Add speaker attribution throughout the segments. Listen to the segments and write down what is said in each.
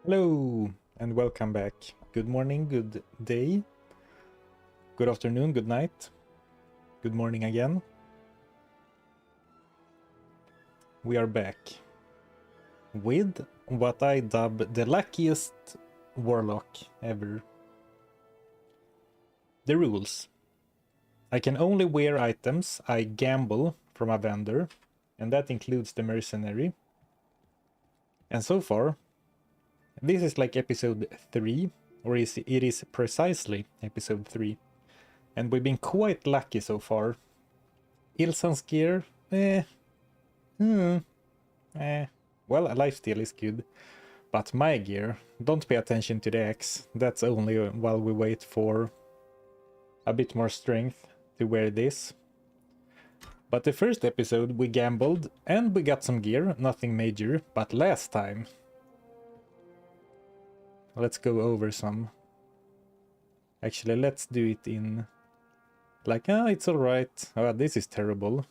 Speaker 1: Hello and welcome back. Good morning, good day, good afternoon, good night, good morning again. We are back with what I dub the luckiest warlock ever. The rules. I can only wear items I gamble from a vendor, and that includes the mercenary. And so far, this is like episode 3, or it is precisely episode 3. And we've been quite lucky so far. Ilsan's gear, well, a lifesteal is good. But my gear, don't pay attention to the X. That's only while we wait for a bit more strength to wear this. But the first episode we gambled and we got some gear, nothing major. But last time, let's go over some. Actually, let's do it in like, it's alright. Oh, this is terrible.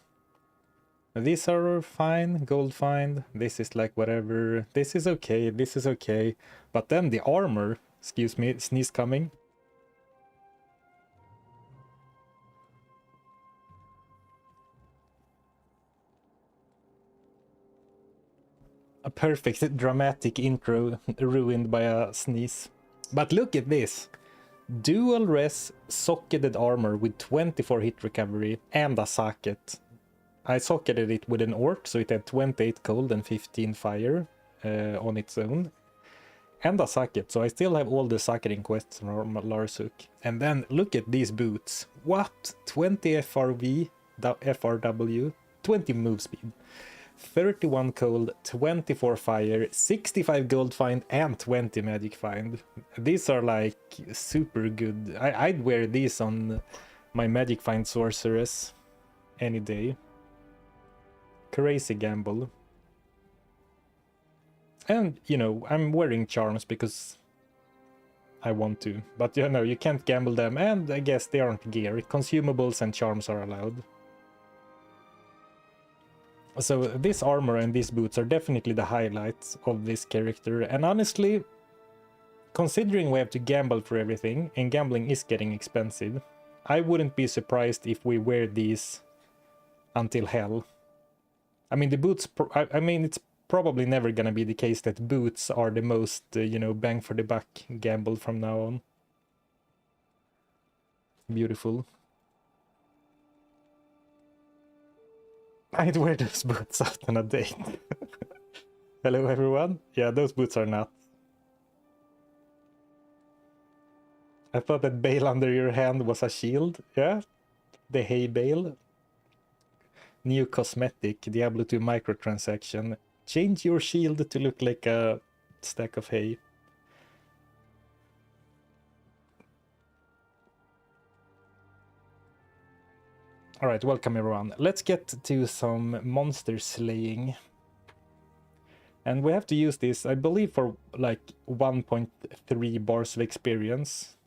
Speaker 1: These are fine, gold fine. This is like whatever. This is okay, this is okay. But then the armor, excuse me, sneeze coming. A perfect dramatic intro ruined by a sneeze. But look at this. Dual res socketed armor with 24 hit recovery and a socket. I socketed it with an orc, so it had 28 cold and 15 fire on its own. And a socket, so I still have all the socketing quests from Larsuk. And then look at these boots. What? 20 FRV, FRW, 20 move speed. 31 cold, 24 fire, 65 gold find, and 20 magic find. These are like super good. I'd wear these on my magic find sorceress any day. Crazy gamble. And, you know, I'm wearing charms because I want to. But, you know, you can't gamble them, and I guess they aren't gear. Consumables and charms are allowed. So this armor and these boots are definitely the highlights of this character, and honestly, considering we have to gamble for everything, and gambling is getting expensive, I wouldn't be surprised if we wear these until hell. I mean, the boots, I mean, it's probably never gonna be the case that boots are the most, you know, bang for the buck gamble from now on. Beautiful. I'd wear those boots out on a date. Hello everyone. Yeah, those boots are not. I thought that bale under your hand was a shield. Yeah, the hay bale. New cosmetic, Diablo 2 microtransaction. Change your shield to look like a stack of hay. Alright, welcome everyone. Let's get to some monster slaying. And we have to use this, I believe, for like 1.3 bars of experience.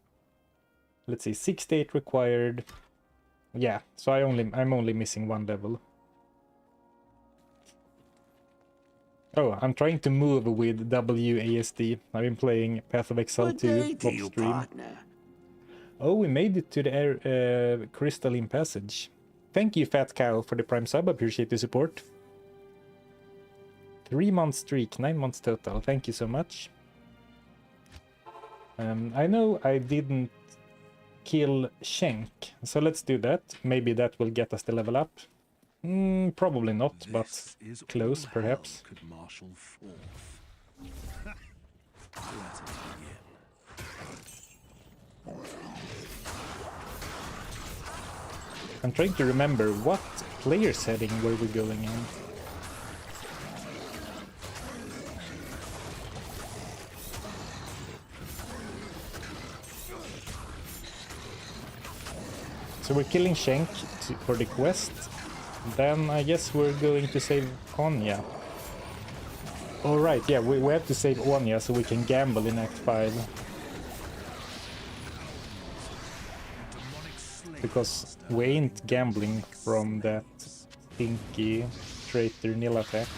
Speaker 1: Let's see, 68 required. Yeah, so I'm only missing one level. Oh, I'm trying to move with WASD. I've been playing Path of Exile 2 off stream. Oh, we made it to the Crystalline Passage. Thank you, Fat Cow, for the Prime sub. Appreciate the support. 3-month streak, 9 months total. Thank you so much. I know I didn't kill Shenk, so let's do that. Maybe that will get us the level up. Probably not, but close, perhaps. I'm trying to remember what player setting were we going in. So we're killing Shenk for the quest. Then I guess we're going to save Anya. Alright, yeah, we have to save Anya so we can gamble in Act 5. Because we ain't gambling from that stinky traitor nil attack.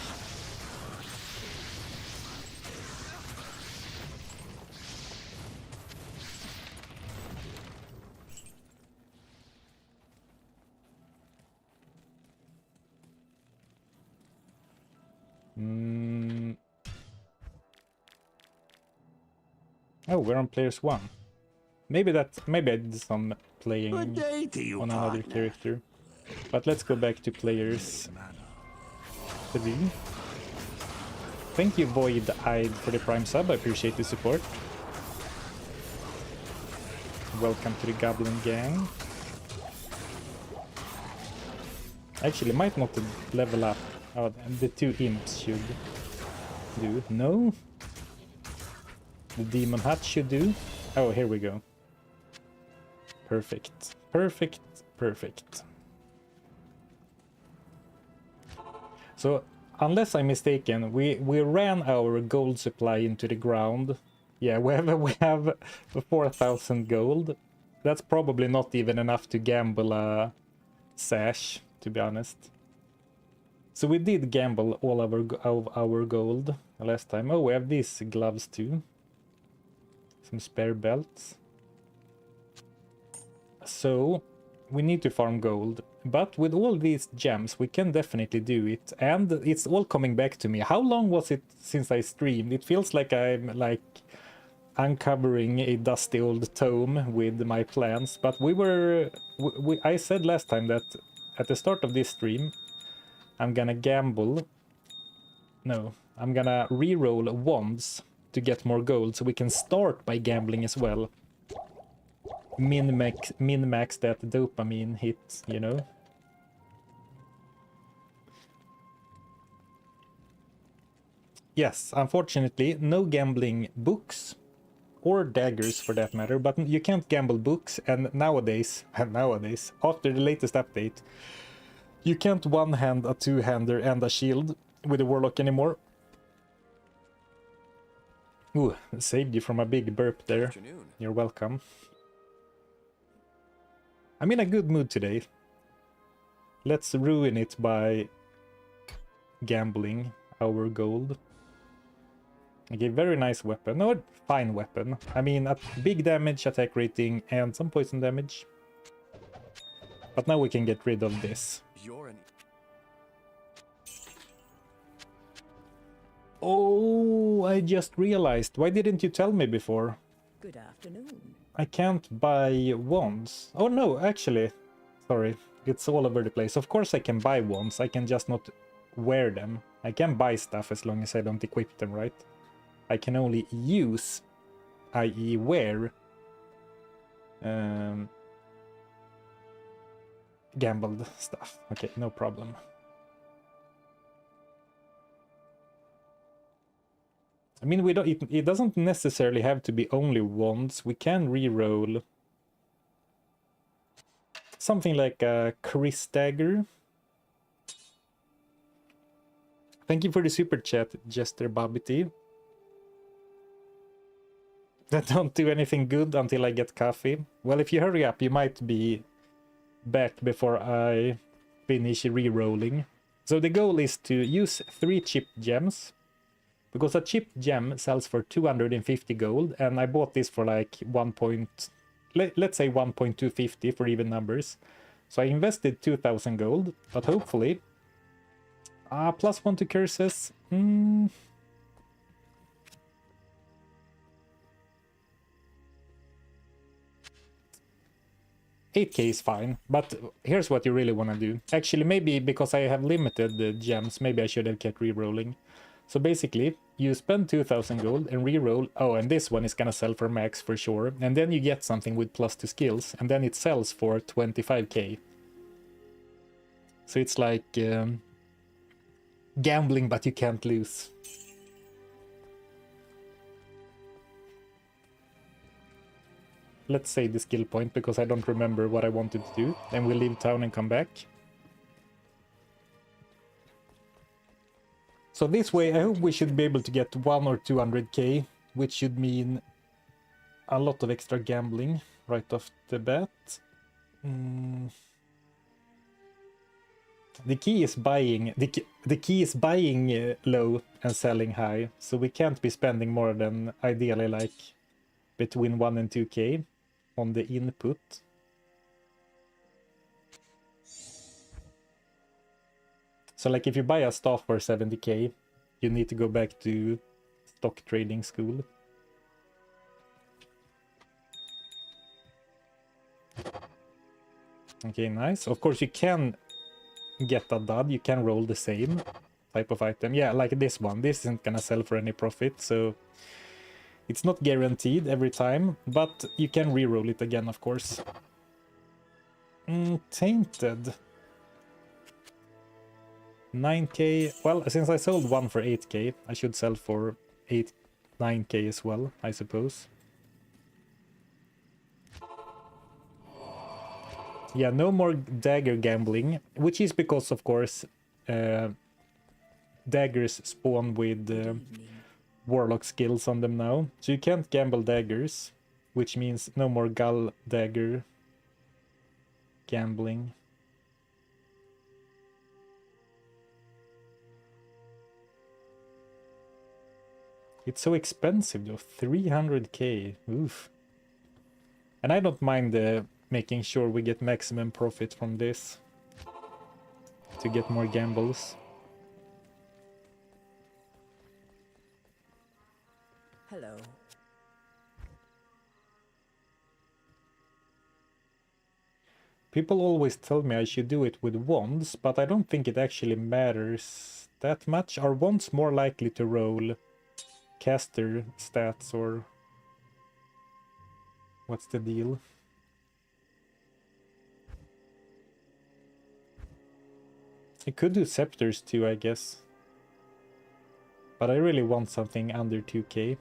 Speaker 1: Oh, we're on players 1. Maybe I did some playing on another character. But let's go back to players 3. Thank you, Void-Eyed, for the Prime sub. I appreciate the support. Welcome to the Goblin Gang. Actually, might not level up. Oh, the 2 imps should do. No? The Demon Hat should do. Oh, here we go. Perfect. Perfect. Perfect. So, unless I'm mistaken, we ran our gold supply into the ground. Yeah, we have 4,000 gold. That's probably not even enough to gamble a sash, to be honest. So we did gamble all of our gold last time. Oh, we have these gloves too. Some spare belts. So we need to farm gold. But with all these gems, we can definitely do it. And it's all coming back to me. How long was it since I streamed? It feels like I'm like uncovering a dusty old tome with my plans. But I said last time that at the start of this stream, I'm gonna gamble. No, I'm gonna reroll wands to get more gold, so we can start by gambling as well. Min-max that dopamine hit, you know? Yes, unfortunately, no gambling books, or daggers for that matter, but you can't gamble books, and nowadays, after the latest update, you can't one-hand a two-hander and a shield with a warlock anymore. Ooh, saved you from a big burp there.
Speaker 2: Afternoon.
Speaker 1: You're welcome. I'm in a good mood today. Let's ruin it by gambling our gold. Okay, very nice weapon. No, fine weapon. I mean, a big damage, attack rating, and some poison damage. But now we can get rid of this. Oh, I just realized. Why didn't you tell me before?
Speaker 3: Good afternoon.
Speaker 1: I can't buy wands. Oh no, actually. Sorry, it's all over the place. Of course I can buy wands, I can just not wear them. I can buy stuff as long as I don't equip them, right? I can only use, i.e. wear, gambled stuff. Okay, no problem. I mean, we don't. It doesn't necessarily have to be only wands. We can re-roll something like a Chris dagger. Thank you for the super chat, Jester Babbity. That don't do anything good until I get coffee. Well, if you hurry up, you might be back before I finish re-rolling. So the goal is to use 3 chipped gems. Because a chipped gem sells for 250 gold, and I bought this for like let's say 1.250 for even numbers. So I invested 2,000 gold, but hopefully +1 to curses. 8k is fine, but here's what you really want to do. Actually, maybe because I have limited gems, maybe I should have kept re-rolling. So basically, you spend 2,000 gold and re-roll. Oh, and this one is gonna sell for max for sure. And then you get something with +2 skills, and then it sells for 25k. So it's like gambling, but you can't lose. Let's say the skill point, because I don't remember what I wanted to do. Then we'll leave town and come back. So this way, I hope we should be able to get 100 or 200k, which should mean a lot of extra gambling right off the bat. The key is buying. The key is buying low and selling high, so we can't be spending more than ideally like between 1 and 2k on the input. So like if you buy a staff for 70k, you need to go back to stock trading school. Okay, nice. Of course, you can get a dud. You can roll the same type of item. Yeah, like this one. This isn't gonna sell for any profit, so it's not guaranteed every time, but you can re-roll it again, of course. Tainted. 9k. Well, since I sold one for 8k, I should sell for 9k as well, I suppose. Yeah, no more dagger gambling, which is because, of course, daggers spawn with warlock skills on them now. So you can't gamble daggers, which means no more gull dagger gambling. It's so expensive though, 300k. Oof. And I don't mind making sure we get maximum profit from this to get more gambles.
Speaker 2: Hello.
Speaker 1: People always tell me I should do it with wands, but I don't think it actually matters that much. Are wands more likely to roll caster stats, or what's the deal? I could do scepters too, I guess. But I really want something under 2k.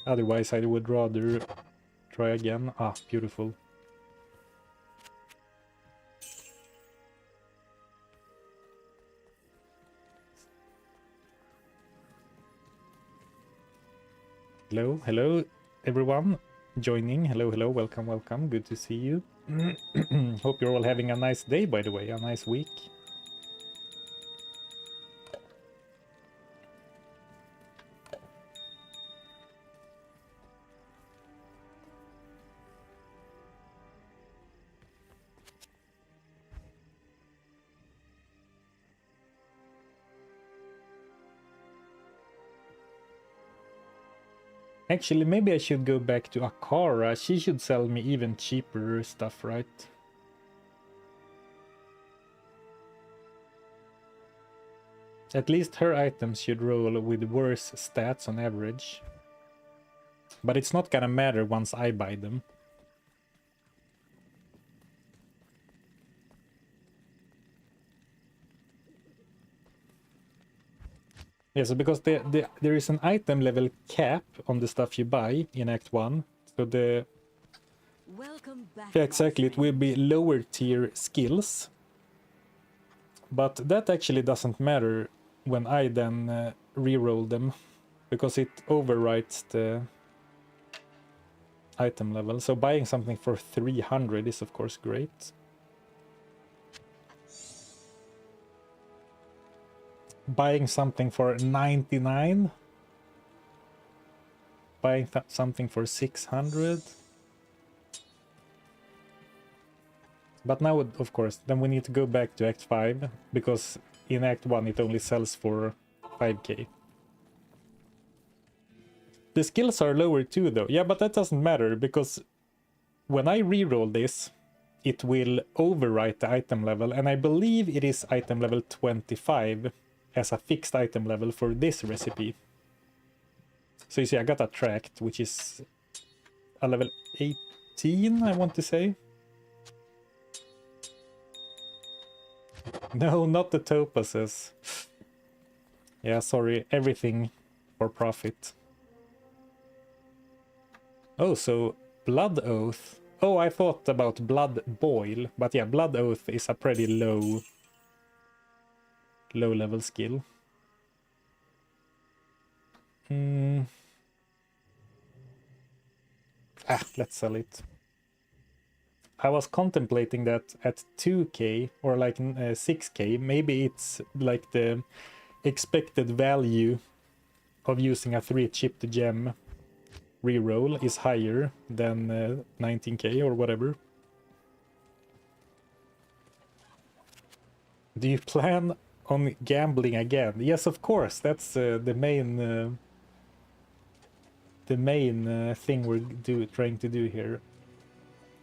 Speaker 1: Otherwise, I would rather try again. Ah, beautiful. Hello, hello, everyone joining. Hello, hello, welcome, welcome. Good to see you. Hope you're all having a nice day, by the way, a nice week. Actually, maybe I should go back to Akara. She should sell me even cheaper stuff, right? At least her items should roll with worse stats on average. But it's not gonna matter once I buy them. Yeah, so because there is an item level cap on the stuff you buy in Act 1. So the... Yeah, exactly, it will be lower tier skills. But that actually doesn't matter when I then re-roll them. Because it overwrites the item level. So buying something for 300 is of course great. Buying something for 99. Buying something for 600. But now, of course, then we need to go back to Act 5, because in Act 1 it only sells for 5k. The skills are lower too, though. Yeah, but that doesn't matter, because when I re-roll this, it will overwrite the item level, and I believe it is item level 25 as a fixed item level for this recipe. So you see, I got a tract, which is a level 18, I want to say. No, not the topazes. Yeah, sorry, everything for profit. Oh, so Blood Oath. Oh, I thought about Blood Boil, but yeah, Blood Oath is a pretty low level skill. Let's sell it. I was contemplating that at 2k or like 6k, maybe it's like the expected value of using a 3-chipped gem reroll is higher than 19k or whatever. Do you plan on gambling again? Yes, of course. That's the main thing we're trying to do here.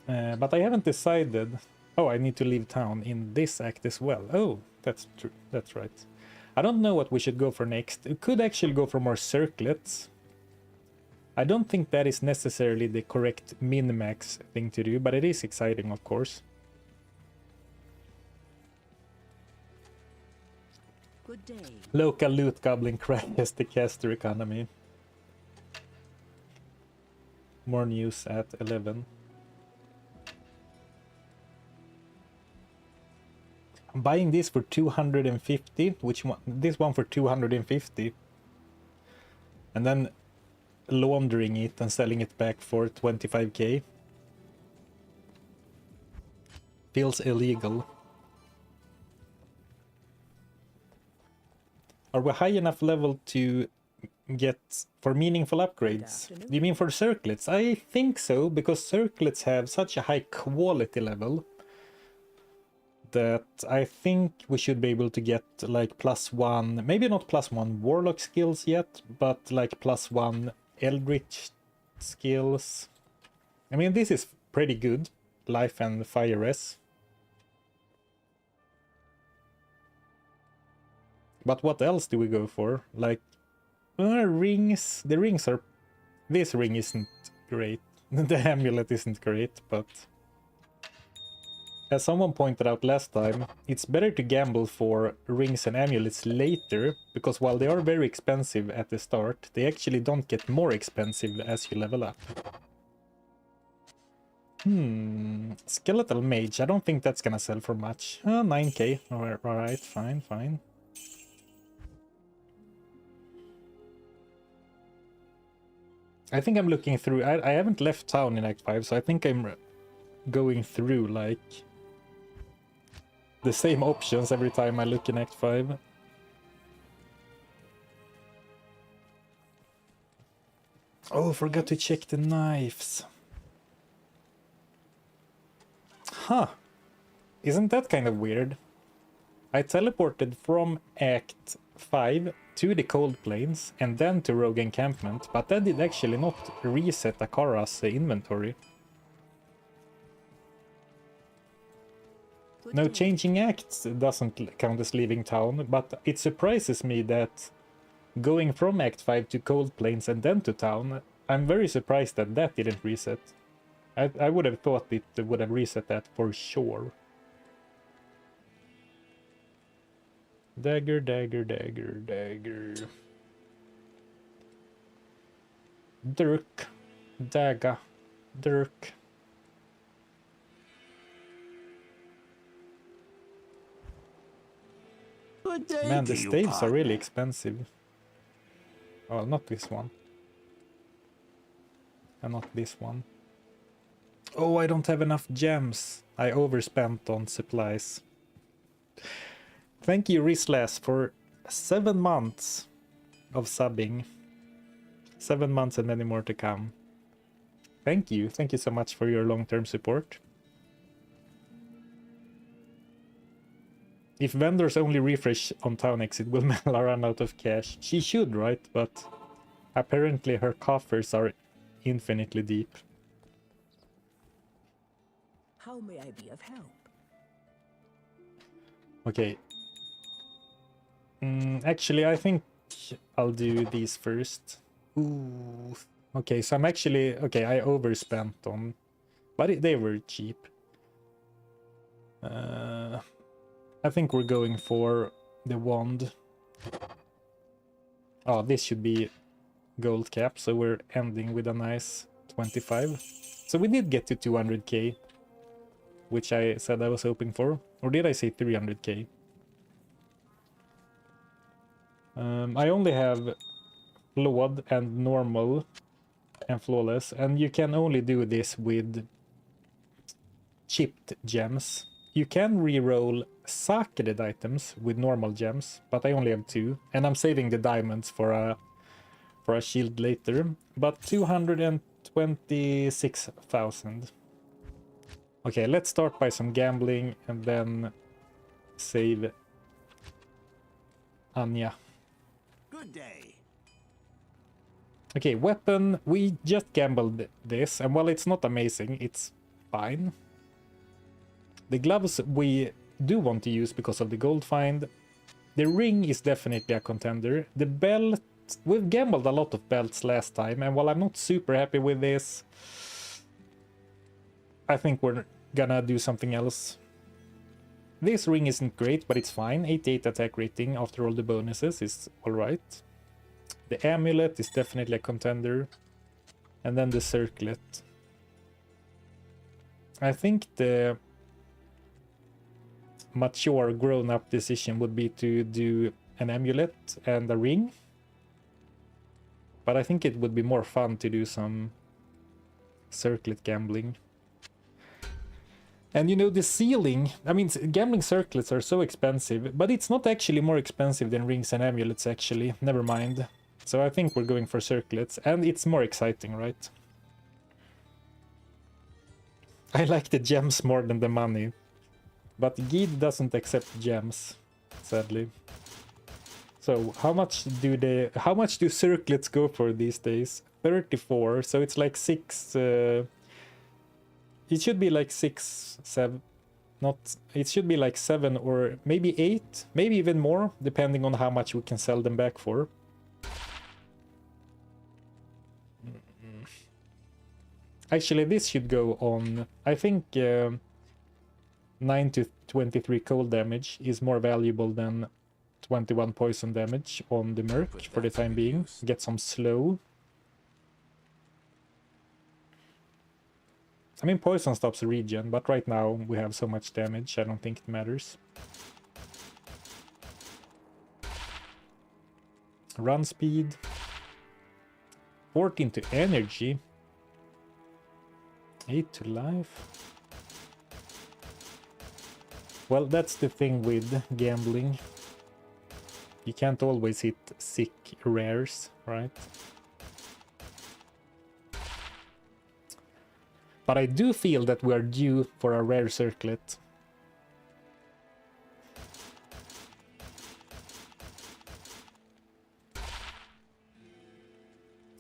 Speaker 1: But I haven't decided. Oh, I need to leave town in this act as well. Oh, that's true. That's right. I don't know what we should go for next. We could actually go for more circlets. I don't think that is necessarily the correct min-max thing to do, but it is exciting, of course.
Speaker 2: Good day.
Speaker 1: Local loot goblin crashes the caster economy. More news at 11. I'm buying this for 250. Which one? This one for 250. And then laundering it and selling it back for 25k. Feels illegal. Are we high enough level to get for meaningful upgrades? Do you mean for circlets? I think so, because circlets have such a high quality level that I think we should be able to get like +1, maybe not +1 warlock skills yet, but like +1 eldritch skills. I mean, this is pretty good. Life and fire res. But what else do we go for? Like rings. The rings are... This ring isn't great. The amulet isn't great, but... As someone pointed out last time, it's better to gamble for rings and amulets later, because while they are very expensive at the start, they actually don't get more expensive as you level up. Skeletal mage, I don't think that's gonna sell for much. 9k, alright, fine, fine. I think I'm looking through, I haven't left town in Act 5, so I think I'm going through, like... the same options every time I look in Act 5. Oh, forgot to check the knives. Huh. Isn't that kind of weird? I teleported from Act 5 to the Cold Plains and then to Rogue Encampment, but that did actually not reset Akara's inventory. No, changing acts doesn't count as leaving town, but it surprises me that going from Act 5 to Cold Plains and then to town, I'm very surprised that that didn't reset. I would have thought it would have reset that for sure. Dagger, dagger, dagger, dagger. Dirk. Daga. Dirk. Man, the staves are really expensive. Oh, not this one. And not this one. Oh, I don't have enough gems. I overspent on supplies. Thank you, Rislas, for 7 months of subbing. 7 months and many more to come. Thank you. Thank you so much for your long-term support. If vendors only refresh on town exit, will Mela run out of cash? She should, right? But apparently her coffers are infinitely deep.
Speaker 2: How may I be of help?
Speaker 1: Okay. Actually, I think I'll do these first. Ooh. Okay, so I'm actually... Okay, I overspent on... But they were cheap. I think we're going for the wand. Oh, this should be gold cap, so we're ending with a nice 25. So we did get to 200k, which I said I was hoping for. Or did I say 300k? I only have flawed and normal and flawless, and you can only do this with chipped gems. You can reroll sacred items with normal gems, but I only have 2, and I'm saving the diamonds for a shield later. But 226,000. Okay, let's start by some gambling and then save Anya.
Speaker 2: Good day.
Speaker 1: Okay, weapon. We just gambled this, and while it's not amazing, it's fine. The gloves we do want to use because of the gold find. The ring is definitely a contender. The belt, we've gambled a lot of belts last time, and while I'm not super happy with this, I think we're gonna do something else. This ring isn't great, but it's fine. 88 attack rating after all the bonuses is alright. The amulet is definitely a contender. And then the circlet. I think the mature grown-up decision would be to do an amulet and a ring. But I think it would be more fun to do some circlet gambling. And you know, the ceiling, I mean, gambling circlets are so expensive, but it's not actually more expensive than rings and amulets, actually. Never mind. So I think we're going for circlets, and it's more exciting, right? I like the gems more than the money. But Gheed doesn't accept gems, sadly. So how much do circlets go for these days? 34, so it's like 6 it should be like 6, 7, not, it should be like 7 or maybe 8, maybe even more, depending on how much we can sell them back for. Actually, this should go on, I think 9 to 23 cold damage is more valuable than 21 poison damage on the Merc for the time being. Get some slow. I mean, poison stops regen, but right now we have so much damage, I don't think it matters. Run speed. 14 to energy. 8 to life. Well, that's the thing with gambling. You can't always hit sick rares, right? But I do feel that we are due for a rare circlet.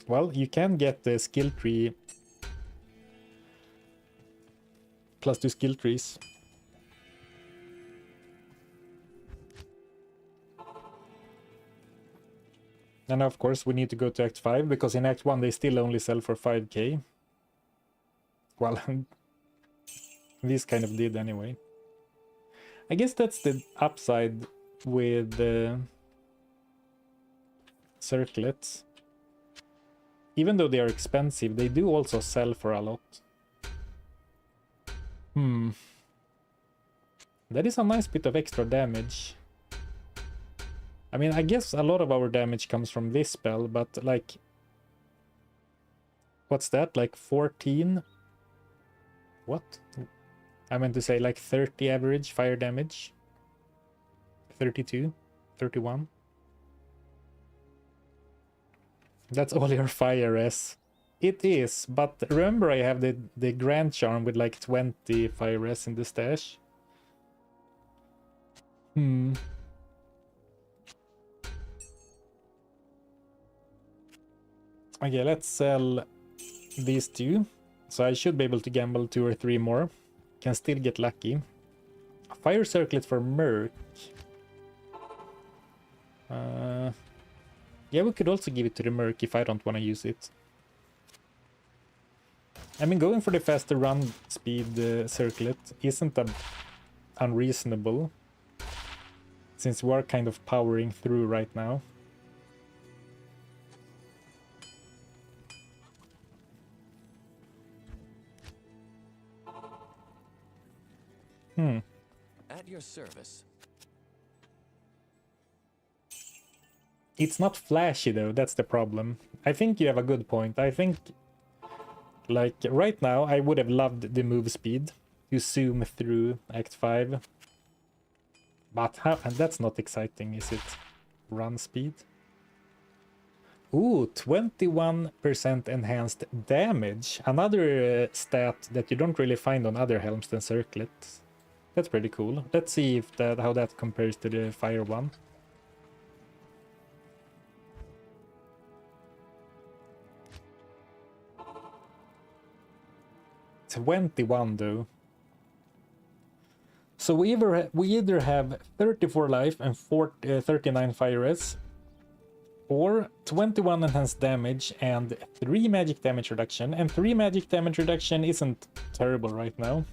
Speaker 1: Well, you can get the skill tree plus 2 skill trees. And of course we need to go to Act 5, because in Act 1 they still only sell for 5k. Well, this kind of did anyway. I guess that's the upside with the circlets. Even though they are expensive, they do also sell for a lot. That is a nice bit of extra damage. I mean, I guess a lot of our damage comes from this spell, but like... What's that? Like 14? What? I meant to say like 30 average fire damage. 32? 31? That's all your fire res. It is, but remember I have the Grand Charm with like 20 fire res in the stash. Okay, let's sell these two. So I should be able to gamble 2 or 3 more. Can still get lucky. Fire circlet for Merc. Yeah, we could also give it to the Merc if I don't want to use it. I mean, going for the faster run speed circlet isn't unreasonable, since we are kind of powering through right now.
Speaker 3: At your service.
Speaker 1: It's not flashy though, that's the problem. I think you have a good point. I think, like, right now I would have loved the move speed. You zoom through Act 5. But how, and that's not exciting, is it? Run speed. Ooh, 21% enhanced damage. Another stat that you don't really find on other helms than circlets. That's pretty cool. Let's see if how that compares to the fire one. 21 though. So we either have 34 life and 39 fire res, or 21 enhanced damage and 3 magic damage reduction. And 3 magic damage reduction isn't terrible right now.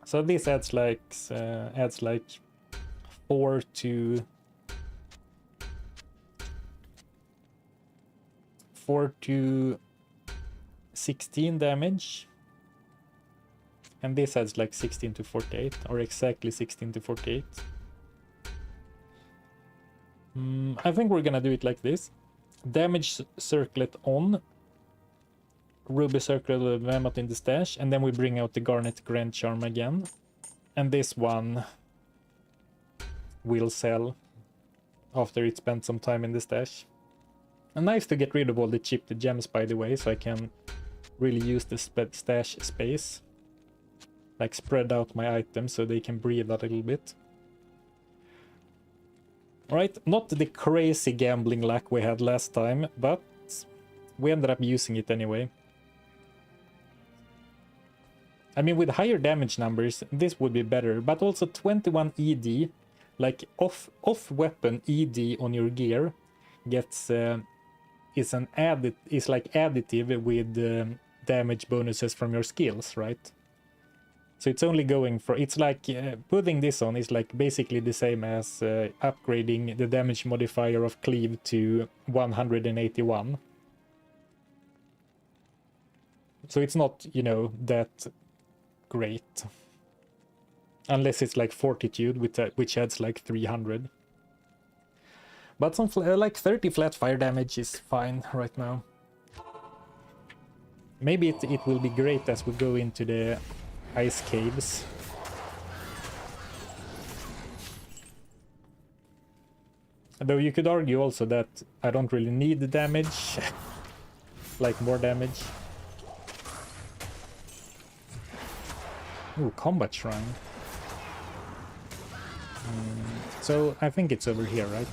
Speaker 1: So this adds like 4 to 16 damage. And this adds like 16 to 48, or exactly 16 to 48. I think we're gonna do it like this. Damage circlet on. Ruby circlet of Mammoth in the stash, and then we bring out the Garnet Grand Charm again. And this one will sell after it spent some time in the stash. And nice to get rid of all the chipped gems, by the way, so I can really use the stash space. Like spread out my items so they can breathe a little bit. Alright, not the crazy gambling luck we had last time, but we ended up using it anyway. I mean, with higher damage numbers, this would be better, but also 21 ED, like off-weapon ED on your gear, gets is like additive with damage bonuses from your skills, right? So it's only going for, it's like putting this on is like basically the same as upgrading the damage modifier of cleave to 181. So it's not, you know, that great. Unless it's like fortitude, which adds like 300. But some like 30 flat fire damage is fine right now. Maybe it will be great as we go into the ice caves. Though you could argue also that I don't really need the damage. Like more damage. Ooh, combat shrine. So I think it's over here, right?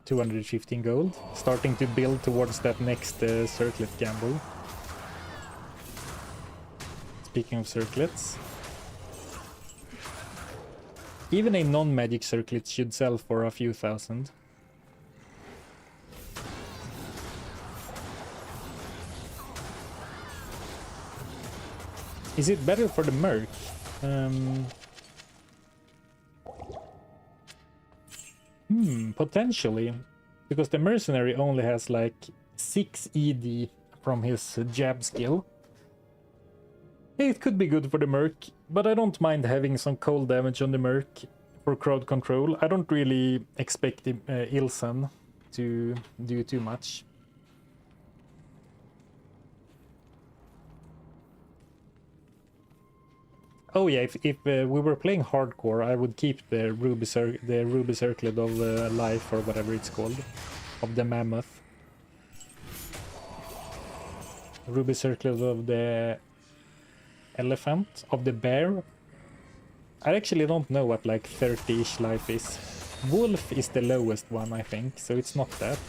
Speaker 1: $215 gold. Starting to build towards that next circlet gamble. Speaking of circlets. Even a non-magic circlet should sell for a few thousand. Is it better for the merc? Potentially. Because the mercenary only has like 6 ED from his jab skill. It could be good for the merc, but I don't mind having some cold damage on the merc for crowd control. I don't really expect Ilsen to do too much. Oh yeah, if we were playing hardcore, I would keep the ruby circlet of life, or whatever it's called, of the mammoth. Ruby circlet of the elephant, of the bear. I actually don't know what like 30-ish life is. Wolf is the lowest one, I think, so it's not that.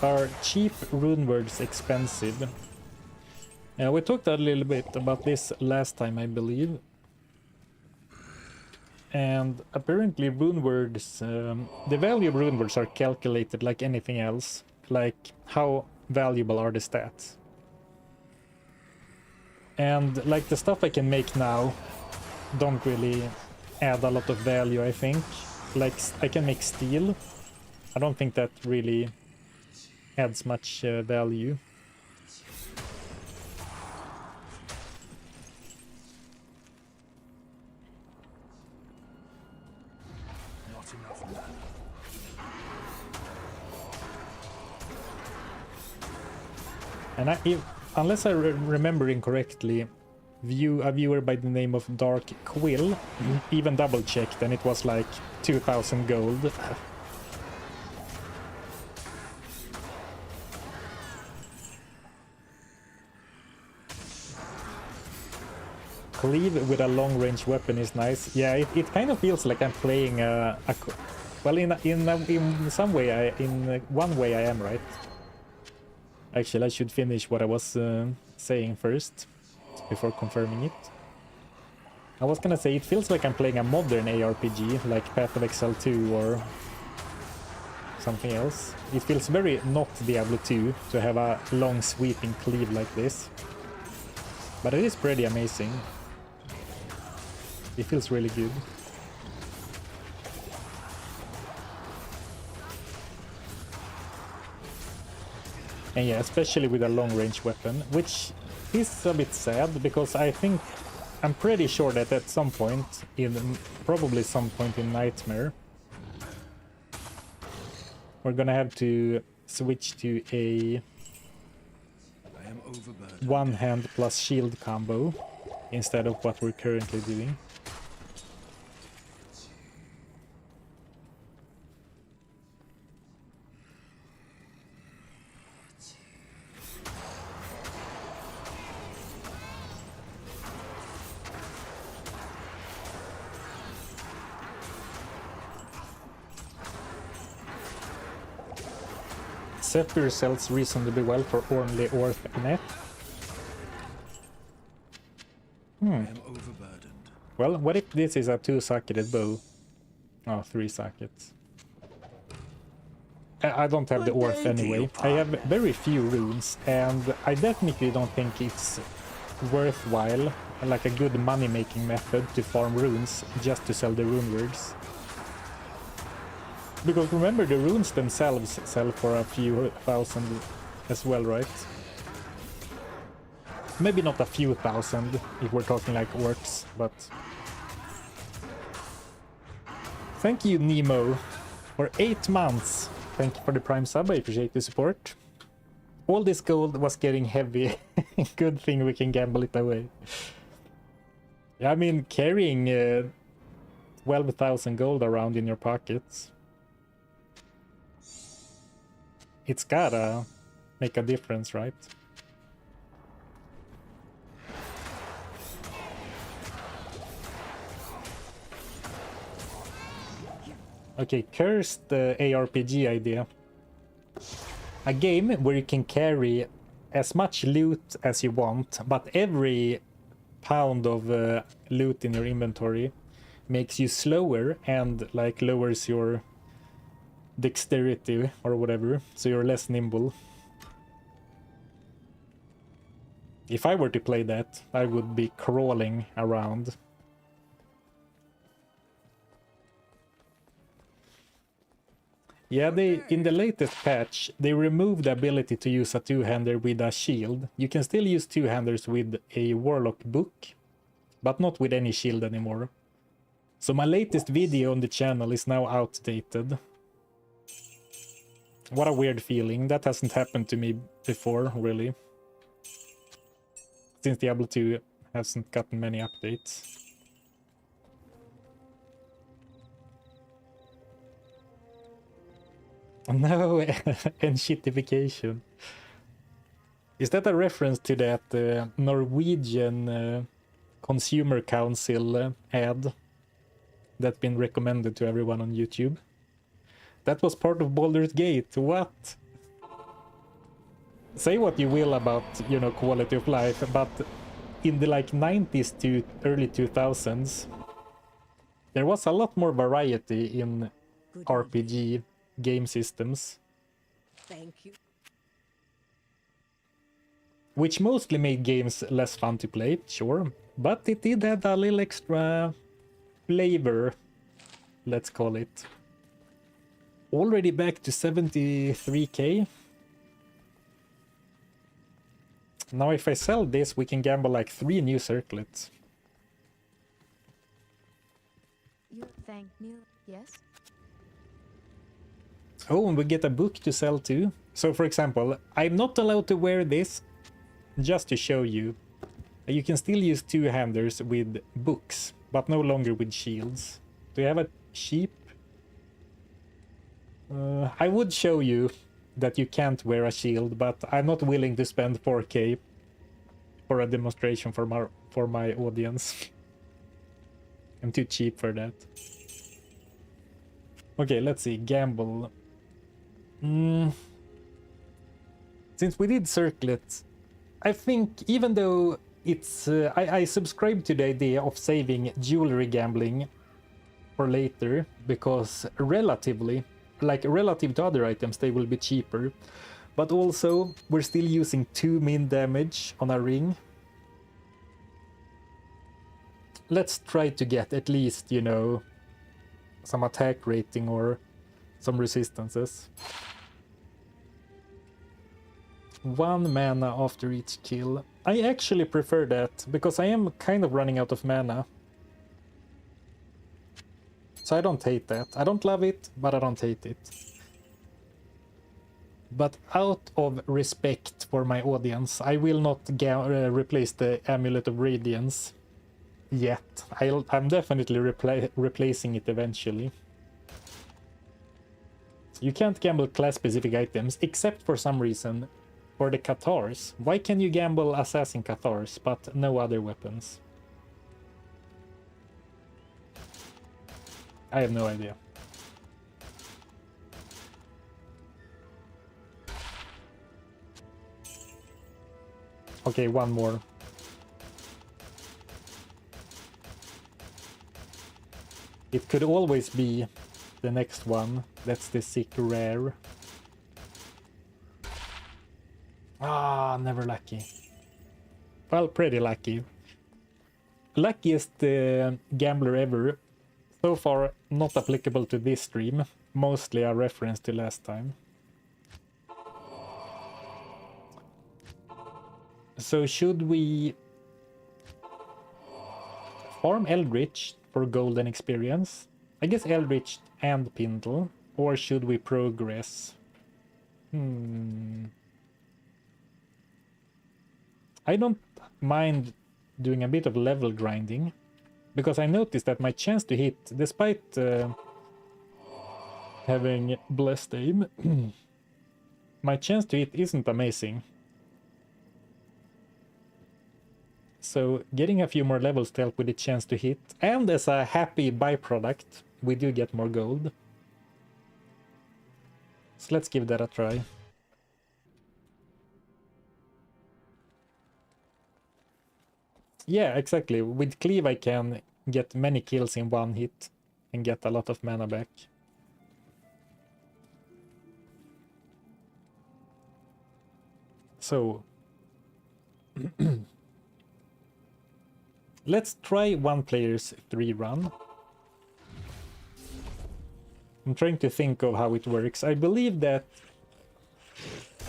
Speaker 1: Are cheap rune words expensive? We talked a little bit about this last time, I believe. And apparently rune words, the value of rune words are calculated like anything else. Like, how valuable are the stats? And like the stuff I can make now don't really add a lot of value, I think. Like, I can make steel. I don't think that really adds much value.
Speaker 2: Not enough land.
Speaker 1: And unless I remember incorrectly, a viewer by the name of Dark Quill even double checked and it was like 2,000 gold. Cleave with a long-range weapon is nice. Yeah, it kind of feels like I'm playing well, in some way, in one way I am, right? Actually, I should finish what I was saying first before confirming it. I was gonna say it feels like I'm playing a modern ARPG, like Path of Exile 2 or something else. It feels very not Diablo 2 to have a long sweeping cleave like this. But it is pretty amazing. It feels really good. And yeah, especially with a long-range weapon, which is a bit sad, because I'm pretty sure that at some point, probably some point in Nightmare, we're gonna have to switch to a one-hand plus shield combo instead of what we're currently doing. Zephyr sells reasonably well for only Orth.net. Well, what if this is a 2-socketed bow? Oh, 3 sockets. I don't have the Orth anyway. I have very few runes, and I definitely don't think it's worthwhile, like a good money-making method to farm runes just to sell the rune words. Because remember, the runes themselves sell for a few thousand as well, right? Maybe not a few thousand if we're talking like orcs, but... Thank you, Nemo, for 8 months. Thank you for the Prime sub, I appreciate the support. All this gold was getting heavy. Good thing we can gamble it away. I mean, carrying 12,000 gold around in your pockets, it's gotta make a difference, right? Okay, cursed ARPG idea. A game where you can carry as much loot as you want, but every pound of loot in your inventory makes you slower and like lowers your dexterity or whatever, so you're less nimble. If I were to play that, I would be crawling around. Yeah, in the latest patch, they removed the ability to use a two-hander with a shield. You can still use two-handers with a Warlock book, but not with any shield anymore. So my latest video on the channel is now outdated. What a weird feeling. That hasn't happened to me before, really. Since Diablo 2 hasn't gotten many updates. No, and shittification. Is that a reference to that Norwegian Consumer Council ad that's been recommended to everyone on YouTube? That was part of Baldur's Gate. What? Say what you will about, you know, quality of life, but in the like 90s to early 2000s, there was a lot more variety in RPG game systems.
Speaker 4: Thank you.
Speaker 1: Which mostly made games less fun to play, sure, but it did add a little extra flavor, let's call it. Already back to 73k. Now if I sell this, we can gamble like 3 new circlets.
Speaker 4: You thank me, yes?
Speaker 1: Oh, and we get a book to sell too. So for example, I'm not allowed to wear this just to show you. You can still use two-handers with books, but no longer with shields. Do you have a sheep? I would show you that you can't wear a shield, but I'm not willing to spend 4k for a demonstration for my audience. I'm too cheap for that. Okay, let's see. Gamble. Since we did Circlet, I think even though it's... I subscribe to the idea of saving jewelry gambling for later, because relatively, like relative to other items, they will be cheaper. But also, we're still using 2 min damage on a ring. Let's try to get at least, you know, some attack rating or some resistances. 1 mana after each kill. I actually prefer that, because I am kind of running out of mana. So I don't hate that. I don't love it, but I don't hate it. But out of respect for my audience, I will not replace the Amulet of Radiance yet. I'm definitely replacing it eventually. You can't gamble class-specific items, except for some reason for the Cathars. Why can you gamble Assassin Cathars, but no other weapons? I have no idea. Okay, one more. It could always be the next one. That's the sick rare. Ah, never lucky. Well, pretty lucky. Luckiest gambler ever. So far, not applicable to this stream. Mostly a reference to last time. So should we farm Eldritch for golden experience? I guess Eldritch and Pindle. Or should we progress? I don't mind doing a bit of level grinding, because I noticed that my chance to hit, despite having blessed aim, my chance to hit isn't amazing. So getting a few more levels to help with the chance to hit, and as a happy byproduct, we do get more gold. So let's give that a try. Yeah, exactly. With Cleave I can get many kills in one hit and get a lot of mana back. So let's try one player's 3 run. I'm trying to think of how it works. I believe that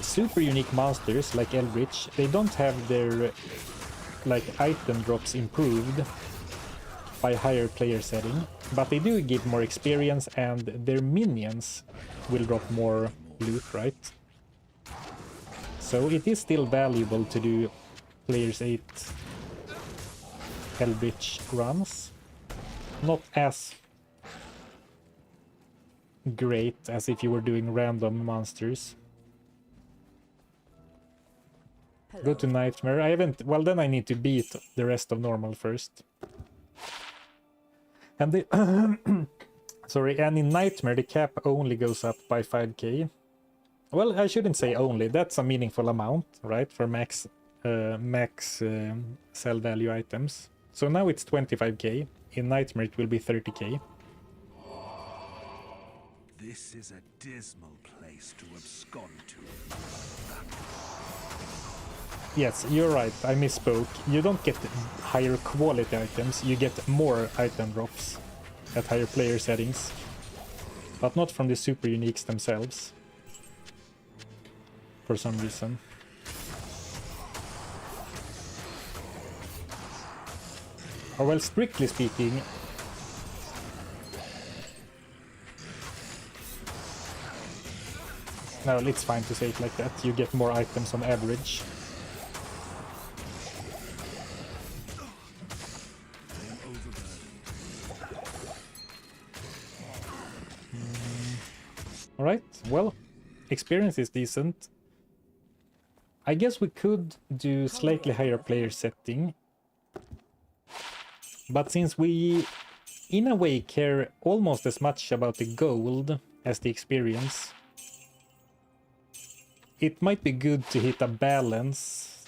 Speaker 1: super unique monsters like Eldritch, they don't have their like item drops improved by higher player setting, but they do give more experience and their minions will drop more loot, right? So it is still valuable to do players 8 Eldritch runs. Not as great as if you were doing random monsters.
Speaker 4: Hello.
Speaker 1: Go to Nightmare. I haven't... Well, then I need to beat the rest of normal first. And the... Sorry, and in Nightmare the cap only goes up by 5k. Well, I shouldn't say only. That's a meaningful amount, right? For max sell value items. So now it's 25k. In Nightmare it will be 30k.
Speaker 2: This is a dismal place to abscond to.
Speaker 1: Yes, you're right, I misspoke. You don't get higher quality items, you get more item drops at higher player settings. But not from the super uniques themselves. For some reason. Or well, strictly speaking... No, it's fine to say it like that. You get more items on average. Well, experience is decent. I guess we could do slightly higher player setting. But since we, in a way, care almost as much about the gold as the experience, it might be good to hit a balance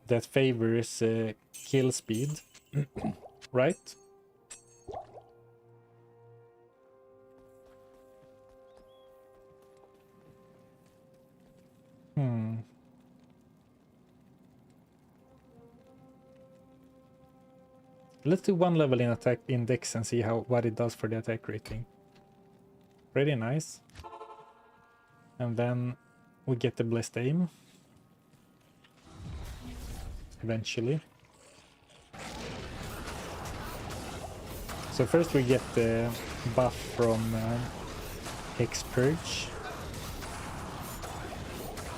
Speaker 1: that favors kill speed, right? Let's do one level in attack index and see what it does for the attack rating. Pretty nice. And then we get the blessed aim. Eventually. So first we get the buff from Hex Purge.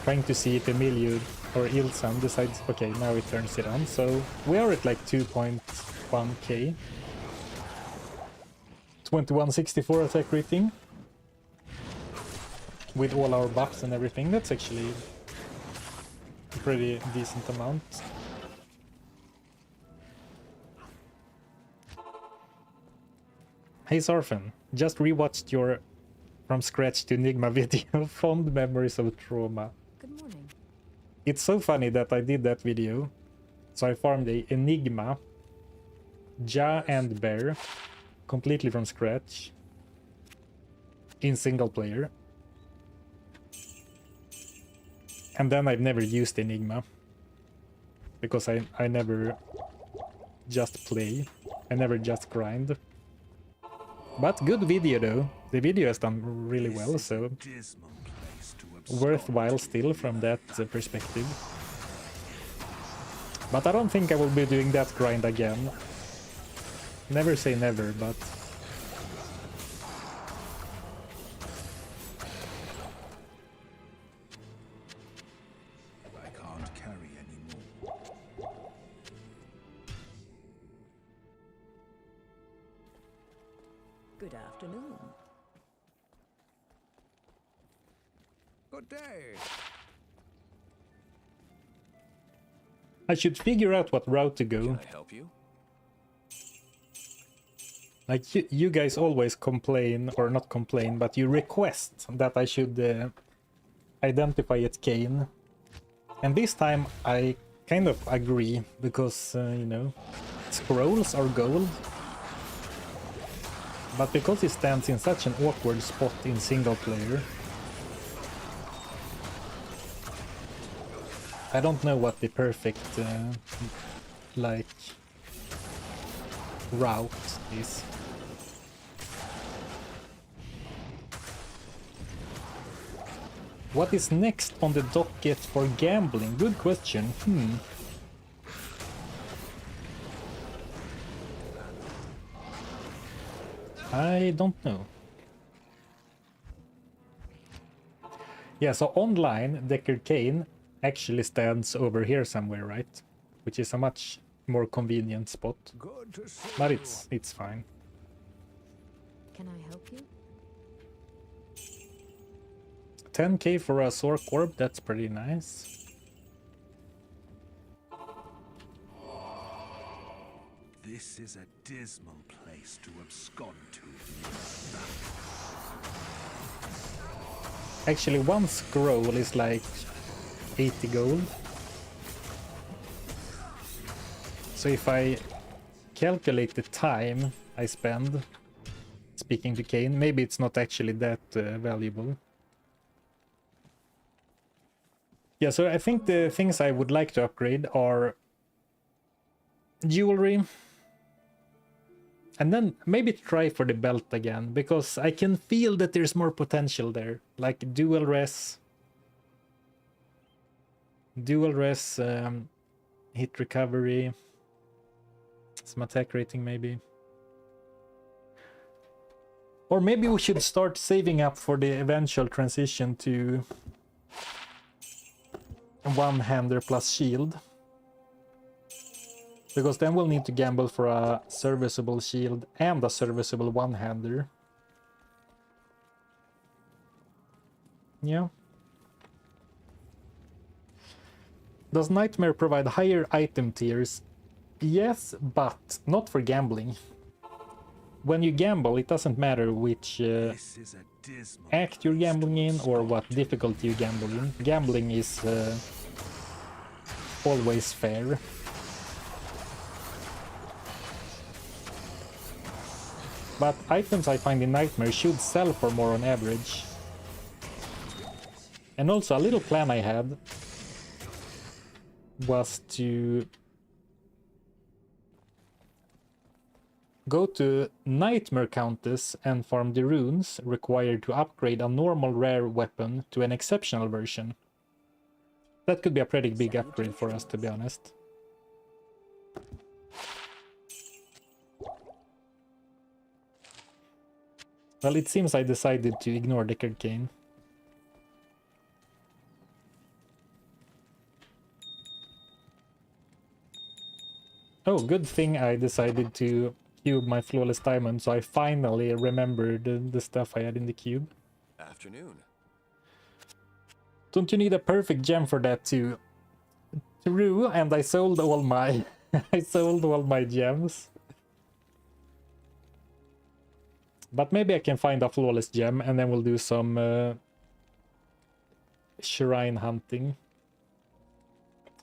Speaker 1: Trying to see if Emilio or Ilsan decides... Okay, now it turns it on. So we are at like 2.1k. 2164 attack rating. With all our buffs and everything. That's actually a pretty decent amount. Hey Sarfen, just rewatched your From Scratch to Enigma video. Fond memories of trauma.
Speaker 4: Good morning.
Speaker 1: It's so funny that I did that video. So I farmed a Enigma, Ja and Bear, completely from scratch, in single player. And then I've never used Enigma, because I never just play, I never just grind. But good video though, the video has done really well, so worthwhile still from that perspective. But I don't think I will be doing that grind again. Never say never, but...
Speaker 2: I can't carry anymore.
Speaker 4: Good afternoon.
Speaker 2: Good day.
Speaker 1: I should figure out what route to go.
Speaker 3: Can I help you?
Speaker 1: Like, you guys always complain, or not complain, but you request that I should identify at Kane. And this time I kind of agree, because, you know, scrolls are gold. But because he stands in such an awkward spot in single player, I don't know what the perfect, like, route is. What is next on the docket for gambling? Good question. I don't know. Yeah, so online, Deckard Cain actually stands over here somewhere, right? Which is a much more convenient spot.
Speaker 2: Good to see
Speaker 1: But
Speaker 2: you.
Speaker 1: it's fine.
Speaker 4: Can I help you?
Speaker 1: 10k for a Sork Orb, that's pretty nice.
Speaker 2: This is a dismal place to abscond to.
Speaker 1: Actually, one scroll is like 80 gold. So if I calculate the time I spend speaking to Kane, maybe it's not actually that valuable. Yeah, so I think the things I would like to upgrade are jewelry. And then maybe try for the belt again, because I can feel that there's more potential there. Like dual res, hit recovery, some attack rating maybe. Or maybe we should start saving up for the eventual transition to one-hander plus shield. Because then we'll need to gamble for a serviceable shield and a serviceable one-hander. Yeah. Does Nightmare provide higher item tiers? Yes, but not for gambling. When you gamble, it doesn't matter which
Speaker 2: This is a dismal
Speaker 1: act you're
Speaker 2: place to
Speaker 1: gambling in or what
Speaker 2: abscond to.
Speaker 1: difficulty you gamble in. Gambling is always fair. But items I find in Nightmare should sell for more on average. And also a little plan I had was to go to Nightmare Countess and farm the runes required to upgrade a normal rare weapon to an exceptional version. That could be a pretty big upgrade for us, to be honest. Well, it seems I decided to ignore Deckard Cain. Oh, good thing I decided to cube my flawless diamond, so I finally remembered the stuff I had in the cube.
Speaker 3: Afternoon.
Speaker 1: Don't you need a perfect gem for that too? True, and I sold all my I sold all my gems. But maybe I can find a flawless gem and then we'll do some shrine hunting.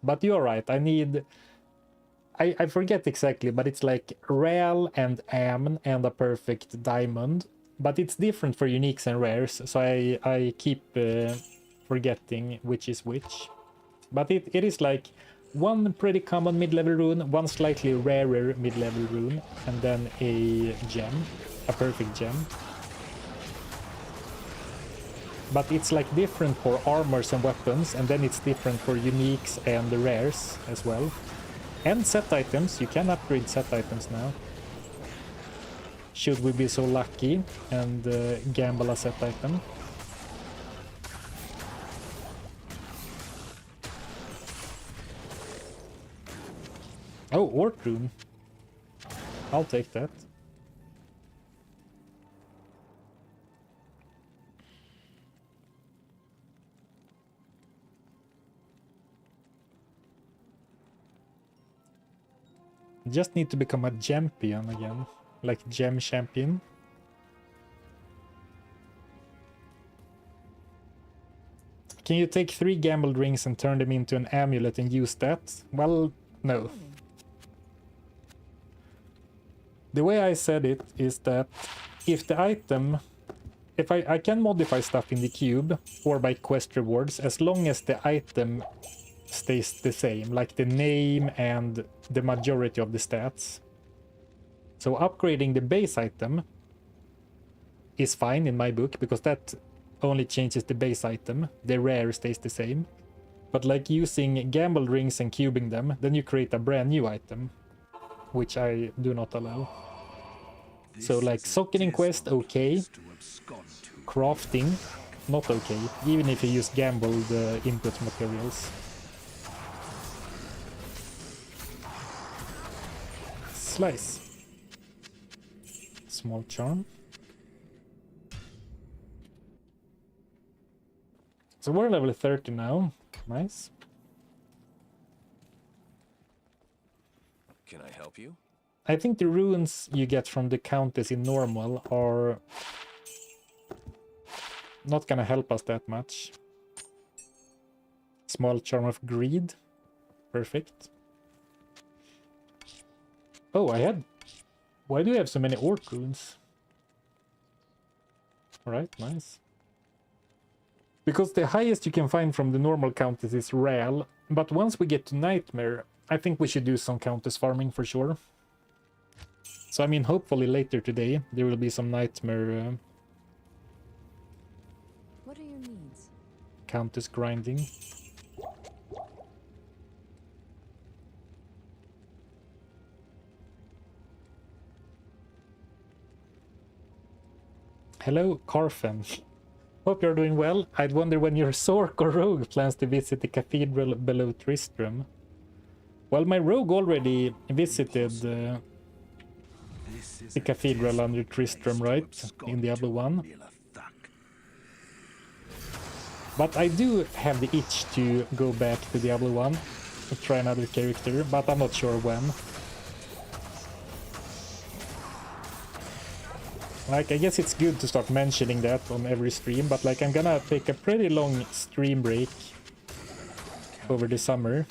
Speaker 1: But you're right, I need... I forget exactly, but it's like Real and Amn and a perfect diamond. But it's different for uniques and rares, so I keep forgetting which is which. But it is like one pretty common mid-level rune, one slightly rarer mid-level rune, and then a gem, a perfect gem. But it's like different for armors and weapons, and then it's different for uniques and the rares as well. And set items, you can upgrade set items now. Should we be so lucky and gamble a set item. Oh, Orc Rune. I'll take that. Just need to become a champion again, like gem champion. Can you take 3 gambled rings and turn them into an amulet and use that? Well, no. The way I said it is that if the item... If I can modify stuff in the cube or by quest rewards as long as the item stays the same, like the name and the majority of the stats. So upgrading the base item is fine in my book because that only changes the base item. The rare stays the same. But like using gamble rings and cubing them, then you create a brand new item, which I do not allow. So like socketing quest, okay. Crafting, not okay, even if you use gambled input materials. Slice. Small charm. So we're level 30 now. Nice.
Speaker 3: Can I help you?
Speaker 1: I think the runes you get from the Countess in normal are not gonna help us that much. Small charm of greed. Perfect. Oh, I had... Why do we have so many orc runes? Alright, nice. Because the highest you can find from the normal Countess is Real, but once we get to Nightmare, I think we should do some Countess farming for sure. So I mean, hopefully later today there will be some Nightmare
Speaker 4: What are your needs?
Speaker 1: Countess grinding. Hello, Carfen. Hope you're doing well. I'd wonder when your Sork or Rogue plans to visit the cathedral below Tristram. Well, my Rogue already visited the cathedral under Tristram, right? In Diablo 1. But I do have the itch to go back to Diablo 1 to try another character, but I'm not sure when. Like, I guess it's good to start mentioning that on every stream, but like I'm gonna take a pretty long stream break over the summer,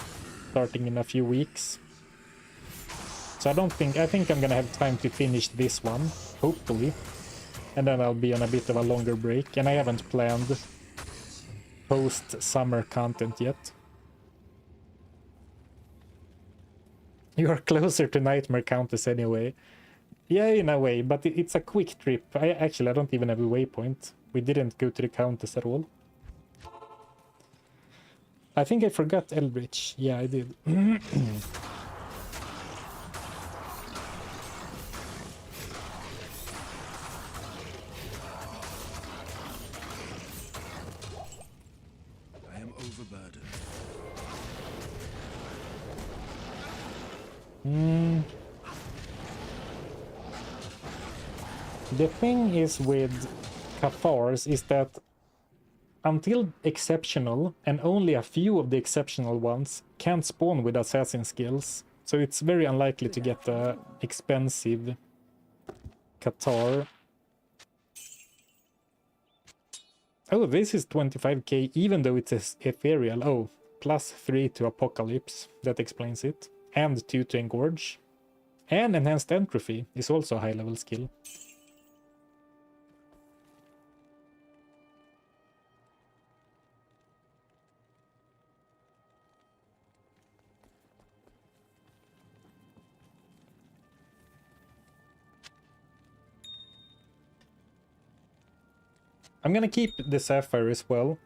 Speaker 1: starting in a few weeks. So I think I'm gonna have time to finish this one, hopefully. And then I'll be on a bit of a longer break, and I haven't planned post-summer content yet. You are closer to Nightmare Countess anyway. Yeah, in a way, but it's a quick trip. I don't even have a waypoint. We didn't go to the Countess at all. I think I forgot Eldritch. Yeah, I did.
Speaker 2: I am overburdened.
Speaker 1: The thing is with Cathars is that until exceptional, and only a few of the exceptional ones can spawn with assassin skills, so it's very unlikely to get a expensive Cathar. Oh, this is 25k, even though it's ethereal. Oh, +3 to Apocalypse, that explains it. And 2 to Engorge. And Enhanced Entropy is also a high-level skill. I'm gonna keep the Sapphire as well.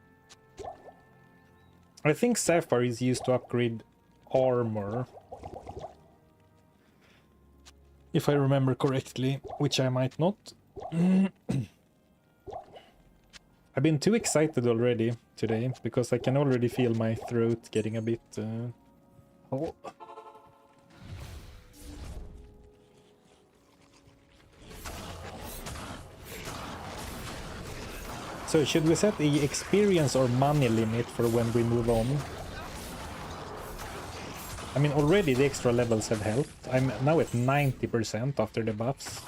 Speaker 1: I think Sapphire is used to upgrade armor, if I remember correctly, which I might not. I've been too excited already today, because I can already feel my throat getting a bit... Oh. So should we set the experience or money limit for when we move on? I mean, already the extra levels have helped. I'm now at 90% after the buffs.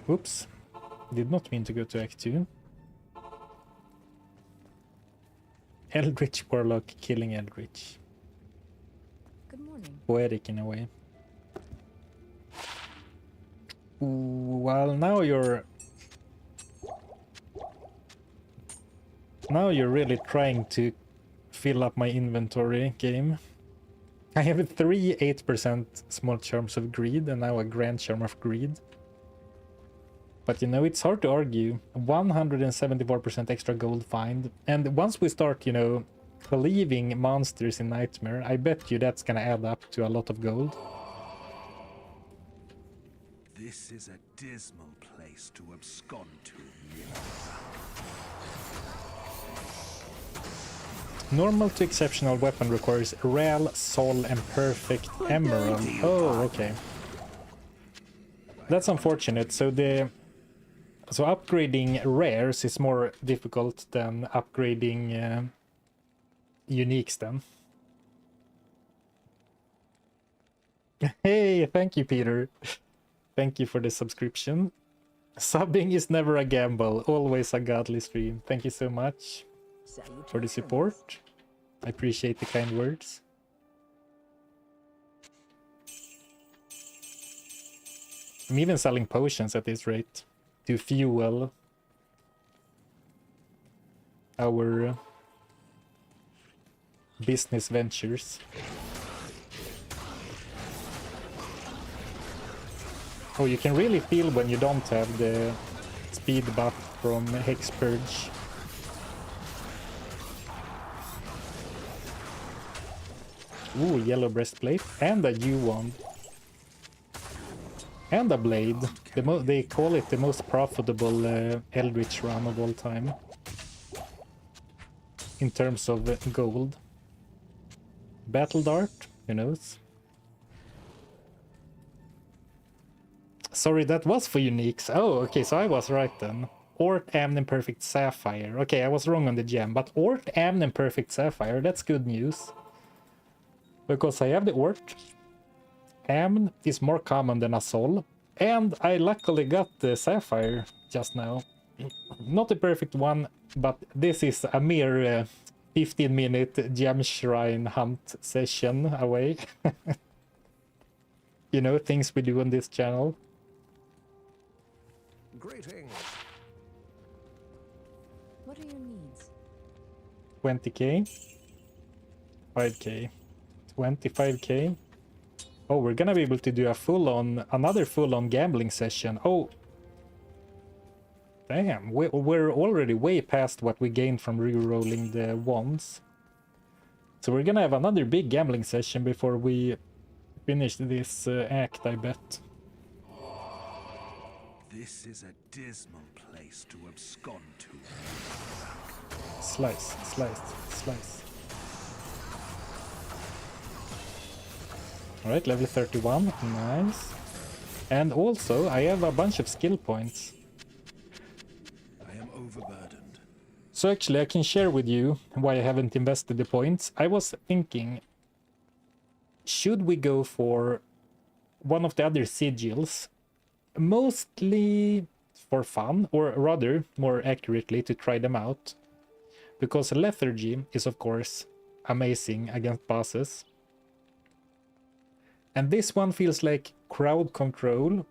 Speaker 1: Oops. Did not mean to go to Act 2. Eldritch Warlock killing Eldritch.
Speaker 4: Good morning.
Speaker 1: Poetic in a way. Well, now you're really trying to fill up my inventory, game. I have 3 8% small charms of greed and now a grand charm of greed. But you know, it's hard to argue. 174% extra gold find. And once we start, you know, cleaving monsters in Nightmare, I bet you that's gonna add up to a lot of gold.
Speaker 2: This is a dismal place to abscond to.
Speaker 1: Normal to exceptional weapon requires Real, Sol, and Perfect Emerald. Oh, okay. That's unfortunate. So upgrading rares is more difficult than upgrading uniques then. Hey, thank you, Peter. Thank you for the subscription. Subbing is never a gamble, always a godly stream. Thank you so much for the support. I appreciate the kind words. I'm even selling potions at this rate to fuel our business ventures. Oh, you can really feel when you don't have the speed buff from Hex Purge. Ooh, yellow breastplate and a U-wand. And a blade. They call it the most profitable Eldritch run of all time. in terms of gold. Battle Dart, who knows? Sorry, that was for uniques. Oh, okay, so I was right then. Ort, Amn, and Perfect Sapphire. Okay, I was wrong on the gem, but Ort, Amn, and Perfect Sapphire, that's good news. Because I have the Ort. Amn is more common than a Sol. And I luckily got the Sapphire just now. Not the perfect one, but this is a mere 15-minute gem shrine hunt session away. You know, things we do on this channel.
Speaker 2: Greetings.
Speaker 4: What are your needs?
Speaker 1: 20k. 5k. 25k. Oh, we're gonna be able to do a another full-on gambling session. Oh, damn, we're already way past what we gained from re-rolling the wands. So we're gonna have another big gambling session before we finish this act, I bet.
Speaker 2: This is a dismal place to abscond to.
Speaker 1: Slice, slice, slice. Alright, level 31, nice. And also, I have a bunch of skill points.
Speaker 2: I am overburdened.
Speaker 1: So actually, I can share with you why I haven't invested the points. I was thinking, should we go for one of the other sigils? Mostly for fun, or rather, more accurately, to try them out. Because lethargy is, of course, amazing against bosses. And this one feels like crowd control.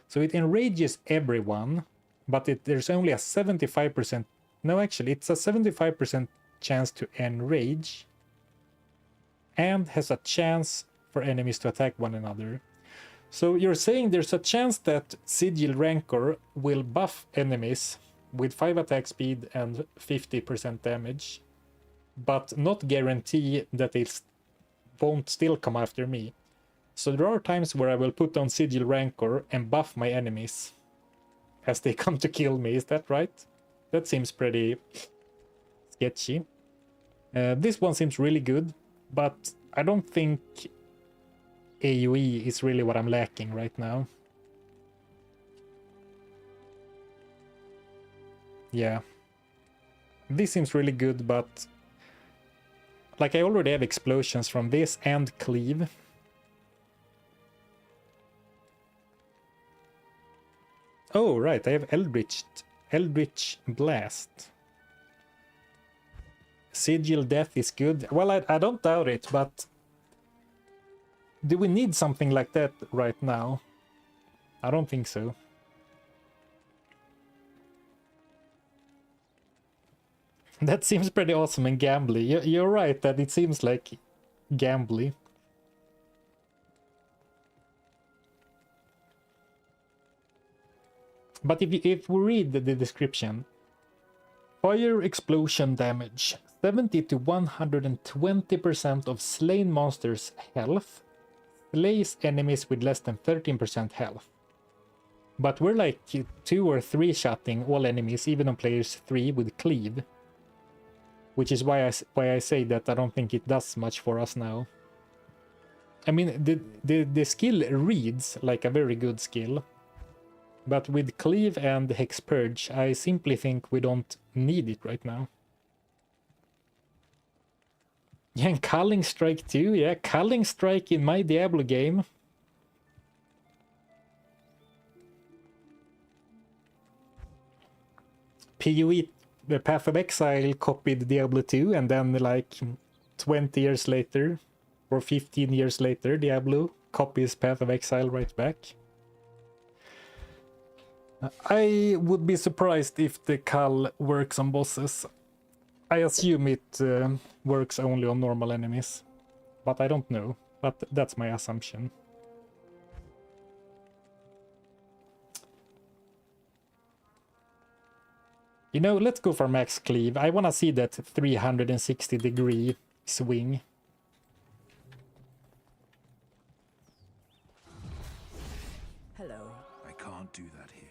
Speaker 1: So it enrages everyone, but there's only a 75%... No, actually, it's a 75% chance to enrage. And has a chance for enemies to attack one another. So you're saying there's a chance that Sigil Rancor will buff enemies with 5 attack speed and 50% damage, but not guarantee that it won't still come after me. So there are times where I will put on Sigil Rancor and buff my enemies as they come to kill me, is that right? That seems pretty sketchy. This one seems really good, but I don't think AoE is really what I'm lacking right now. Yeah. This seems really good, but like I already have explosions from this and cleave. Oh, right, I have Eldritch Blast. Sigil Death is good. Well, I don't doubt it, but do we need something like that right now? I don't think so. That seems pretty awesome and gambly. You're right that it seems like gambly. But if we read the description, fire explosion damage, 70 to 120% of slain monsters' health, slays enemies with less than 13% health. But we're like 2 or 3 shotting all enemies, even on players 3 with cleave. Which is why I say that I don't think it does much for us now. I mean, the skill reads like a very good skill. But with Cleave and Hex Purge, I simply think we don't need it right now. Yeah, and Culling Strike too. Yeah, Culling Strike in my Diablo game. PoE, the Path of Exile copied Diablo 2, and then like 20 years later, or 15 years later, Diablo copies Path of Exile right back. I would be surprised if the Cull works on bosses. I assume it works only on normal enemies, but I don't know. But that's my assumption. You know, let's go for max cleave. I want to see that 360-degree swing.
Speaker 4: Hello.
Speaker 2: I can't do that here.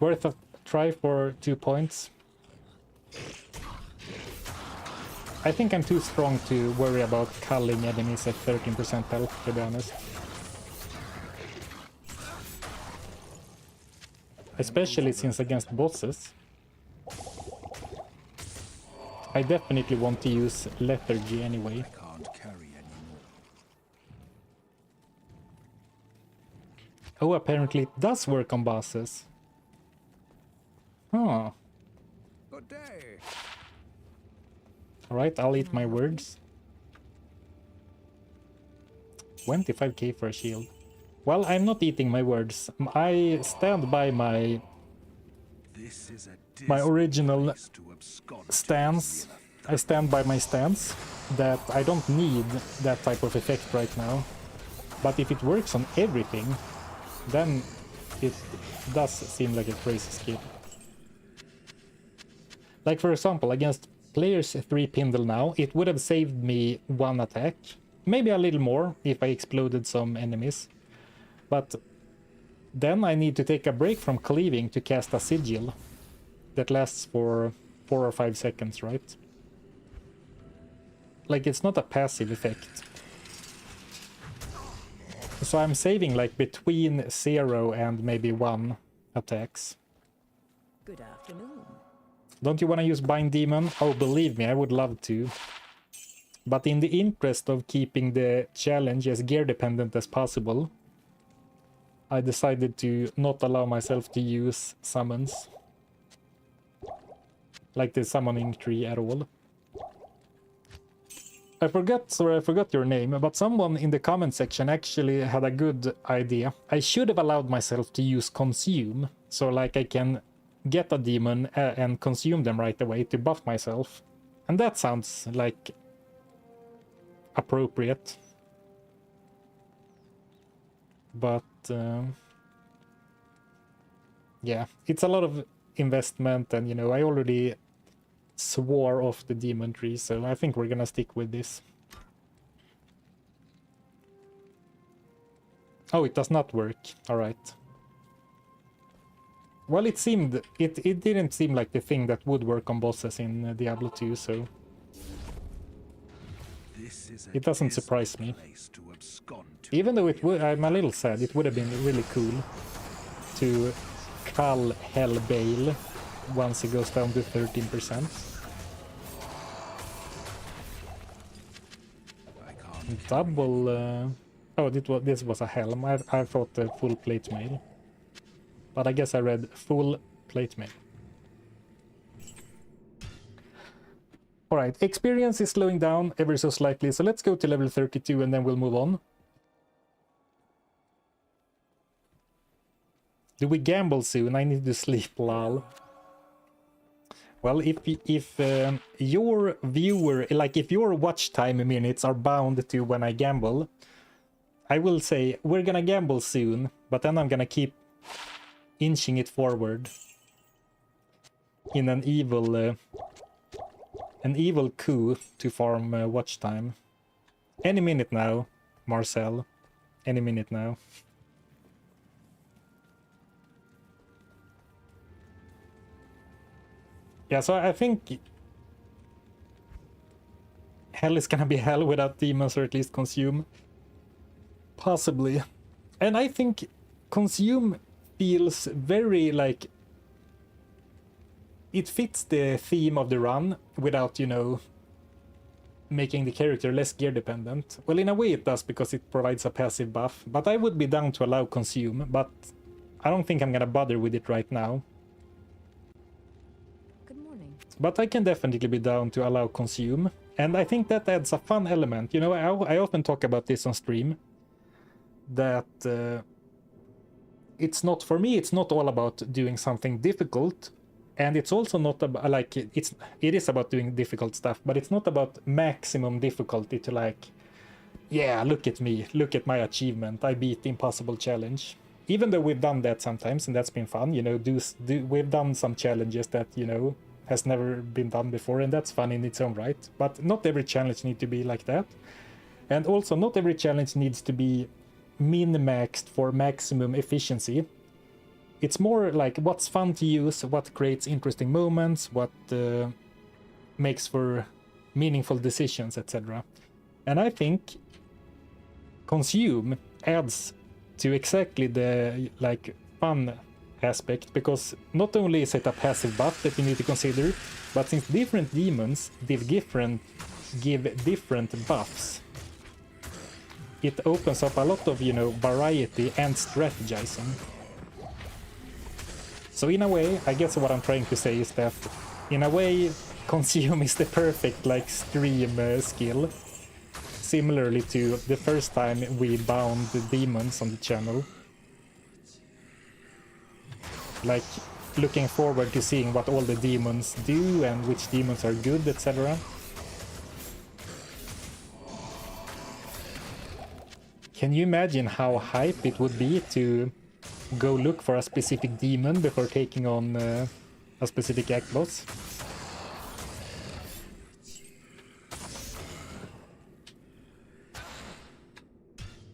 Speaker 1: Worth a try for 2 points. I think I'm too strong to worry about culling enemies at 13% health, to be honest. Especially since against bosses, I definitely want to use lethargy anyway.
Speaker 2: I can't carry anymore.
Speaker 1: Oh, apparently it does work on bosses. Huh.
Speaker 2: Good day.
Speaker 1: Alright, I'll eat my words. 25k for a shield. Well, I'm not eating my words. I stand by my
Speaker 2: This is a
Speaker 1: my
Speaker 2: dismal
Speaker 1: original
Speaker 2: place to abscond to,
Speaker 1: stance.
Speaker 2: Lilith.
Speaker 1: I stand by my stance that I don't need that type of effect right now. But if it works on everything, then it does seem like a crazy skill. Like for example, against players 3 Pindle now, it would have saved me 1 attack. Maybe a little more if I exploded some enemies. But then I need to take a break from cleaving to cast a sigil that lasts for 4 or 5 seconds, right? Like, it's not a passive effect. So I'm saving like between 0 and maybe 1 attacks.
Speaker 4: Good afternoon.
Speaker 1: Don't you want to use Bind Demon? Oh, believe me, I would love to. But in the interest of keeping the challenge as gear dependent as possible, I decided to not allow myself to use summons. Like the summoning tree at all. I forgot your name, but someone in the comment section actually had a good idea. I should have allowed myself to use consume, so like I can get a demon and consume them right away to buff myself. And that sounds like appropriate. But yeah, it's a lot of investment, and you know, I already swore off the demon tree, so I think we're gonna stick with this. Oh, it does not work. All right. Well, it didn't seem like the thing that would work on bosses in Diablo 2, so
Speaker 2: This is a
Speaker 1: it doesn't
Speaker 2: dismal
Speaker 1: surprise me.
Speaker 2: place to abscond to,
Speaker 1: Even though it would, I'm a little sad. It would have been really cool to cull Hellbale once it goes down to 13%.
Speaker 2: I can't
Speaker 1: Double. Oh, this was a helm. I thought the full plate mail, but I guess I read full plate mail. All right, experience is slowing down ever so slightly, so let's go to level 32 and then we'll move on. Do we gamble soon? I need to sleep, lol. Well, if your viewer, like if your watch time minutes are bound to when I gamble, I will say we're gonna gamble soon, but then I'm gonna keep inching it forward in an evil coup to farm watch time. Any minute now, Marcel. Any minute now. Yeah, so I think hell is gonna be hell without demons, or at least consume. Possibly. And I think consume feels very like it fits the theme of the run without, you know, making the character less gear dependent. Well, in a way it does because it provides a passive buff, but I would be down to allow consume, but I don't think I'm gonna bother with it right now.
Speaker 4: Good morning.
Speaker 1: But I can definitely be down to allow consume, and I think that adds a fun element. You know, I often talk about this on stream, that it's not, for me, it's not all about doing something difficult, and it's also not about, like, it is about doing difficult stuff, but it's not about maximum difficulty to like, yeah, look at me, look at my achievement, I beat the impossible challenge. Even though we've done that sometimes, and that's been fun, you know, we've done some challenges that, you know, has never been done before, and that's fun in its own right. But not every challenge needs to be like that. And also, not every challenge needs to be min-maxed for maximum efficiency. it's more like what's fun to use, what creates interesting moments, what makes for meaningful decisions, etc. And I think consume adds to exactly the like fun aspect, because not only is it a passive buff that you need to consider, but since different demons give different buffs, it opens up a lot of, you know, variety and strategizing. So in a way, I guess what I'm trying to say is that in a way, consume is the perfect like stream skill, similarly to the first time we bound the demons on the channel. Like looking forward to seeing what all the demons do and which demons are good, etc. Can you imagine how hype it would be to go look for a specific demon before taking on a specific act boss?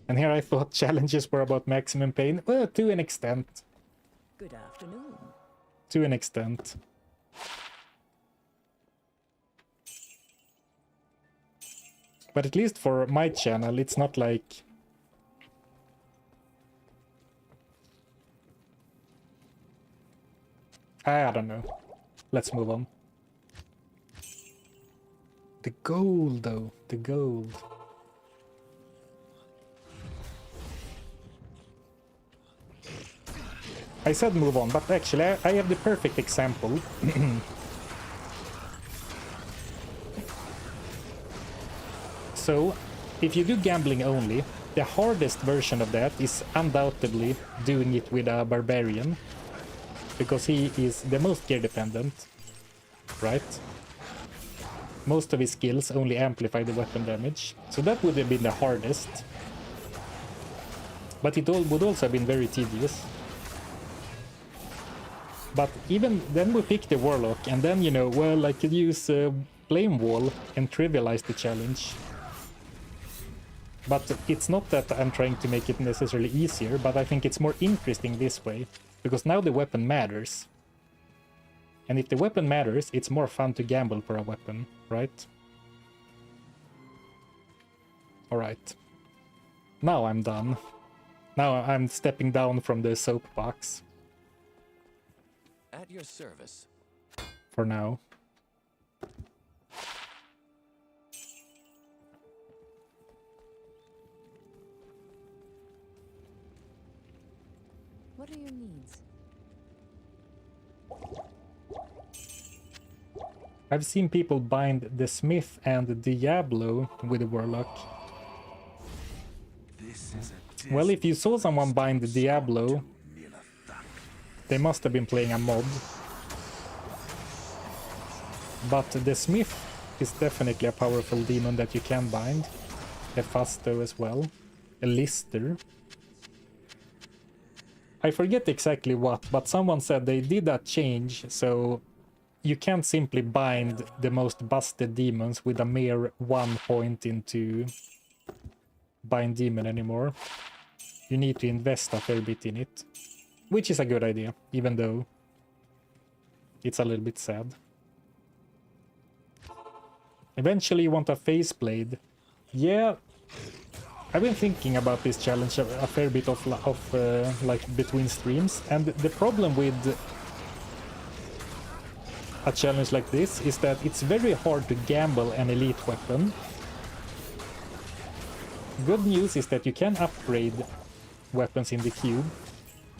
Speaker 1: And here I thought challenges were about maximum pain. Well, to an extent.
Speaker 4: Good afternoon.
Speaker 1: To an extent. But at least for my channel, it's not like... I don't know. Let's move on. The gold, though. The gold. I said move on, but actually I have the perfect example. So, if you do gambling only, the hardest version of that is undoubtedly doing it with a barbarian, because he is the most gear dependent, right? Most of his skills only amplify the weapon damage, so that would have been the hardest. But it would also have been very tedious. But even then we pick the Warlock, and then, you know, well, I could use Flame Wall and trivialize the challenge. But it's not that I'm trying to make it necessarily easier, but I think it's more interesting this way, because now the weapon matters. And if the weapon matters, it's more fun to gamble for a weapon, right? Alright. Now I'm done. Now I'm stepping down from the soapbox.
Speaker 3: At your service.
Speaker 1: For now.
Speaker 4: What are your needs?
Speaker 1: I've seen people bind the Smith and the Diablo with the Warlock.
Speaker 2: This is a
Speaker 1: Well, if you saw someone bind the Diablo, they must have been playing a mod. But the Smith is definitely a powerful demon that you can bind. Hephasto as well. A Lister. I forget exactly what, but someone said they did that change, so you can't simply bind the most busted demons with a mere 1 point into bind demon anymore. You need to invest a fair bit in it. Which is a good idea, even though it's a little bit sad. Eventually you want a face blade. Yeah, I've been thinking about this challenge a fair bit of like between streams, and the problem with a challenge like this is that it's very hard to gamble an elite weapon. Good news is that you can upgrade weapons in the cube,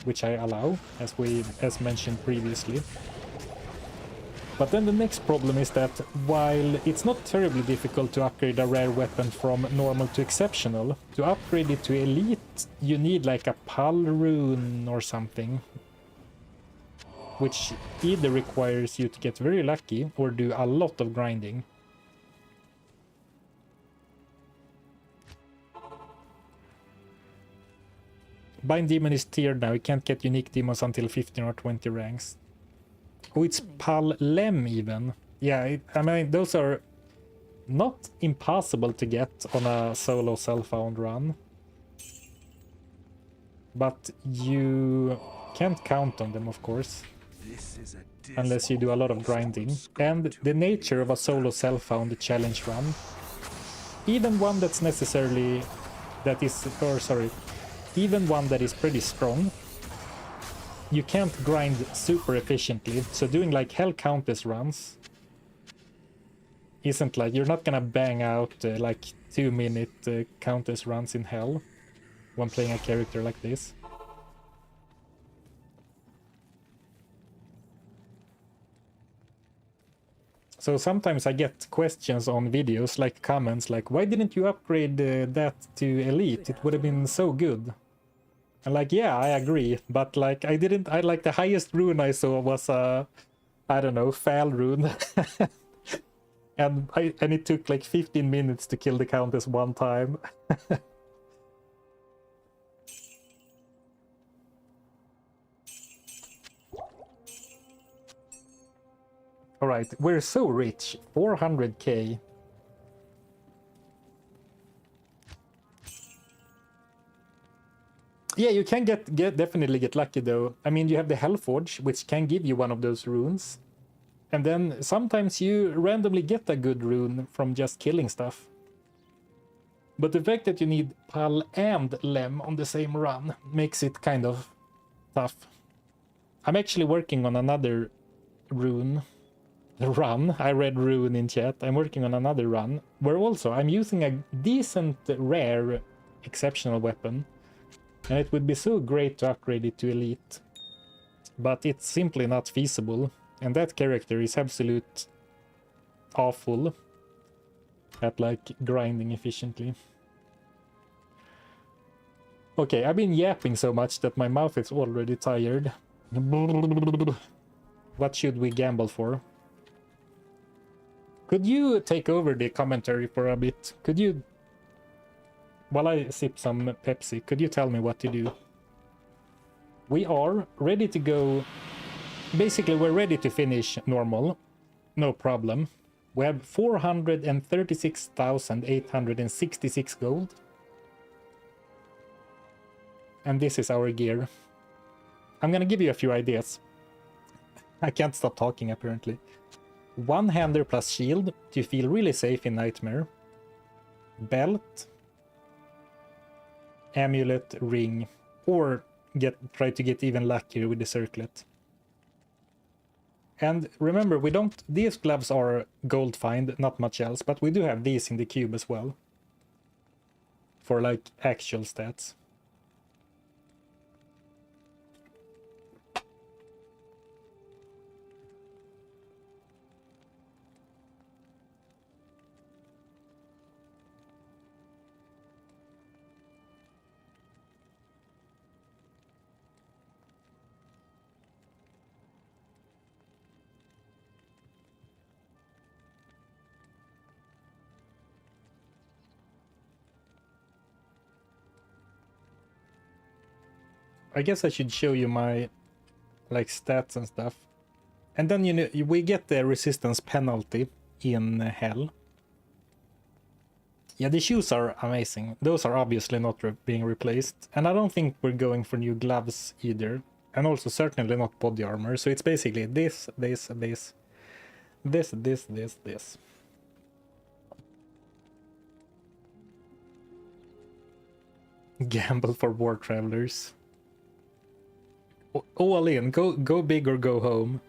Speaker 1: which I allow, as mentioned previously. But then the next problem is that while it's not terribly difficult to upgrade a rare weapon from normal to exceptional, to upgrade it to elite you need like a Pal rune or something, which either requires you to get very lucky or do a lot of grinding. Bind Demon is tiered now, you can't get unique demons until 15 or 20 ranks. Oh, it's Pal Lem even. Yeah, I mean, those are not impossible to get on a solo self-found run. But you Can't count on them, of course,
Speaker 2: This is a
Speaker 1: unless you do a lot of grinding. And the nature of a solo self-found challenge run, even one that's necessarily even one that is pretty strong, you can't grind super efficiently. So doing like hell countess runs isn't like, you're not gonna bang out like 2-minute countess runs in hell when playing a character like this. So sometimes I get questions on videos, like comments like, why didn't you upgrade that to elite? It would have been so good. And like, yeah, I agree, but like I like the highest rune I saw was I don't know, Fall rune. and it took like 15 minutes to kill the countess one time. All right, we're so rich, 400k. Yeah, you can definitely get lucky though. I mean, you have the Hellforge, which can give you one of those runes. And then sometimes you randomly get a good rune from just killing stuff. But the fact that you need Pal and Lem on the same run makes it kind of tough. I'm actually working on another rune. Run. I read rune in chat. I'm working on another run where also I'm using a decent, rare, exceptional weapon. And it would be so great to upgrade it to elite. But it's simply not feasible. And that character is absolute awful at like grinding efficiently. Okay, I've been yapping so much that my mouth is already tired. What should we gamble for? Could you take over the commentary for a bit? Could you, while I sip some Pepsi, could you tell me what to do? We are ready to go. Basically, we're ready to finish normal. No problem. We have 436,866 gold. And this is our gear. I'm gonna give you a few ideas. I can't stop talking, apparently. One-hander plus shield to feel really safe in Nightmare. Belt. Amulet, ring. Or try to get even luckier with the circlet. And remember, these gloves are gold find, not much else, but we do have these in the cube as well. For like actual stats. I guess I should show you my like stats and stuff. And then, you know, we get the resistance penalty in hell. Yeah, the shoes are amazing. Those are obviously not being replaced. And I don't think we're going for new gloves either. And also certainly not body armor. So it's basically this. Gamble for war travelers. All in. Go big or go home.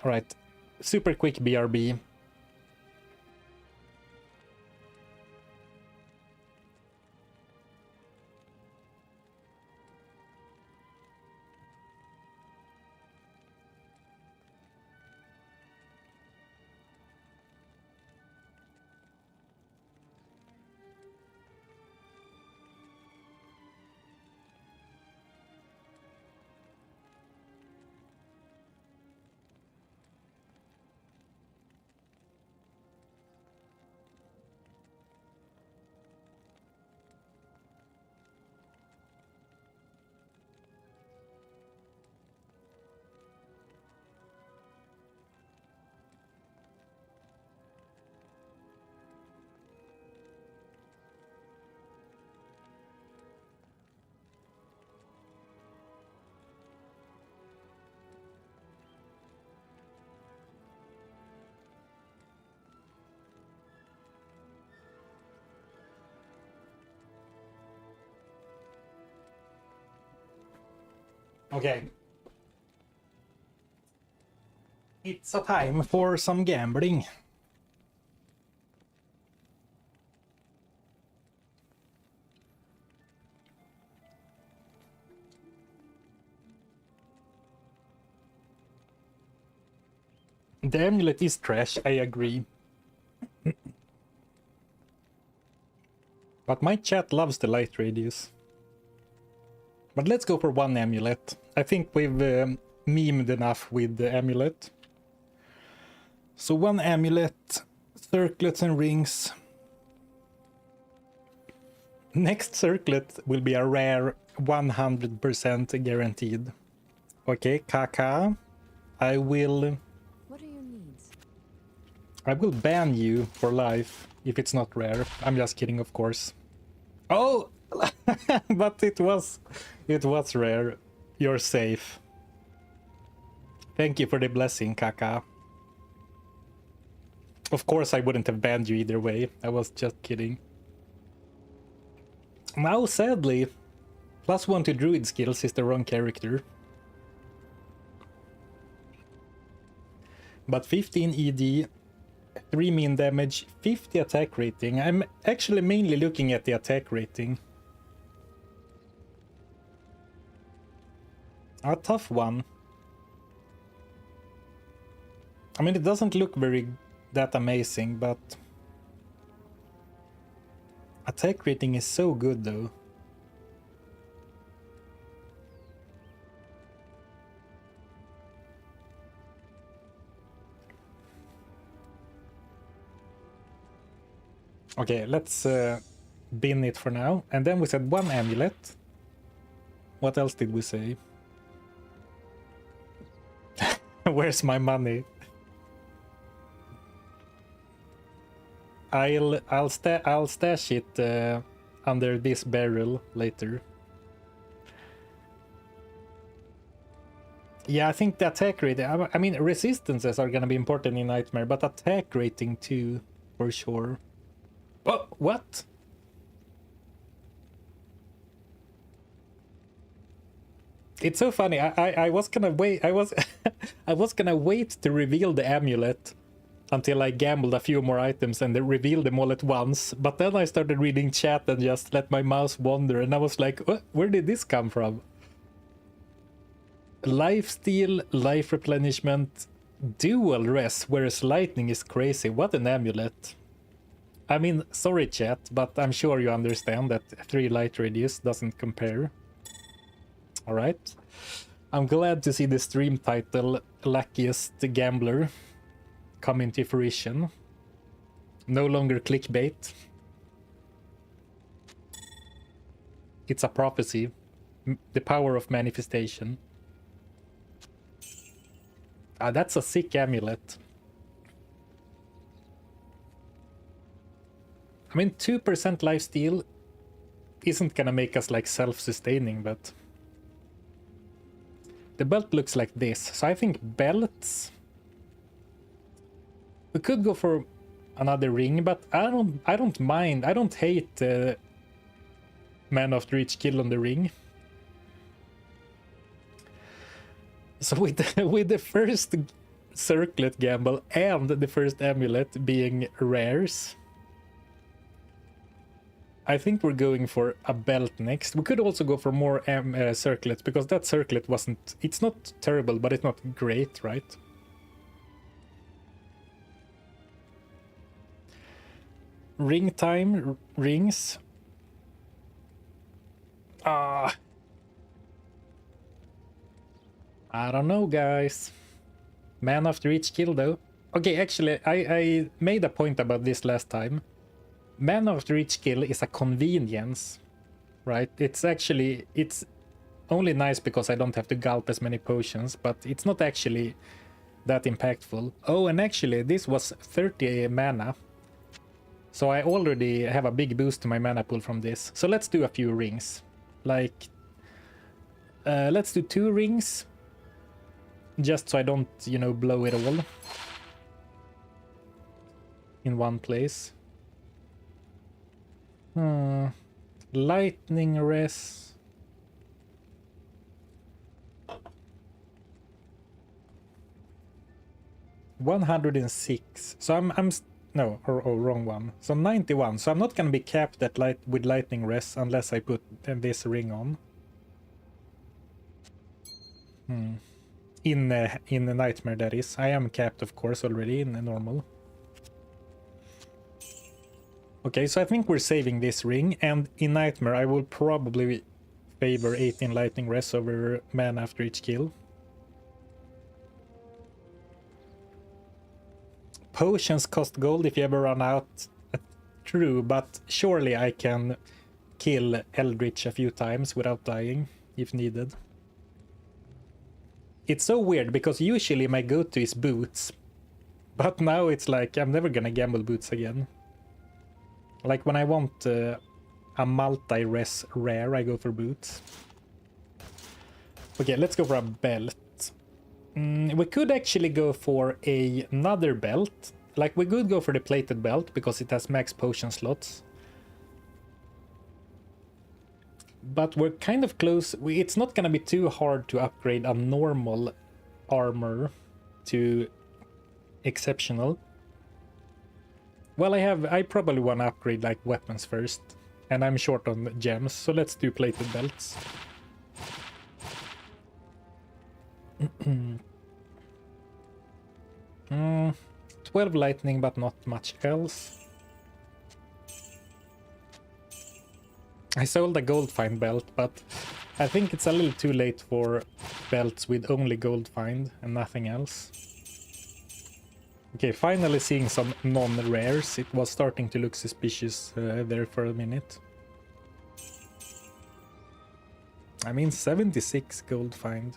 Speaker 1: Alright. Super quick BRB. Okay. It's a time for some gambling. The amulet is trash, I agree. But my chat loves the light radius. But let's go for one amulet. I think we've memed enough with the amulet. So one amulet, circlets and rings. Next circlet will be a rare 100% guaranteed. Okay, Kaka, I will
Speaker 4: What are your needs?
Speaker 1: ban you for life if it's not rare. I'm just kidding, of course. Oh, but it was rare. You're safe. Thank you for the blessing, Kaka. Of course, I wouldn't have banned you either way. I was just kidding. Now, sadly, +1 to druid skills is the wrong character. But 15 ED, 3 mean damage, 50 attack rating. I'm actually mainly looking at the attack rating. A tough one. I mean, it doesn't look that amazing, but attack rating is so good though. Okay, let's bin it for now. And then we said one amulet. What else did we say? Where's my money? I'll stash it under this barrel later. Yeah, I think the attack rating. I mean, resistances are gonna be important in Nightmare, but attack rating too, for sure. Oh, what? It's so funny. I was gonna wait. I was I was gonna wait to reveal the amulet until I gambled a few more items and then revealed them all at once. But then I started reading chat and just let my mouse wander, and I was like, where did this come from? Life steal, life replenishment, dual res, whereas lightning is crazy. What an amulet. I mean, sorry chat, but I'm sure you understand that 3 light radius doesn't compare. Alright. I'm glad to see the stream title Luckiest Gambler come into fruition. No longer clickbait. It's a prophecy. The power of manifestation. Ah, that's a sick amulet. I mean, 2% lifesteal isn't gonna make us like self-sustaining, but the belt looks like this. So I think belts. We could go for another ring, but I don't mind. I don't hate man after each kill on the ring. So with the first circlet gamble and the first amulet being rares, I think we're going for a belt next. We could also go for more circlets, because that circlet wasn't... It's not terrible, but it's not great, right? Ring time, rings. I don't know, guys. Man after each kill, though. Okay, actually, I made a point about this last time. Man after each kill is a convenience, right? It's only nice because I don't have to gulp as many potions, but it's not actually that impactful. Oh, and actually, this was 30 mana. So I already have a big boost to my mana pool from this. So let's do a few rings. Like, let's do 2 rings. Just so I don't, you know, blow it all in one place. Lightning res. 106. So no, wrong one. So 91. So I'm not gonna be capped at with lightning res unless I put this ring on. In the nightmare, that is. I am capped, of course, already in the normal. Okay, so I think we're saving this ring, and in nightmare I will probably favor 18 lightning res over mana after each kill. Potions cost gold if you ever run out. True, but surely I can kill Eldritch a few times without dying if needed. It's so weird because usually my go-to is boots, but now it's like I'm never gonna gamble boots again. Like when I want a multi-res rare, I go for boots. Okay, let's go for a belt. We could actually go for another belt. Like we could go for the plated belt because it has max potion slots. But we're kind of close. It's not gonna be too hard to upgrade a normal armor to exceptional. Well, I probably want to upgrade like weapons first, and I'm short on gems, so let's do plated belts. 12 lightning, but not much else. I sold a gold find belt, but I think it's a little too late for belts with only gold find and nothing else. Okay, finally seeing some non-rares. It was starting to look suspicious there for a minute. I mean, 76 gold find.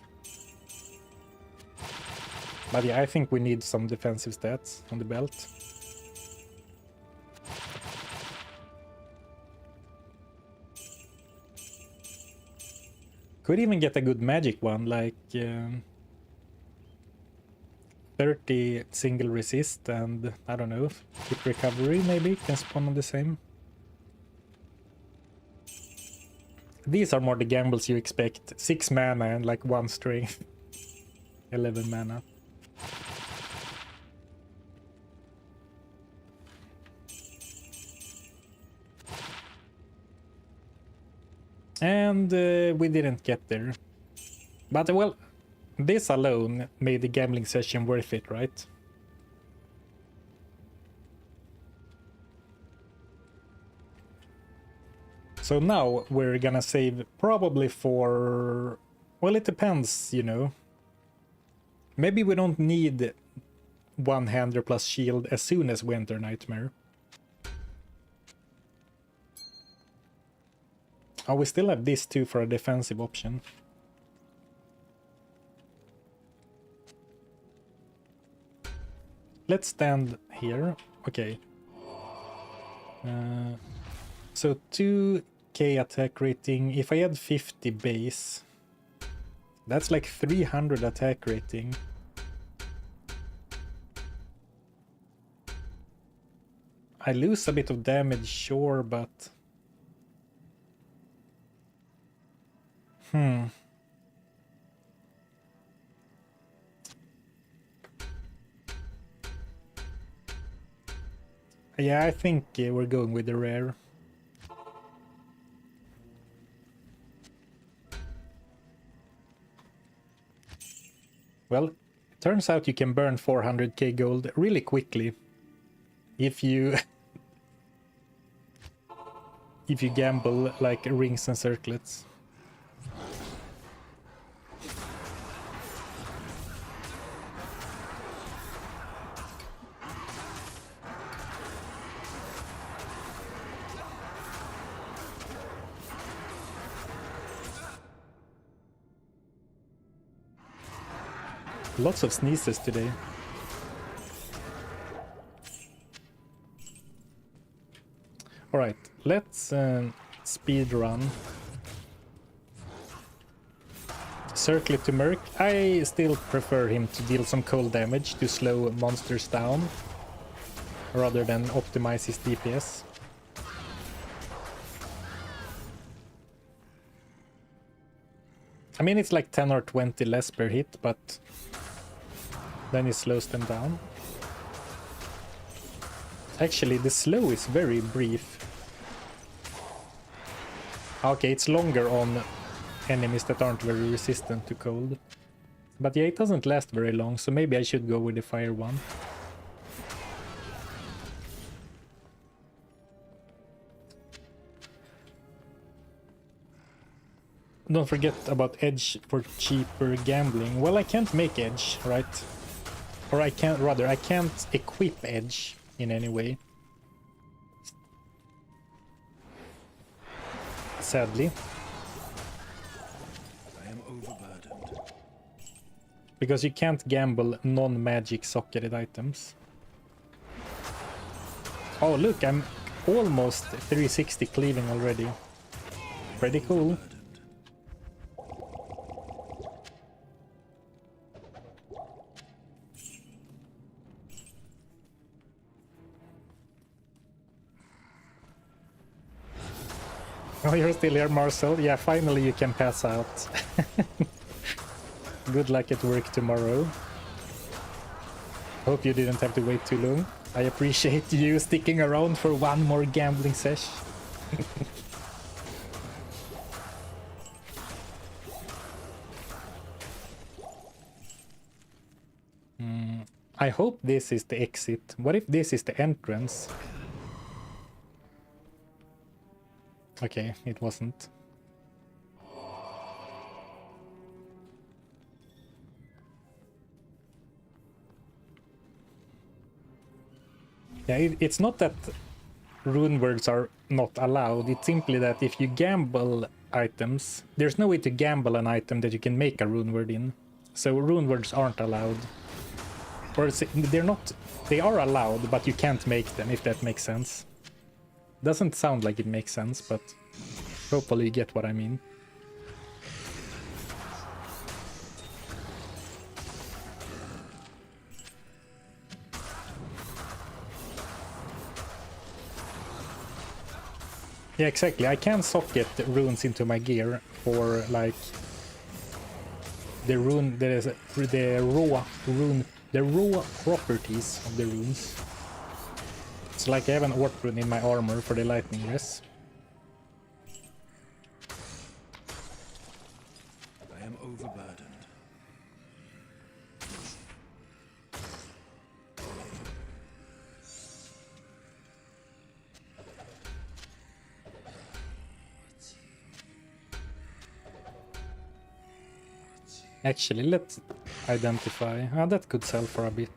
Speaker 1: But yeah, I think we need some defensive stats on the belt. Could even get a good magic one, like 30 single resist and, I don't know, hit recovery maybe can spawn on the same. These are more the gambles you expect. 6 mana and like 1 strength. 11 mana. And we didn't get there. But well, this alone made the gambling session worth it, right? So now we're gonna save probably for... Well, it depends, you know. Maybe we don't need one-hander plus shield as soon as we enter Nightmare. Oh, we still have this too for a defensive option. Let's stand here. Okay. So 2k attack rating. If I had 50 base, that's like 300 attack rating. I lose a bit of damage, sure, but... Yeah, I think we're going with the rare. Well, it turns out you can burn 400k gold really quickly if you if you gamble like rings and circlets. Lots of sneezes today. Alright, let's speed run. Circlet to Merc. I still prefer him to deal some cold damage to slow monsters down rather than optimize his DPS. I mean, it's like 10 or 20 less per hit, but then it slows them down. Actually, the slow is very brief. Okay, it's longer on enemies that aren't very resistant to cold. But yeah, it doesn't last very long, so maybe I should go with the fire one. Don't forget about edge for cheaper gambling. Well, I can't make edge, right? Or I can't, rather, I can't equip edge in any way. Sadly.
Speaker 2: I am overburdened.
Speaker 1: Because you can't gamble non-magic socketed items. Oh look, I'm almost 360 cleaving already. Pretty cool. Oh, you're still here, Marcel? Yeah, finally you can pass out. Good luck at work tomorrow. Hope you didn't have to wait too long. I appreciate you sticking around for one more gambling sesh. I hope this is the exit. What if this is the entrance? Okay, it wasn't. Yeah, it's not that rune words are not allowed. It's simply that if you gamble items, there's no way to gamble an item that you can make a rune word in. So rune words aren't allowed. Or they're not. They are allowed, but you can't make them, if that makes sense. Doesn't sound like it makes sense, but hopefully you get what I mean. Yeah, exactly. I can socket runes into my gear for like the rune. There is the raw properties of the runes. It's like I have an orc rune in my armor for the lightning res.
Speaker 2: I am overburdened.
Speaker 1: Actually, let's identify. Ah, that could sell for a bit.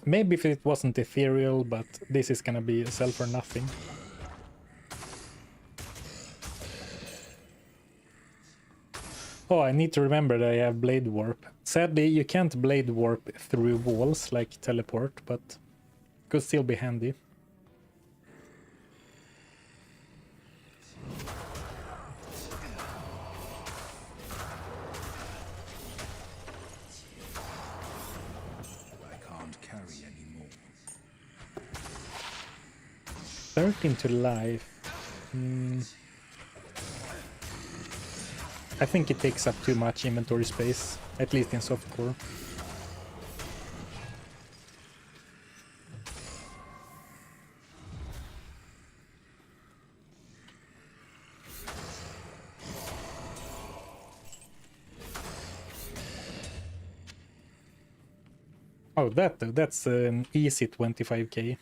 Speaker 1: Maybe if it wasn't ethereal, but this is gonna be sell for nothing. Oh, I need to remember that I have blade warp. Sadly, you can't blade warp through walls like teleport, but could still be handy.
Speaker 2: I can't carry anymore.
Speaker 1: 13 to life. I think it takes up too much inventory space, at least in softcore. Oh, that's an easy 25k.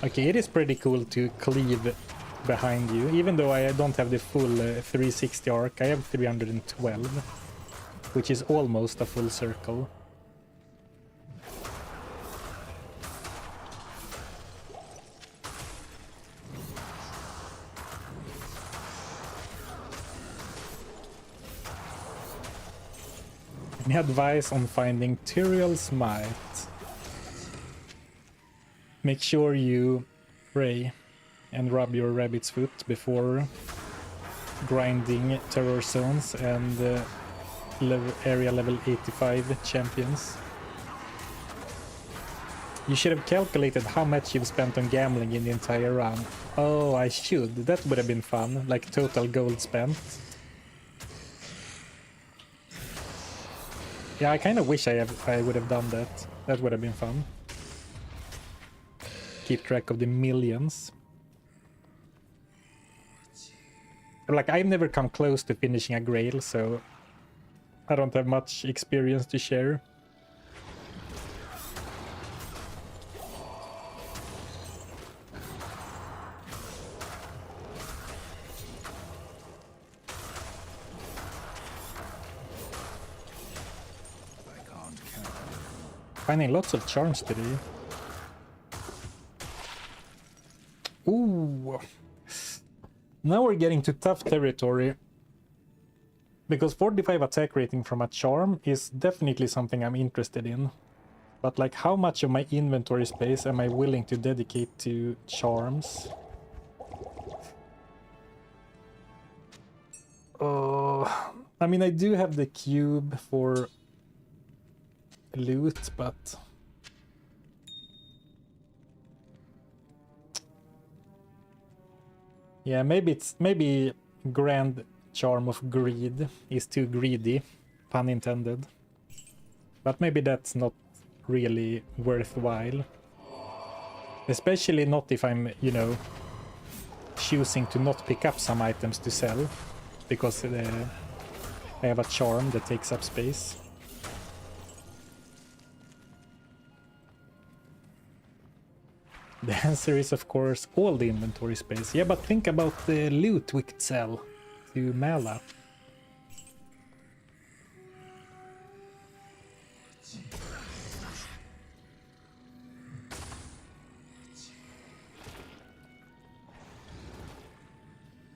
Speaker 1: Okay, it is pretty cool to cleave behind you, even though I don't have the full 360 arc. I have 312, which is almost a full circle. Any advice on finding Tyrael's Might? Make sure you pray and rub your rabbit's foot before grinding terror zones and area level 85 champions. You should have calculated how much you've spent on gambling in the entire run. Oh, I should. That would have been fun. Like total gold spent. Yeah, I kind of wish I would have done that. That would have been fun. Keep track of the millions. Like, I've never come close to finishing a Grail, so I don't have much experience to share. Finding lots of charms today. Ooh. Now we're getting to tough territory. Because 45 attack rating from a charm is definitely something I'm interested in. But like, how much of my inventory space am I willing to dedicate to charms? Oh, I mean, I do have the cube for loot, but yeah, maybe Grand Charm of Greed is too greedy, pun intended. But maybe that's not really worthwhile. Especially not if I'm, you know, choosing to not pick up some items to sell because I have a charm that takes up space. The answer is, of course, all the inventory space. Yeah, but think about the loot we could sell to Mala.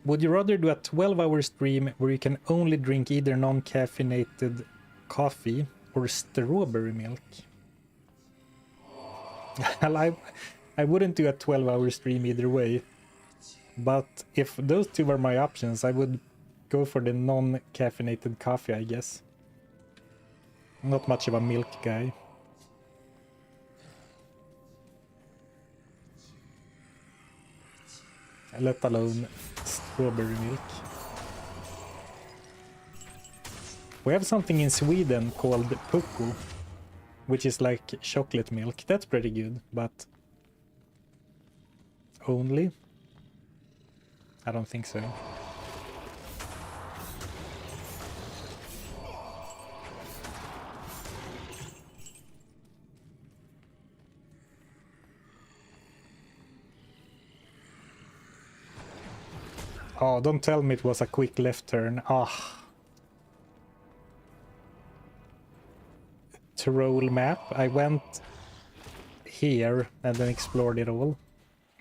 Speaker 1: Would you rather do a 12-hour stream where you can only drink either non-caffeinated coffee or strawberry milk? I wouldn't do a 12-hour stream either way, but if those two were my options, I would go for the non-caffeinated coffee, I guess. Not much of a milk guy. Let alone strawberry milk. We have something in Sweden called puku, which is like chocolate milk. That's pretty good, but only? I don't think so. Oh, don't tell me it was a quick left turn. Ah. Troll map. I went here and then explored it all.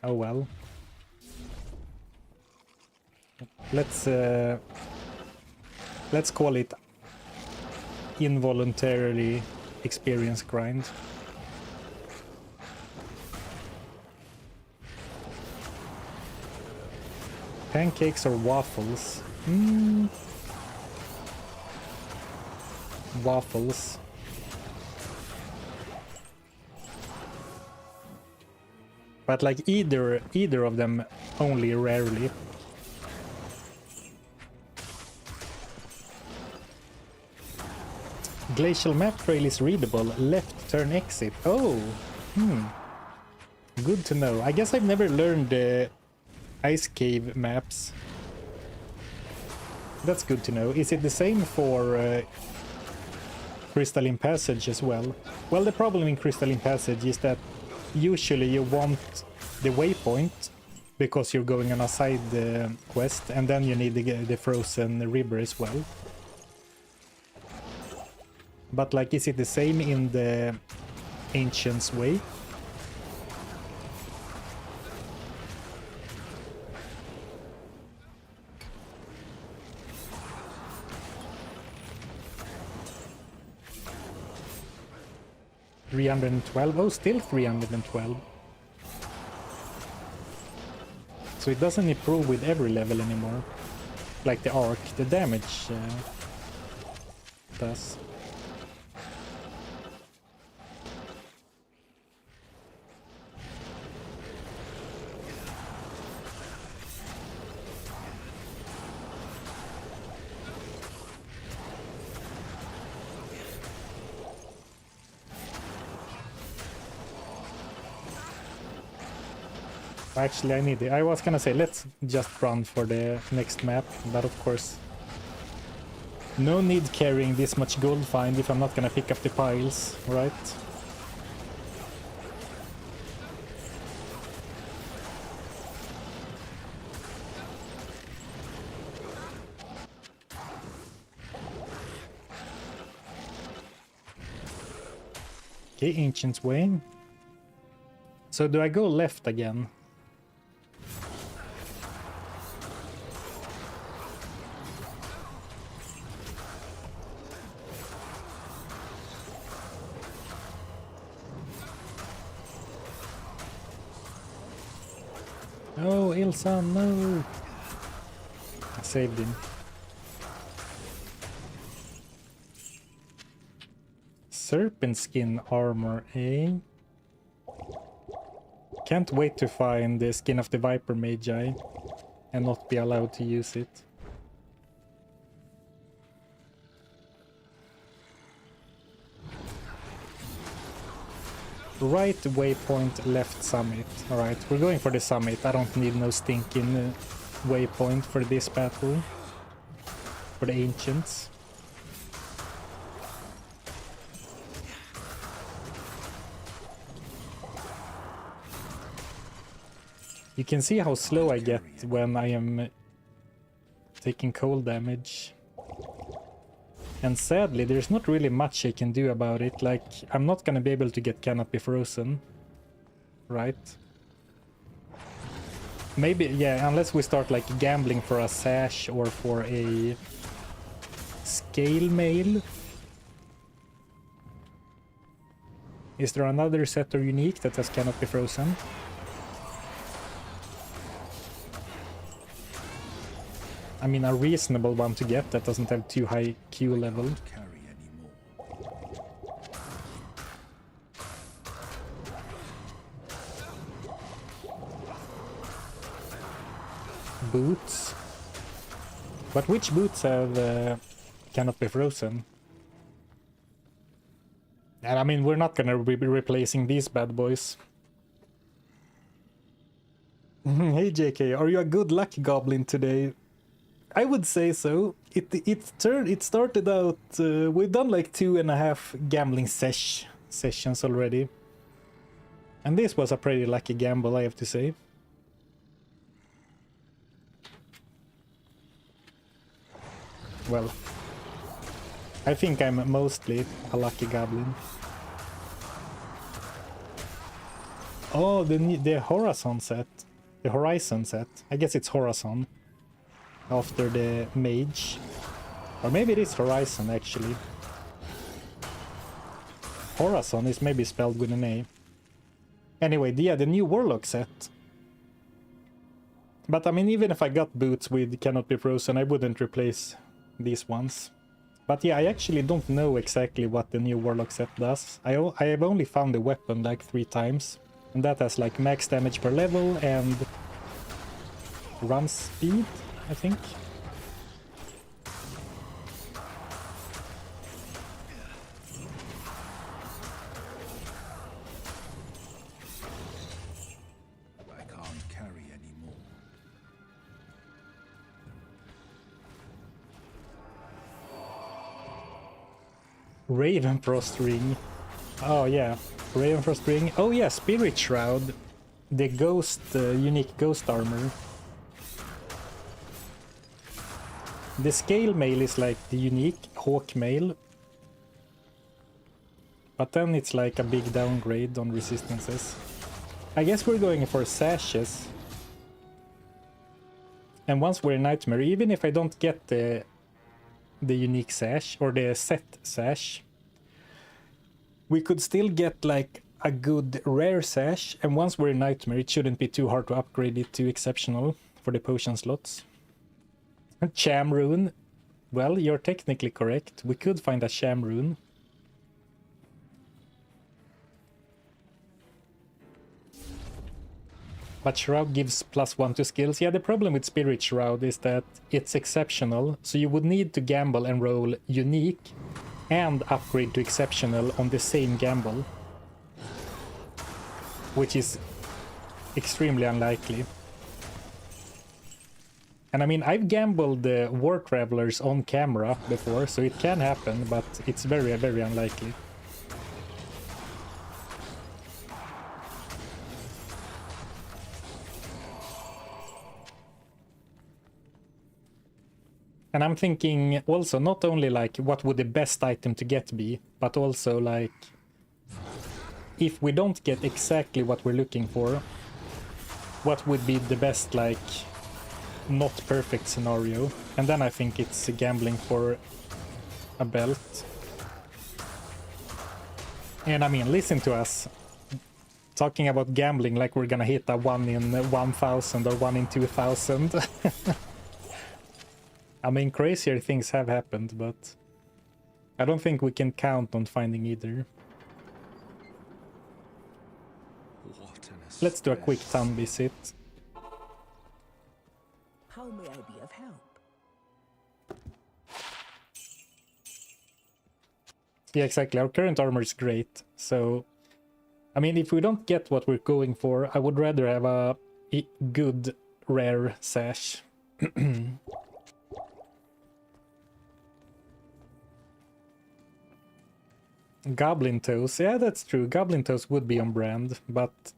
Speaker 1: Oh well. Let's call it involuntarily experience grind. Pancakes or waffles? Waffles. But like either of them only rarely. Glacial map trail is readable. Left turn exit. Oh, good to know. I guess I've never learned the ice cave maps. That's good to know. Is it the same for Crystalline Passage as well? Well, the problem in Crystalline Passage is that usually you want the waypoint because you're going on a side quest, and then you need the frozen river as well. But like, is it the same in the Ancient's Way? $312? Oh, still 312. So it doesn't improve with every level anymore. Like the arc, the damage does. Actually, I need it. I was gonna say, let's just run for the next map, but of course, no need carrying this much gold find if I'm not gonna pick up the piles, right? Okay, Ancient's Way. So do I go left again? Oh, Ilsa, no! I saved him. Serpent skin armor, eh? Can't wait to find the skin of the Viper Magi and not be allowed to use it. Right waypoint, left summit. Alright, we're going for the summit. I don't need no stinking waypoint for this battle. For the ancients. You can see how slow I get when I am taking cold damage. And sadly, there's not really much I can do about it. Like, I'm not gonna be able to get Cannot Be Frozen. Right? Maybe, yeah, unless we start like gambling for a sash or for a scale mail. Is there another set or unique that has Cannot Be Frozen? I mean, a reasonable one to get that doesn't have too high Q level.
Speaker 2: Carry anymore.
Speaker 1: Boots. But which boots have Cannot Be Frozen? And I mean, we're not gonna be replacing these bad boys. Hey JK, are you a good luck goblin today? I would say so. It started out. We've done like 2.5 gambling sessions already, and this was a pretty lucky gamble, I have to say. Well, I think I'm mostly a lucky goblin. Oh, the Horizon set, the Horizon set. I guess it's Horizon. After the mage, or maybe it is Horizon actually. Horizon is maybe spelled with an A. Anyway, yeah, the new Warlock set. But I mean, even if I got boots with Cannot Be Frozen, I wouldn't replace these ones. But yeah, I actually don't know exactly what the new Warlock set does. I have only found the weapon like 3 times, and that has like max damage per level and run speed, I think.
Speaker 2: I can't carry anymore.
Speaker 1: Ravenfrost ring. Oh yeah, Ravenfrost ring. Oh yeah, Spirit Shroud. The ghost, unique ghost armor. The scale mail is like the unique hawk mail, but then it's like a big downgrade on resistances. I guess we're going for sashes. And once we're in Nightmare, even if I don't get the unique sash or the set sash, we could still get like a good rare sash, and once we're in Nightmare it shouldn't be too hard to upgrade it to exceptional for the potion slots. Cham rune. Well, you're technically correct. We could find a Cham rune. But Shroud gives +1 to skills. Yeah, the problem with Spirit Shroud is that it's exceptional, so you would need to gamble and roll unique and upgrade to exceptional on the same gamble. Which is extremely unlikely. And I mean, I've gambled the War Travelers on camera before, so it can happen, but it's very, very unlikely. And I'm thinking also not only like what would the best item to get be, but also like if we don't get exactly what we're looking for, what would be the best like not perfect scenario? And then I think it's gambling for a belt. And I mean, listen to us talking about gambling like we're gonna hit a 1 in 1,000 or 1 in 2,000. I mean, crazier things have happened, but I don't think we can count on finding either. Let's do a quick town visit.
Speaker 4: How may I be of help?
Speaker 1: Yeah, exactly. Our current armor is great. So, I mean, if we don't get what we're going for, I would rather have a good rare sash. Goblin toes. Yeah, that's true. Goblin toes would be on brand, but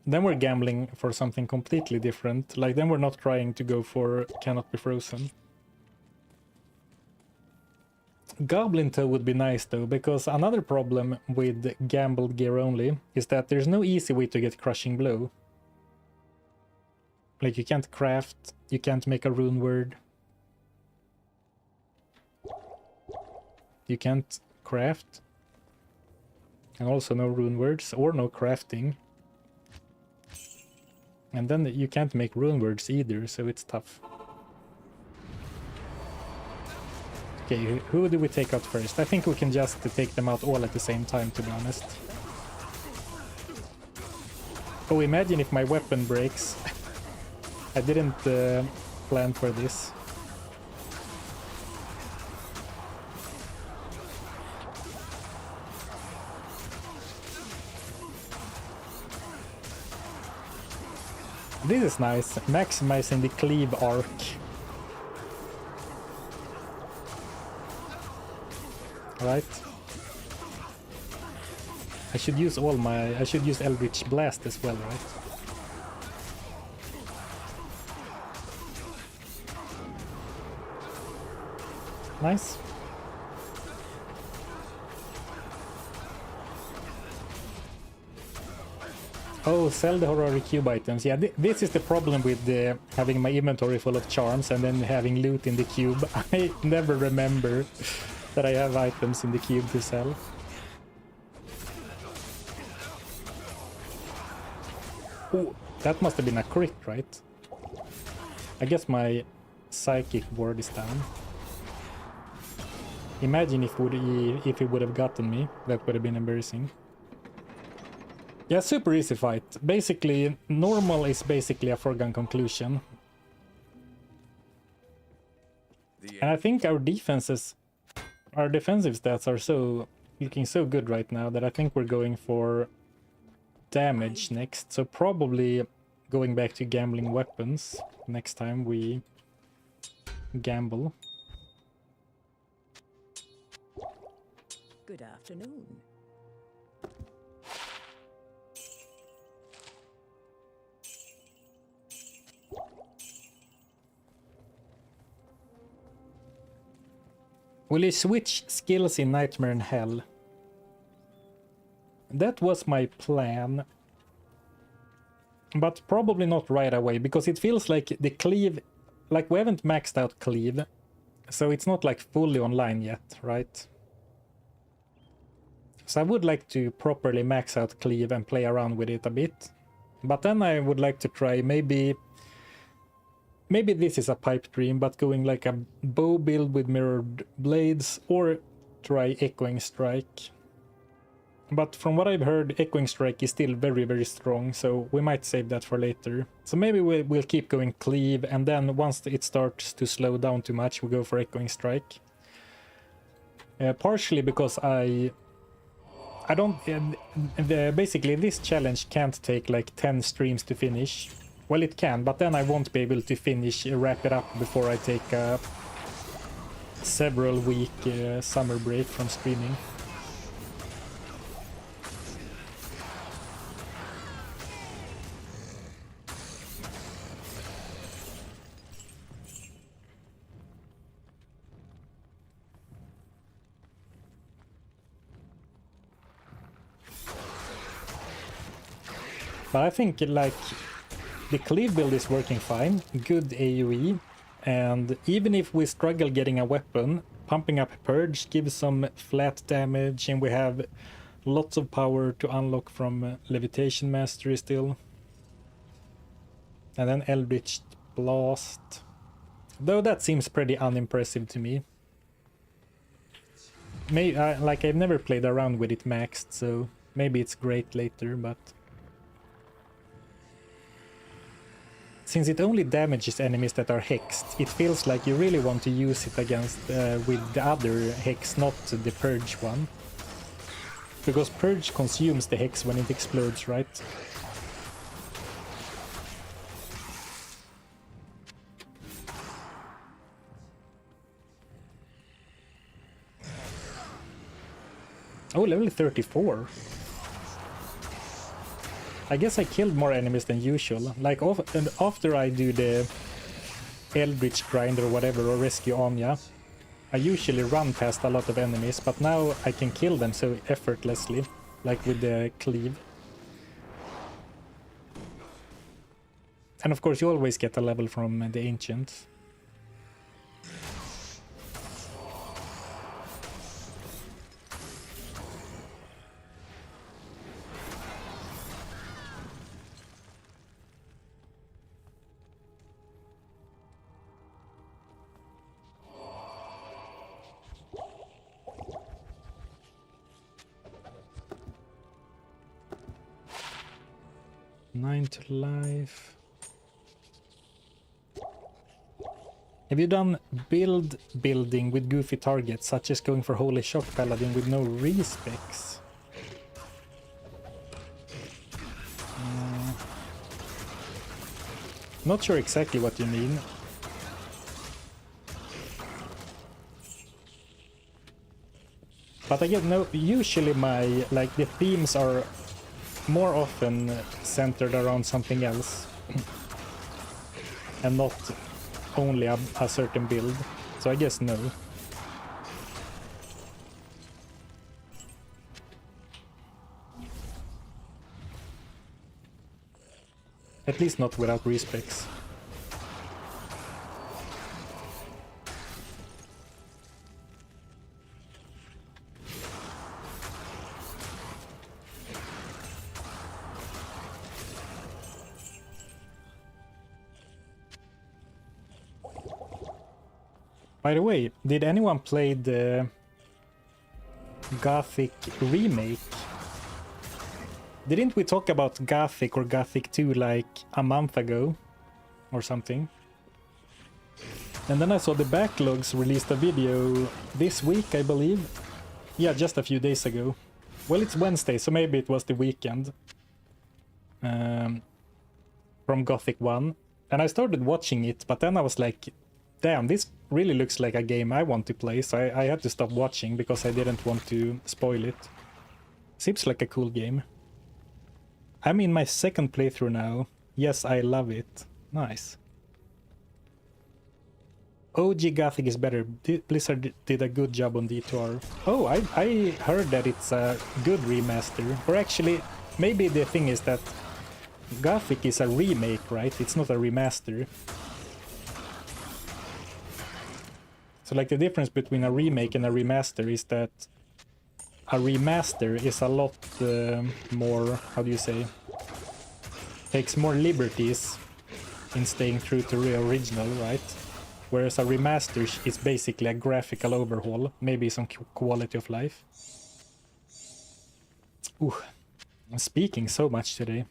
Speaker 1: then we're gambling for something completely different. Like, then we're not trying to go for cannot be frozen. Goblin toe would be nice though, because another problem with gambled gear only is that there's no easy way to get crushing blow. Like, you can't craft, you can't make a rune word. You can't craft. And also no rune words or no crafting. And then you can't make rune words either, so it's tough. Okay, who do we take out first? I think we can just take them out all at the same time, to be honest. Oh, imagine if my weapon breaks. I didn't plan for this. This is nice, maximizing the cleave arc. Right. I should use I should use Eldritch Blast as well, right? Nice. Oh, sell the horror cube items. Yeah, this is the problem with having my inventory full of charms and then having loot in the cube. I never remember that I have items in the cube to sell. Oh, that must have been a crit, right? I guess my psychic ward is down. Imagine if he would have gotten me. That would have been embarrassing. Yeah, super easy fight. Basically, normal is basically a foregone conclusion. And I think our defensive stats are looking so good right now that I think we're going for damage next. So probably going back to gambling weapons next time we gamble.
Speaker 4: Good afternoon.
Speaker 1: Will you switch skills in Nightmare and Hell? That was my plan. But probably not right away, because it feels like the cleave... Like, we haven't maxed out cleave, so it's not like fully online yet, right? So I would like to properly max out cleave and play around with it a bit. But then I would like to try maybe this is a pipe dream, but going like a bow build with mirrored blades, or try Echoing Strike. But from what I've heard, Echoing Strike is still very, very strong, so we might save that for later. So maybe we'll keep going cleave, and then once it starts to slow down too much, we go for Echoing Strike. Partially because I I don't... basically, this challenge can't take like 10 streams to finish. Well, it can, but then I won't be able to finish, wrap it up before I take a several week summer break from streaming. But I think like the cleave build is working fine, good AoE, and even if we struggle getting a weapon, pumping up Purge gives some flat damage, and we have lots of power to unlock from Levitation Mastery still. And then Eldritch Blast. Though that seems pretty unimpressive to me. Like I've never played around with it maxed, so maybe it's great later, but... Since it only damages enemies that are hexed, it feels like you really want to use it against with the other hex, not the Purge one. Because Purge consumes the hex when it explodes, right? Oh, level 34. I guess I killed more enemies than usual. Like after I do the Eldritch grind or whatever, or rescue Anya, I usually run past a lot of enemies, but now I can kill them so effortlessly, like with the cleave. And of course you always get a level from the Ancient. To life. Have you done building with goofy targets, such as going for Holy Shock Paladin with no respecs? Not sure exactly what you mean. But I get no. Usually my the themes are more often centered around something else and not only a certain build, so I guess no. At least not without respecs. By the way, did anyone play the Gothic remake? Didn't we talk about Gothic or Gothic 2 like a month ago or something? And then I saw the Backlogs released a video this week, I believe. Yeah, just a few days ago. Well, it's Wednesday, so maybe it was the weekend. From Gothic 1. And I started watching it, but then I was like, damn, this really looks like a game I want to play, so I had to stop watching because I didn't want to spoil it. Seems like a cool game. I'm in my second playthrough now. Yes, I love it. Nice. OG Gothic is better. Blizzard did a good job on D2R. Oh, I heard that it's a good remaster. Or actually, maybe the thing is that Gothic is a remake, right? It's not a remaster. So like the difference between a remake and a remaster is that a remaster is a lot more, how do you say, takes more liberties in staying true to the original, right? Whereas a remaster is basically a graphical overhaul, maybe some quality of life. Ooh, I'm speaking so much today.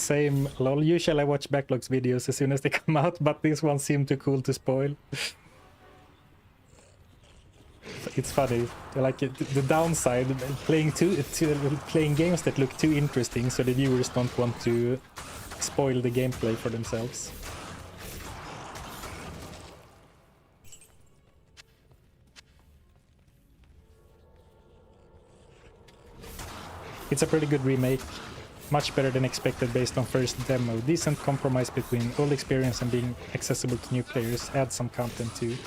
Speaker 1: same, lol. Usually I watch Backlogs videos as soon as they come out, but this one seemed too cool to spoil. It's funny, like the downside, playing playing games that look too interesting, so the viewers don't want to spoil the gameplay for themselves. It's a pretty good remake, much better than expected based on first demo. Decent compromise between old experience and being accessible to new players. Add some content too.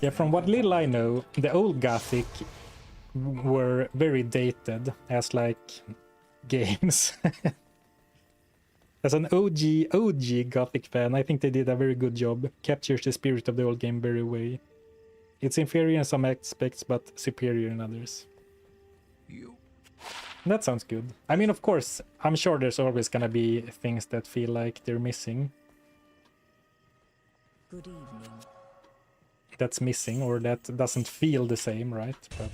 Speaker 1: Yeah, from what little I know, the old Gothic were very dated as like games. As an OG Gothic fan, I think they did a very good job. Captures the spirit of the old game very well. It's inferior in some aspects, but superior in others. That sounds good. I mean, of course, I'm sure there's always gonna be things that feel like they're missing.
Speaker 4: Good evening.
Speaker 1: That's missing, or that doesn't feel the same, right? But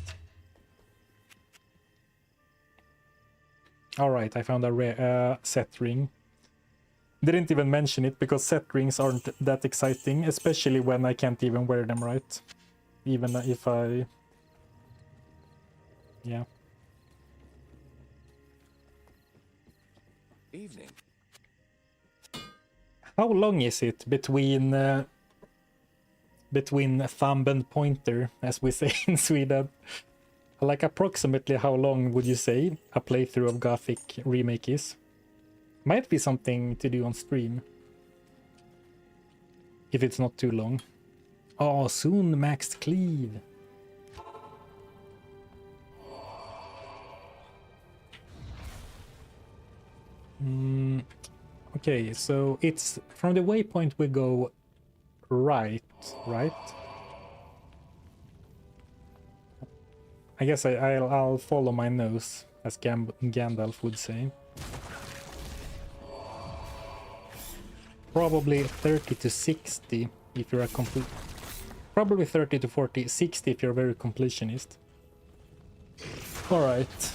Speaker 1: all right, I found a set ring. Didn't even mention it because set rings aren't that exciting, especially when I can't even wear them, right? Even if I... yeah.
Speaker 3: Evening.
Speaker 1: How long is it between thumb and pointer, as we say in Sweden? Like approximately how long would you say a playthrough of Gothic Remake is? Might be something to do on stream. If it's not too long. Oh, soon maxed cleave. Okay, so it's from the waypoint we go right? I guess I'll follow my nose, as Gandalf would say. Probably 30 to 60 if you're a complete... Probably 30 to 40, 60 if you're a very completionist. Alright.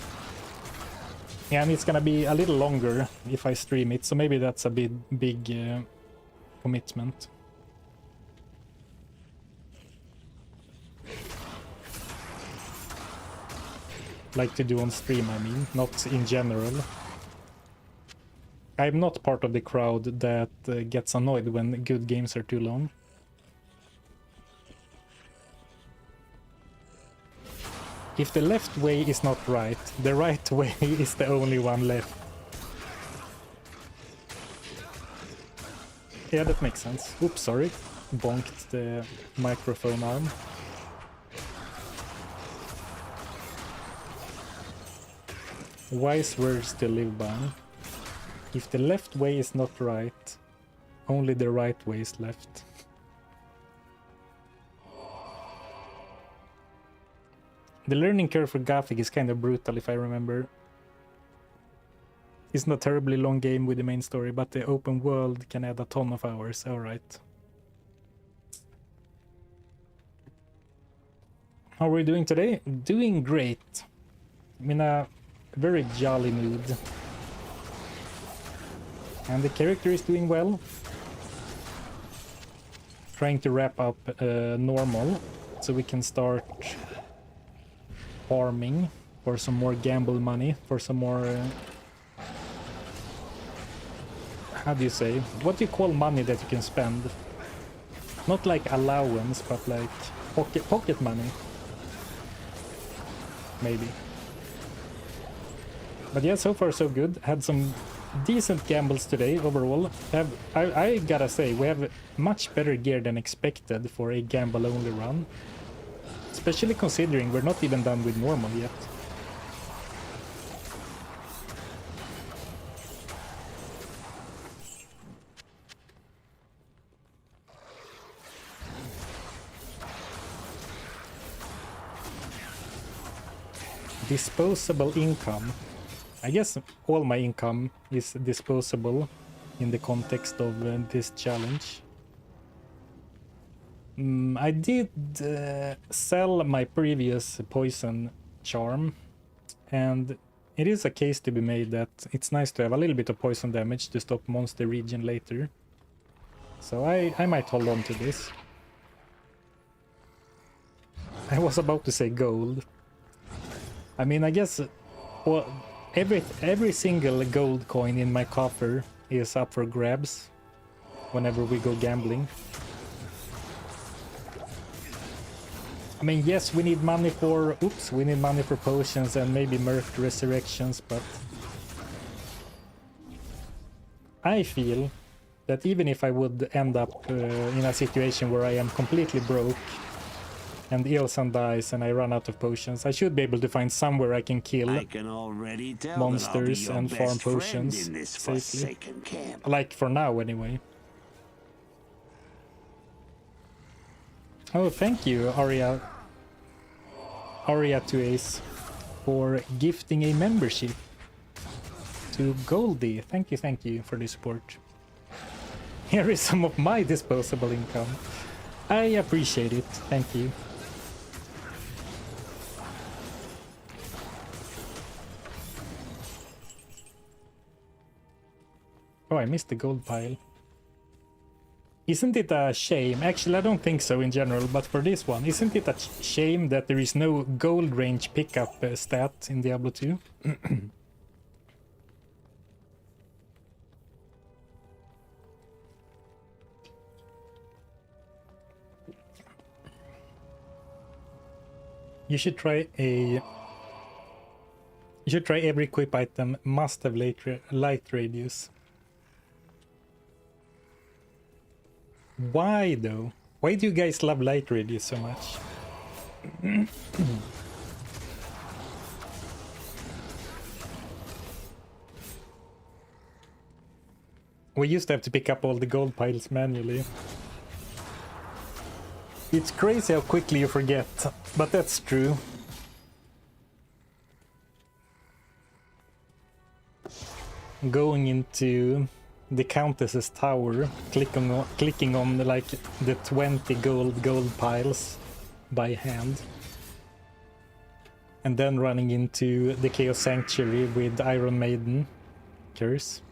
Speaker 1: Yeah, and it's gonna be a little longer if I stream it, so maybe that's a big commitment. Like to do on stream, I mean, not in general. I'm not part of the crowd that gets annoyed when good games are too long. If the left way is not right, the right way is the only one left. Yeah, that makes sense. Oops, sorry. Bonked the microphone arm. Wise words to live by. If the left way is not right, only the right way is left. The learning curve for Gothic is kind of brutal, if I remember. It's not a terribly long game with the main story, but the open world can add a ton of hours. Alright. How are we doing today? Doing great. I'm in a very jolly mood. And the character is doing well. Trying to wrap up normal, so we can start farming for some more gamble money, for some more... how do you say? What do you call money that you can spend? Not like allowance, but like pocket money. Maybe. But yeah, so far so good. Had some decent gambles today overall. I gotta say, we have much better gear than expected for a gamble-only run. Especially considering we're not even done with normal yet. Disposable income. I guess all my income is disposable in the context of this challenge. I did sell my previous poison charm, and it is a case to be made that it's nice to have a little bit of poison damage to stop monster regen later. So I might hold on to this. I was about to say gold. I mean, I guess well, every single gold coin in my coffer is up for grabs whenever we go gambling. I mean, yes, we need money for... Oops, we need money for potions and maybe merc resurrections, but... I feel that even if I would end up in a situation where I am completely broke and Ilsan dies and I run out of potions, I should be able to find somewhere I can kill monsters and farm potions safely. Like for now, anyway. Oh, thank you, Aria 2Ace, for gifting a membership to Goldie. Thank you for the support. Here is some of my disposable income. I appreciate it. Thank you. Oh, I missed the gold pile. Isn't it a shame? Actually, I don't think so in general, but for this one, isn't it a shame that there is no gold range pickup stat in Diablo 2? You should try every equip item must have light radius. Why though? Why do you guys love light radius so much? We used to have to pick up all the gold piles manually. It's crazy how quickly you forget, but that's true. Going into the Countess's tower, clicking on like the 20 gold piles by hand, and then running into the Chaos Sanctuary with Iron Maiden curse.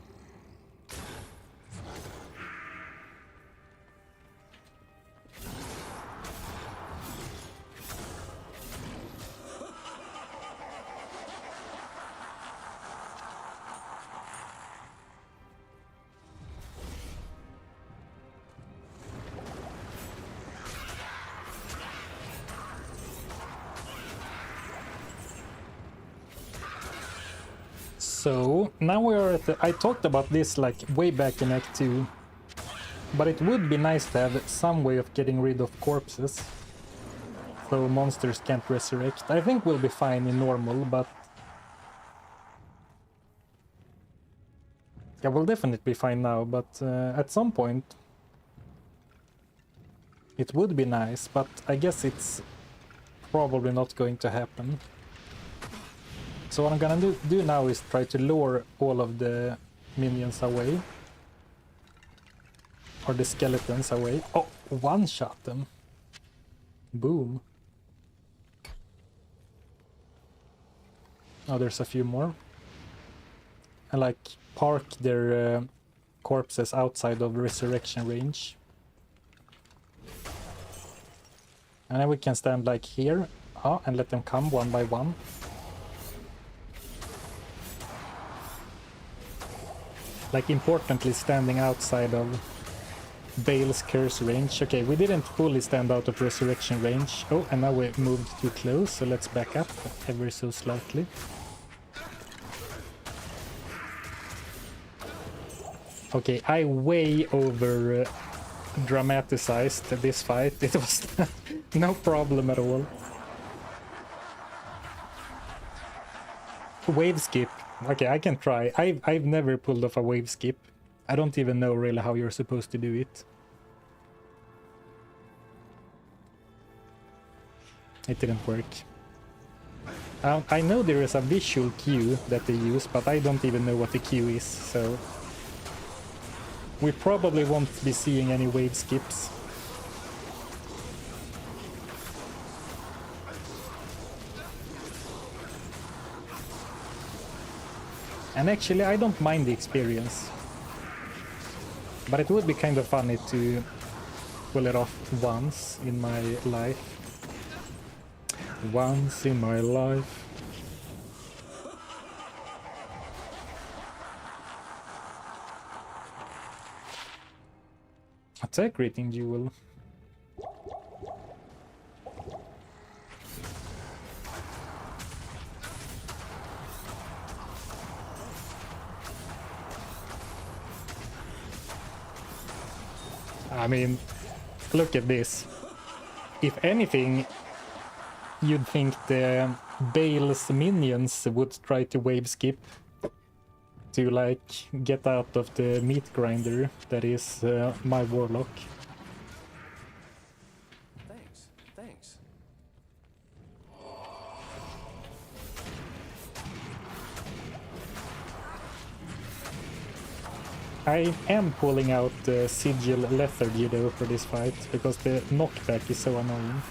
Speaker 1: So now we are at the... I talked about this like way back in Act 2, but it would be nice to have some way of getting rid of corpses, so monsters can't resurrect. I think we'll be fine in normal, but... Yeah, we'll definitely be fine now, but at some point it would be nice, but I guess it's probably not going to happen. So what I'm gonna do now is try to lure all of the minions away. Or the skeletons away. Oh, one-shot them. Boom. Oh, there's a few more. And like park their corpses outside of resurrection range. And then we can stand like here. Oh, and let them come one by one. Like importantly standing outside of Bale's curse range. Okay, we didn't fully stand out of resurrection range. Oh, and now we moved too close, so let's back up ever so slightly. Okay, I way over dramatized this fight. It was no problem at all. Wave skip. Okay, I can try. I've never pulled off a wave skip. I don't even know really how you're supposed to do it. It didn't work. I know there is a visual cue that they use, but I don't even know what the cue is, so... We probably won't be seeing any wave skips. And actually, I don't mind the experience. But it would be kind of funny to pull it off once in my life. Once in my life. Attack rating duel. I mean, look at this. If anything, you'd think the Bale's minions would try to wave skip to like get out of the meat grinder that is my warlock.
Speaker 3: Thanks. Thanks.
Speaker 1: I am pulling out the Sigil Lethargy though for this fight, because the knockback is so annoying.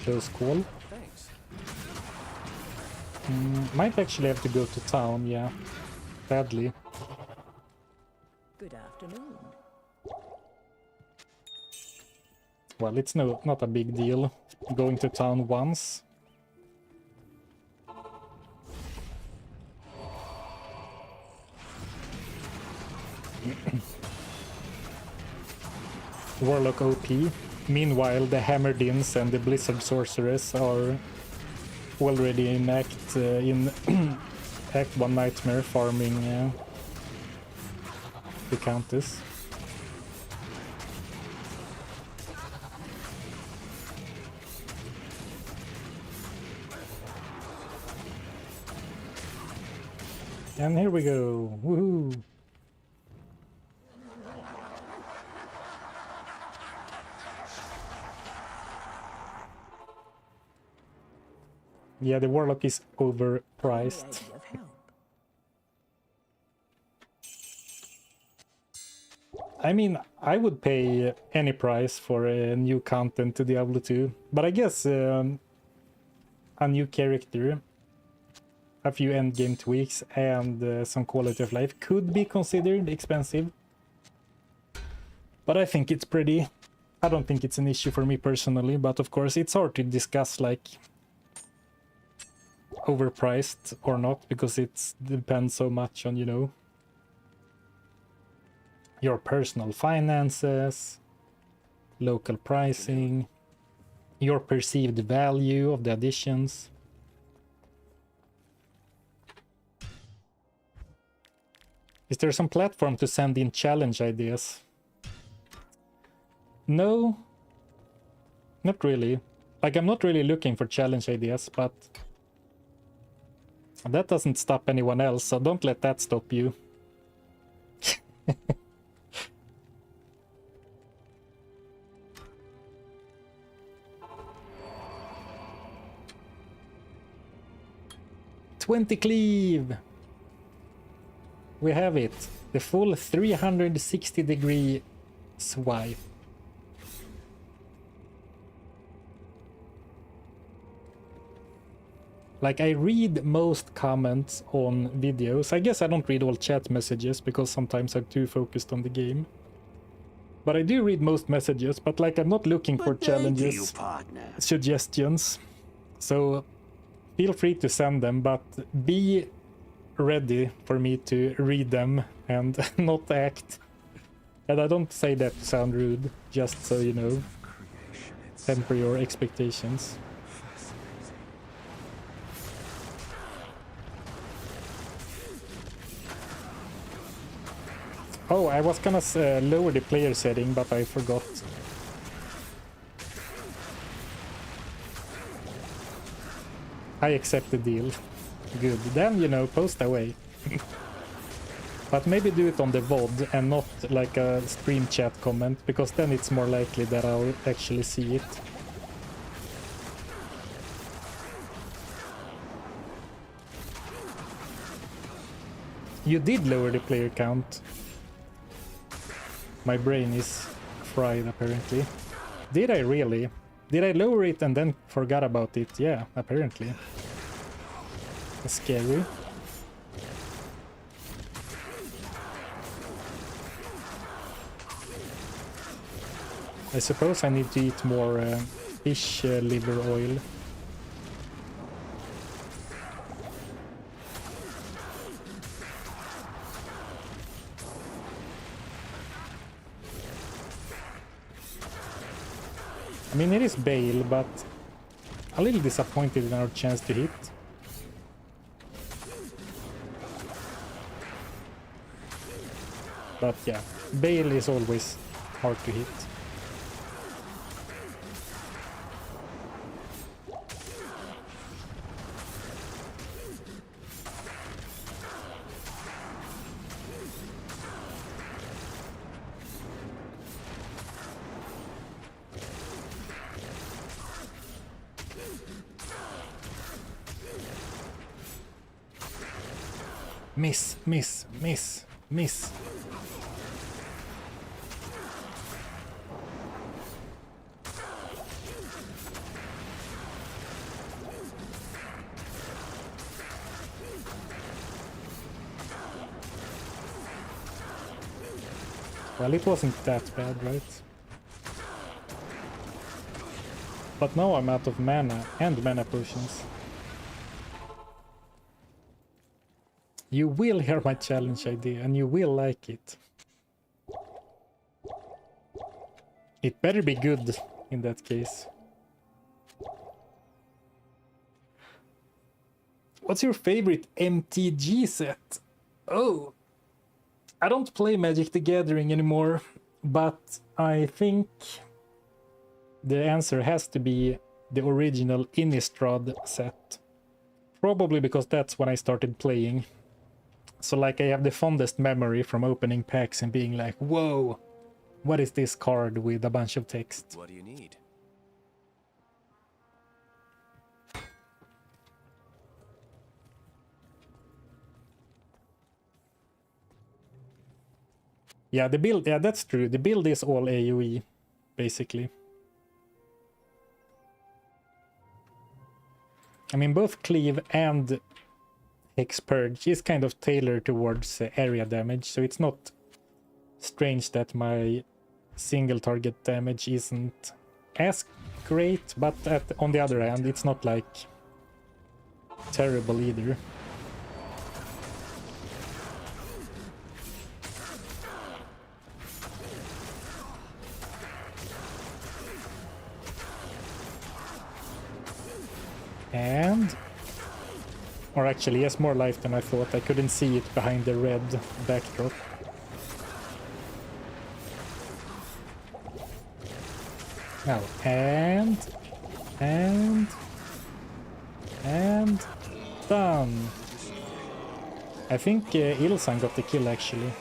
Speaker 1: Close call.
Speaker 3: Thanks.
Speaker 1: Might actually have to go to town, yeah. Badly.
Speaker 4: Good afternoon.
Speaker 1: Well, it's not a big deal going to town once. Warlock OP. Meanwhile, the Hammerdins and the Blizzard Sorceress are already in Act Act 1 Nightmare farming the Countess. And here we go. Woohoo! Yeah, the Warlock is overpriced.
Speaker 4: May I be of help?
Speaker 1: I mean, I would pay any price for a new content to Diablo 2, but I guess a new character, a few endgame tweaks, and some quality of life could be considered expensive. But I think it's pretty... I don't think it's an issue for me personally, but of course it's hard to discuss like overpriced or not, because it depends so much on, you know, your personal finances, local pricing, your perceived value of the additions. Is there some platform to send in challenge ideas? No, not really. Like, I'm not really looking for challenge ideas, but that doesn't stop anyone else, so don't let that stop you. $20 cleave! We have it. The full 360-degree swipe. Like, I read most comments on videos. I guess I don't read all chat messages because sometimes I'm too focused on the game. But I do read most messages, but like, I'm not looking for challenges, suggestions. So feel free to send them, but be ready for me to read them and not act. And I don't say that to sound rude, just so you know. Temper your expectations. Oh, I was gonna lower the player setting, but I forgot. I accept the deal. Good. Then, you know, post away. But maybe do it on the VOD and not like a stream chat comment, because then it's more likely that I'll actually see it. You did lower the player count. My brain is fried apparently. Did I really? Did I lower it and then forgot about it? Yeah, apparently. That's scary. I suppose I need to eat more fish liver oil. I mean, it is Bale, but a little disappointed in our chance to hit. But yeah, Bale is always hard to hit. Miss, miss, miss, miss. Well, it wasn't that bad, right? But now I'm out of mana and mana potions. You will hear my challenge idea and you will like it. It better be good in that case. What's your favorite MTG set? Oh, I don't play Magic the Gathering anymore, but I think the answer has to be the original Innistrad set. Probably because that's when I started playing. So like I have the fondest memory from opening packs and being like, whoa, what is this card with a bunch of text?
Speaker 3: What do you need?
Speaker 1: Yeah, the build, yeah, that's true. The build is all AoE, basically. I mean, both Cleave and Hex Purge is kind of tailored towards area damage, so it's not strange that my single target damage isn't as great, but on the other hand, it's not like terrible either. And... or actually, he has more life than I thought. I couldn't see it behind the red backdrop. Now, and done. I think Ilsan got the kill actually.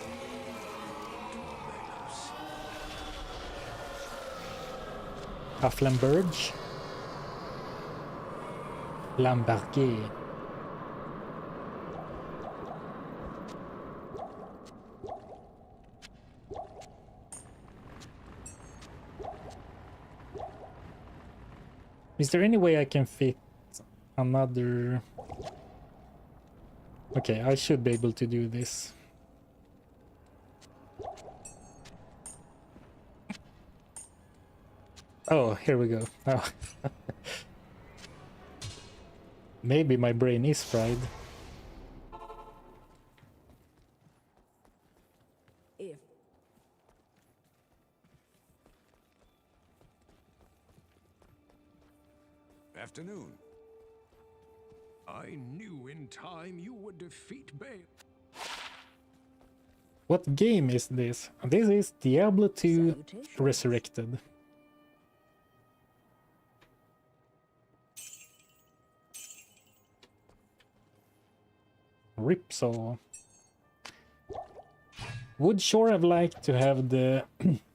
Speaker 1: Afflenberge. Lambarguet. Is there any way I can fit another... Okay, I should be able to do this. Oh, here we go. Oh. Maybe my brain is fried.
Speaker 4: If
Speaker 2: Afternoon. I knew in time you would defeat Bale.
Speaker 1: What game is this? This is Diablo 2
Speaker 4: Salutations.
Speaker 1: Resurrected. Ripsaw. Would sure have liked to have the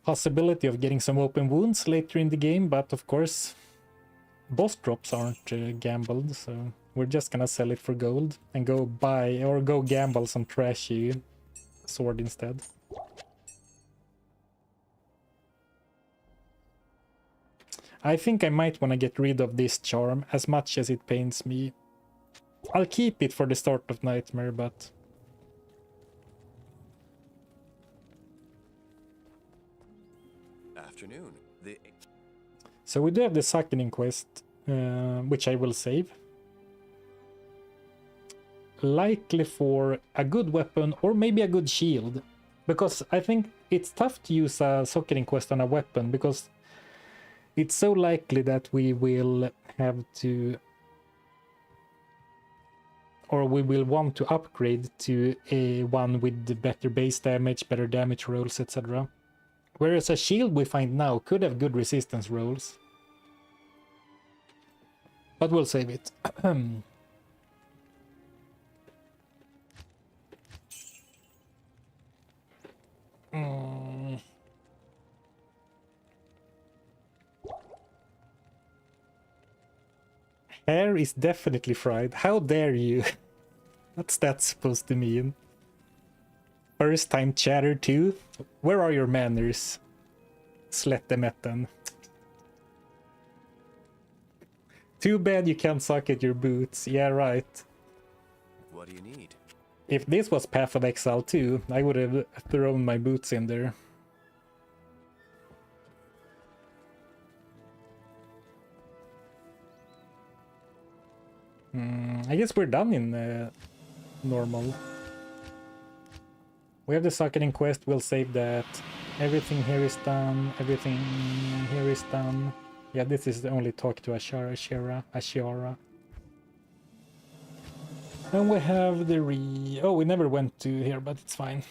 Speaker 1: possibility of getting some open wounds later in the game, but of course boss drops aren't gambled, so we're just gonna sell it for gold and go buy or go gamble some trashy sword instead. I think I might want to get rid of this charm as much as it pains me. I'll keep it for the start of Nightmare, but
Speaker 3: Afternoon.
Speaker 1: so we do have the Suckening quest, which I will save. Likely for a good weapon or maybe a good shield, because I think it's tough to use a Suckening quest on a weapon because it's so likely that we will have to, or we will want to upgrade to a one with the better base damage, better damage rolls, etc. Whereas a shield we find now could have good resistance rolls. But we'll save it. Hair is definitely fried. How dare you? What's that supposed to mean? First time chatter too? Where are your manners? Slettemetten. Too bad you can't suck at your boots. Yeah, right.
Speaker 3: What do you need?
Speaker 1: If this was Path of Exile 2, I would have thrown my boots in there. I guess we're done in normal. We have the Suckening quest, we'll save that. Everything here is done, everything here is done. Yeah, this is the only talk to Ashiara. And we have the oh, we never went to here, but it's fine.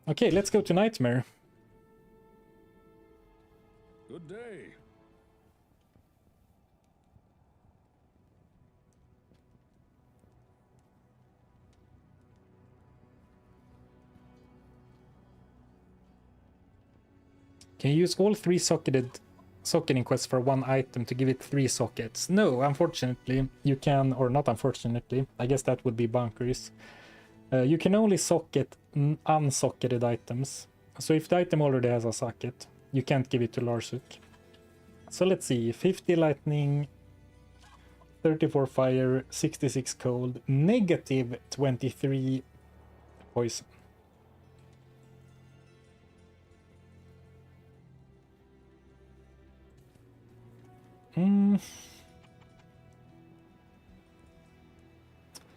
Speaker 1: Okay, let's go to Nightmare.
Speaker 2: Good day.
Speaker 1: Can you use all 3 socketing quests for one item to give it 3 sockets? No, unfortunately, you can, or not unfortunately, I guess that would be bunkers. You can only socket unsocketed items. So if the item already has a socket, you can't give it to Larsuk. So let's see, 50 lightning, 34 fire, 66 cold, negative 23 poison.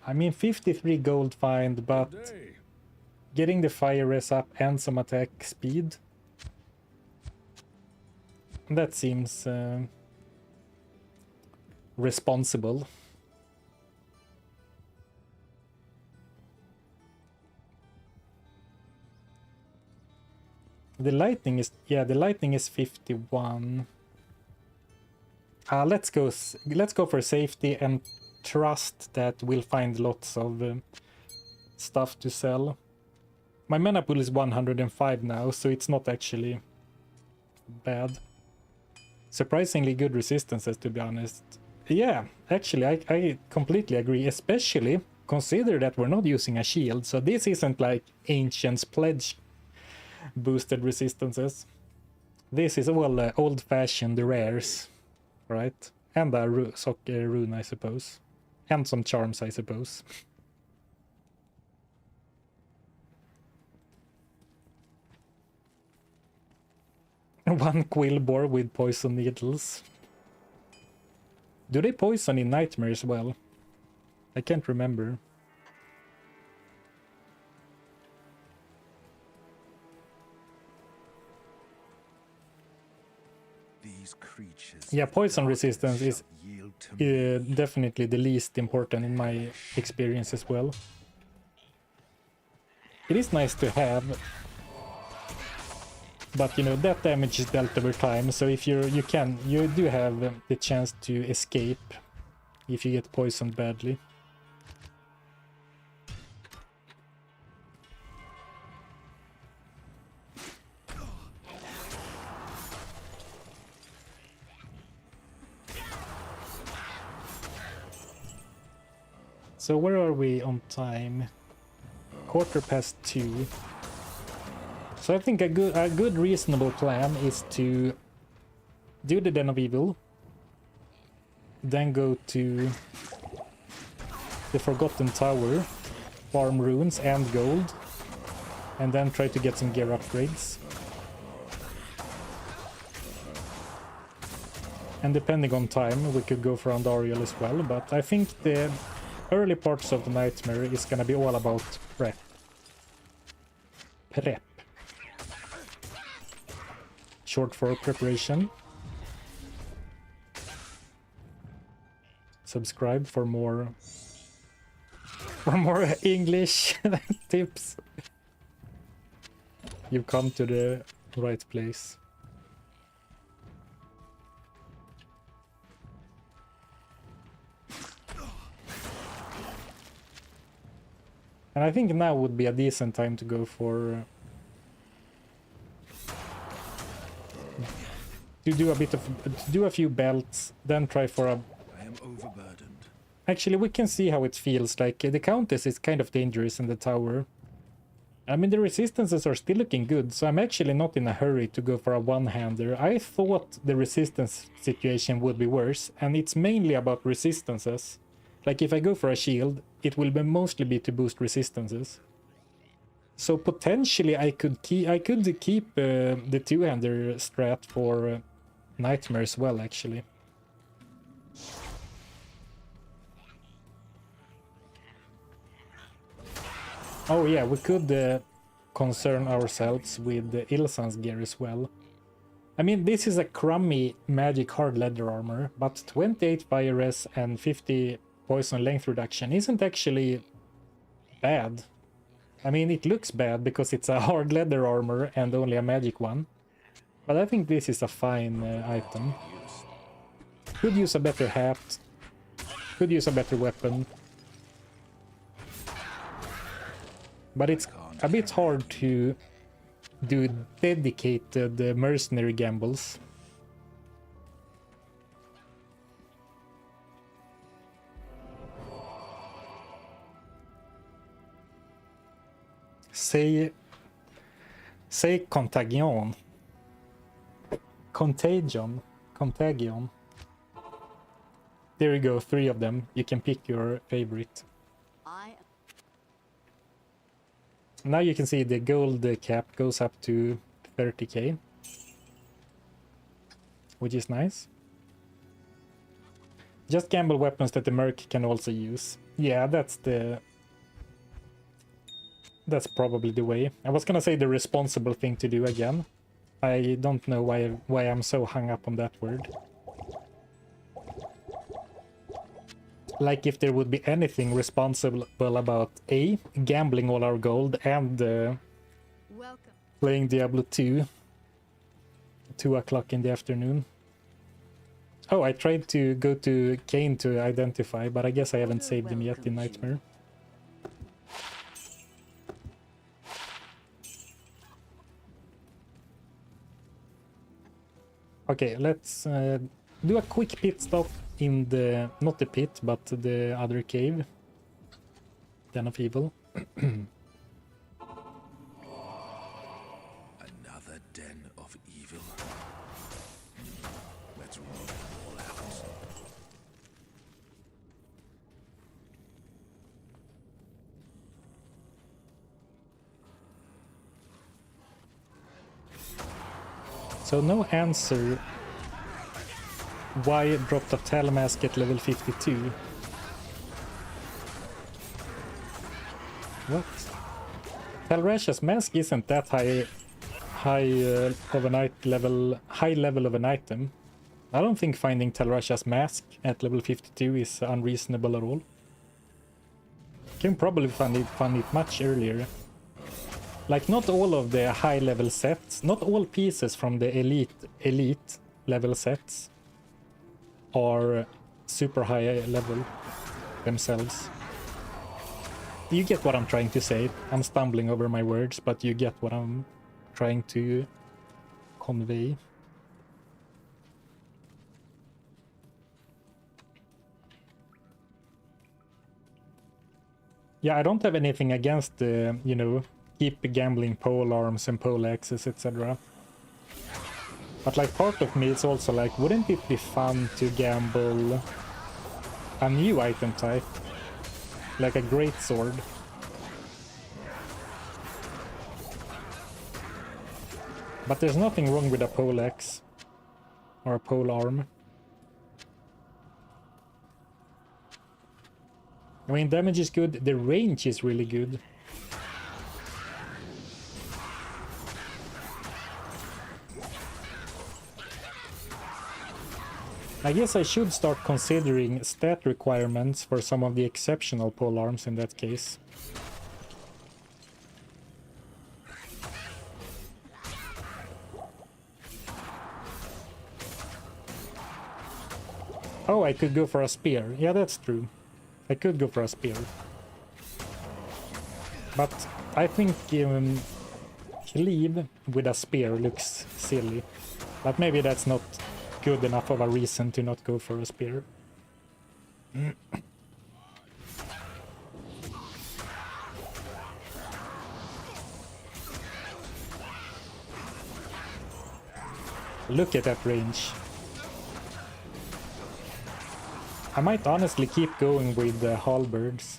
Speaker 1: I mean, 53 gold find, but getting the fire res up and some attack speed, that seems responsible. The lightning is, yeah, the lightning is 51. Let's go for safety and trust that we'll find lots of stuff to sell. My mana pool is 105 now, so it's not actually bad. Surprisingly good resistances, to be honest. Yeah, actually, I completely agree, especially consider that we're not using a shield, so this isn't like Ancient's Pledge boosted resistances. This is all old-fashioned rares. Right, and a rune, I suppose, and some charms, I suppose. One Quillbore with poison needles. Do they poison in Nightmare as well? I can't remember. Yeah, poison resistance is definitely the least important in my experience as well. It is nice to have, but you know, that damage is dealt over time, so if you do have the chance to escape if you get poisoned badly. So where are we on time? 2:15. So I think a good reasonable plan is to do the Den of Evil, then go to the Forgotten Tower, farm runes and gold, and then try to get some gear upgrades. And depending on time, we could go for Andariel as well, but I think the early parts of the Nightmare is gonna be all about prep. Short for preparation. Subscribe for more English tips. You've come to the right place. And I think now would be a decent time to go for to do a few belts, then try for a.
Speaker 2: I am overburdened.
Speaker 1: Actually, we can see how it feels. Like the Countess is kind of dangerous in the tower. I mean, the resistances are still looking good, so I'm actually not in a hurry to go for a one-hander. I thought the resistance situation would be worse, and it's mainly about resistances. Like if I go for a shield, it will mostly be to boost resistances. So potentially I could keep the two-hander strat for Nightmare as well, actually. Oh yeah, we could concern ourselves with the Ilsan's gear as well. I mean, this is a crummy magic hard leather armor, but 28 fire res and 50 poison length reduction isn't actually bad. I mean, it looks bad because it's a hard leather armor and only a magic one. But I think this is a fine item. Could use a better hat. Could use a better weapon. But it's a bit hard to do dedicated mercenary gambles. Say Contagion. Contagion. There you go, 3 of them. You can pick your favorite. Now you can see the gold cap goes up to 30k, which is nice. Just gamble weapons that the merc can also use. Yeah, that's probably the way. I was gonna say the responsible thing to do again. I don't know why I'm so hung up on that word. Like if there would be anything responsible about A, gambling all our gold, and playing Diablo 2, 2 o'clock in the afternoon. Oh, I tried to go to Kane to identify, but I guess I haven't saved him yet in Nightmare. Okay, let's do a quick pit stop in the, not the pit, but the other cave. Den of Evil.
Speaker 2: Another Den of Evil. Let's roll them all out.
Speaker 1: So no answer why it dropped a Tal Mask at level 52. What? Talrasha's Mask isn't that high level of an item. I don't think finding Talrasha's Mask at level 52 is unreasonable at all. You can probably find it much earlier. Like, not all of the high level sets, not all pieces from the elite level sets are super high level themselves. You get what I'm trying to say. I'm stumbling over my words, but you get what I'm trying to convey. Yeah, I don't have anything against the, you know, keep gambling pole arms and pole axes, etc. But like part of me is also like, wouldn't it be fun to gamble a new item type? Like a great sword. But there's nothing wrong with a pole axe or a pole arm. I mean, damage is good, the range is really good. I guess I should start considering stat requirements for some of the exceptional pole arms in that case. Oh, I could go for a spear. Yeah, that's true. I could go for a spear. But I think cleave with a spear looks silly. But maybe that's not good enough of a reason to not go for a spear. Look at that range. I might honestly keep going with the halberds.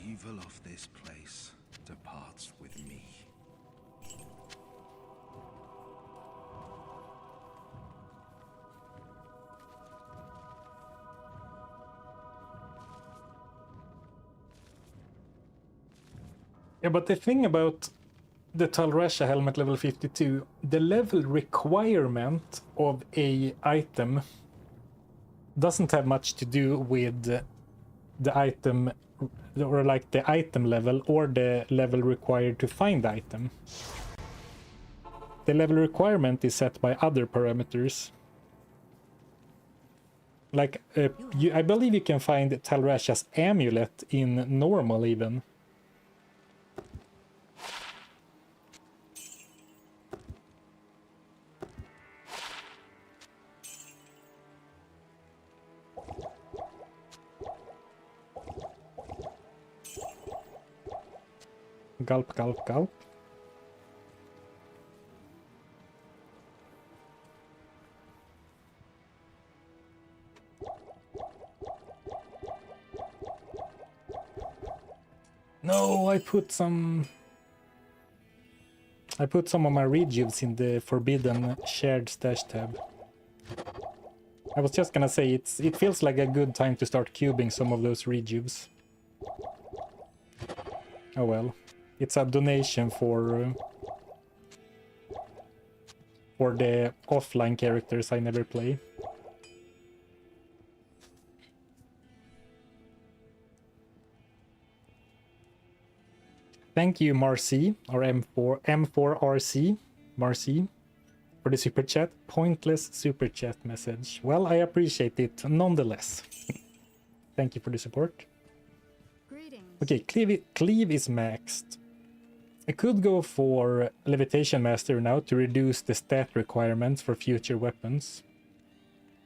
Speaker 2: Evil of this place departs with me.
Speaker 1: Yeah, but the thing about the Talresha helmet level 52, the level requirement of a item doesn't have much to do with the item, or like the item level, or the level required to find the item. The level requirement is set by other parameters. Like, I believe you can find Talresha's amulet in normal even. Gulp, gulp, gulp. No, I put some of my rejuves in the forbidden shared stash tab. I was just gonna say it feels like a good time to start cubing some of those rejuves. Oh well. It's a donation for the offline characters I never play. Thank you, Marcy, or M4RC, Marcy, for the super chat. Pointless super chat message. Well, I appreciate it nonetheless. Thank you for the support.
Speaker 5: Greetings.
Speaker 1: Okay, cleave is maxed. I could go for Levitation Master now to reduce the stat requirements for future weapons.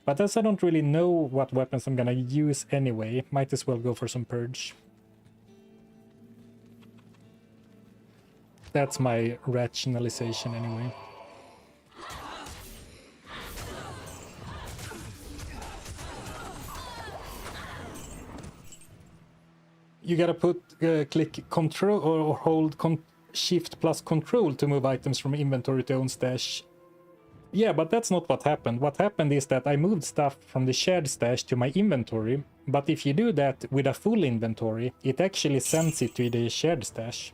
Speaker 1: But as I don't really know what weapons I'm gonna use anyway, might as well go for some Purge. That's my rationalization anyway. You gotta click Control or hold Shift plus Control to move items from inventory to own stash. Yeah, but that's not what happened. What happened is that I moved stuff from the shared stash to my inventory, but if you do that with a full inventory, it actually sends it to the shared stash.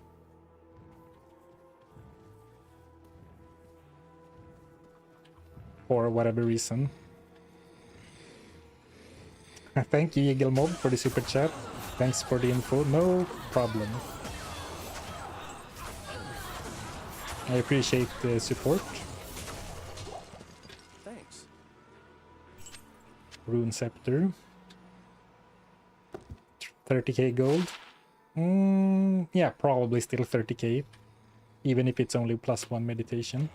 Speaker 1: For whatever reason. Thank you, Eagle Mob, for the super chat. Thanks for the info. No problem. I appreciate the support.
Speaker 3: Thanks.
Speaker 1: Rune Scepter. 30k gold. Yeah, probably still 30k. Even if it's only +1 meditation.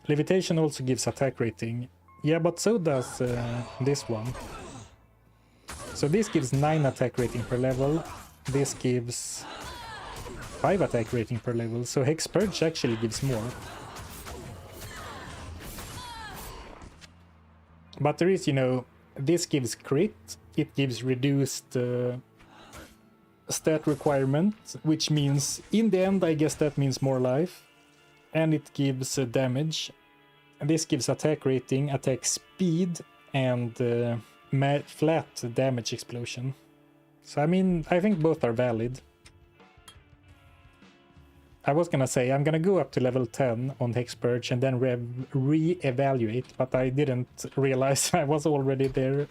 Speaker 1: Levitation also gives attack rating. Yeah, but so does this one. So this gives 9 attack rating per level. This gives 5 attack rating per level. So Hex Purge actually gives more. But there is, you know, this gives crit. It gives reduced stat requirement, which means in the end, I guess that means more life. And it gives damage. And this gives attack rating, attack speed, and flat damage explosion. So I mean, I think both are valid. I was gonna say I'm gonna go up to level 10 on Hex Purge and then re-evaluate, but I didn't realize I was already there.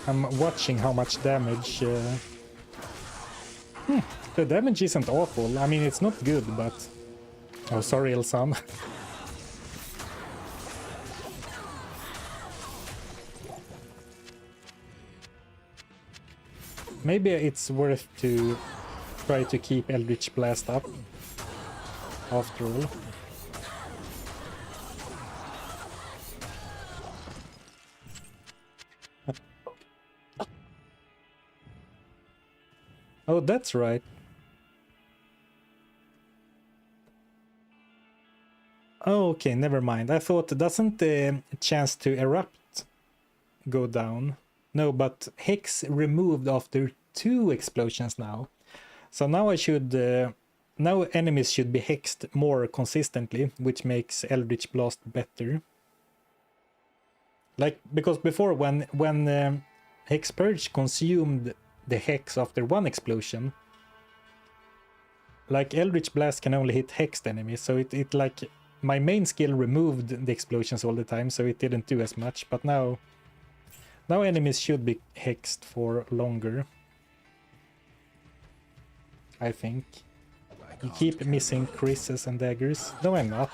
Speaker 1: I'm watching how much damage... The damage isn't awful. I mean, it's not good, but... Oh, sorry, Elsan. Maybe it's worth to try to keep Eldritch Blast up, after all. Oh, that's right. Oh, okay, never mind. I thought, doesn't the chance to erupt go down? No, but Hex removed after 2 explosions now. So now I should... now enemies should be hexed more consistently, which makes Eldritch Blast better. Like, because before when Hex Purge consumed the Hex after 1 explosion, like Eldritch Blast can only hit hexed enemies, so it like... My main skill removed the explosions all the time, so it didn't do as much, but now enemies should be hexed for longer. I think. You keep missing Chris's and daggers. No, I'm not.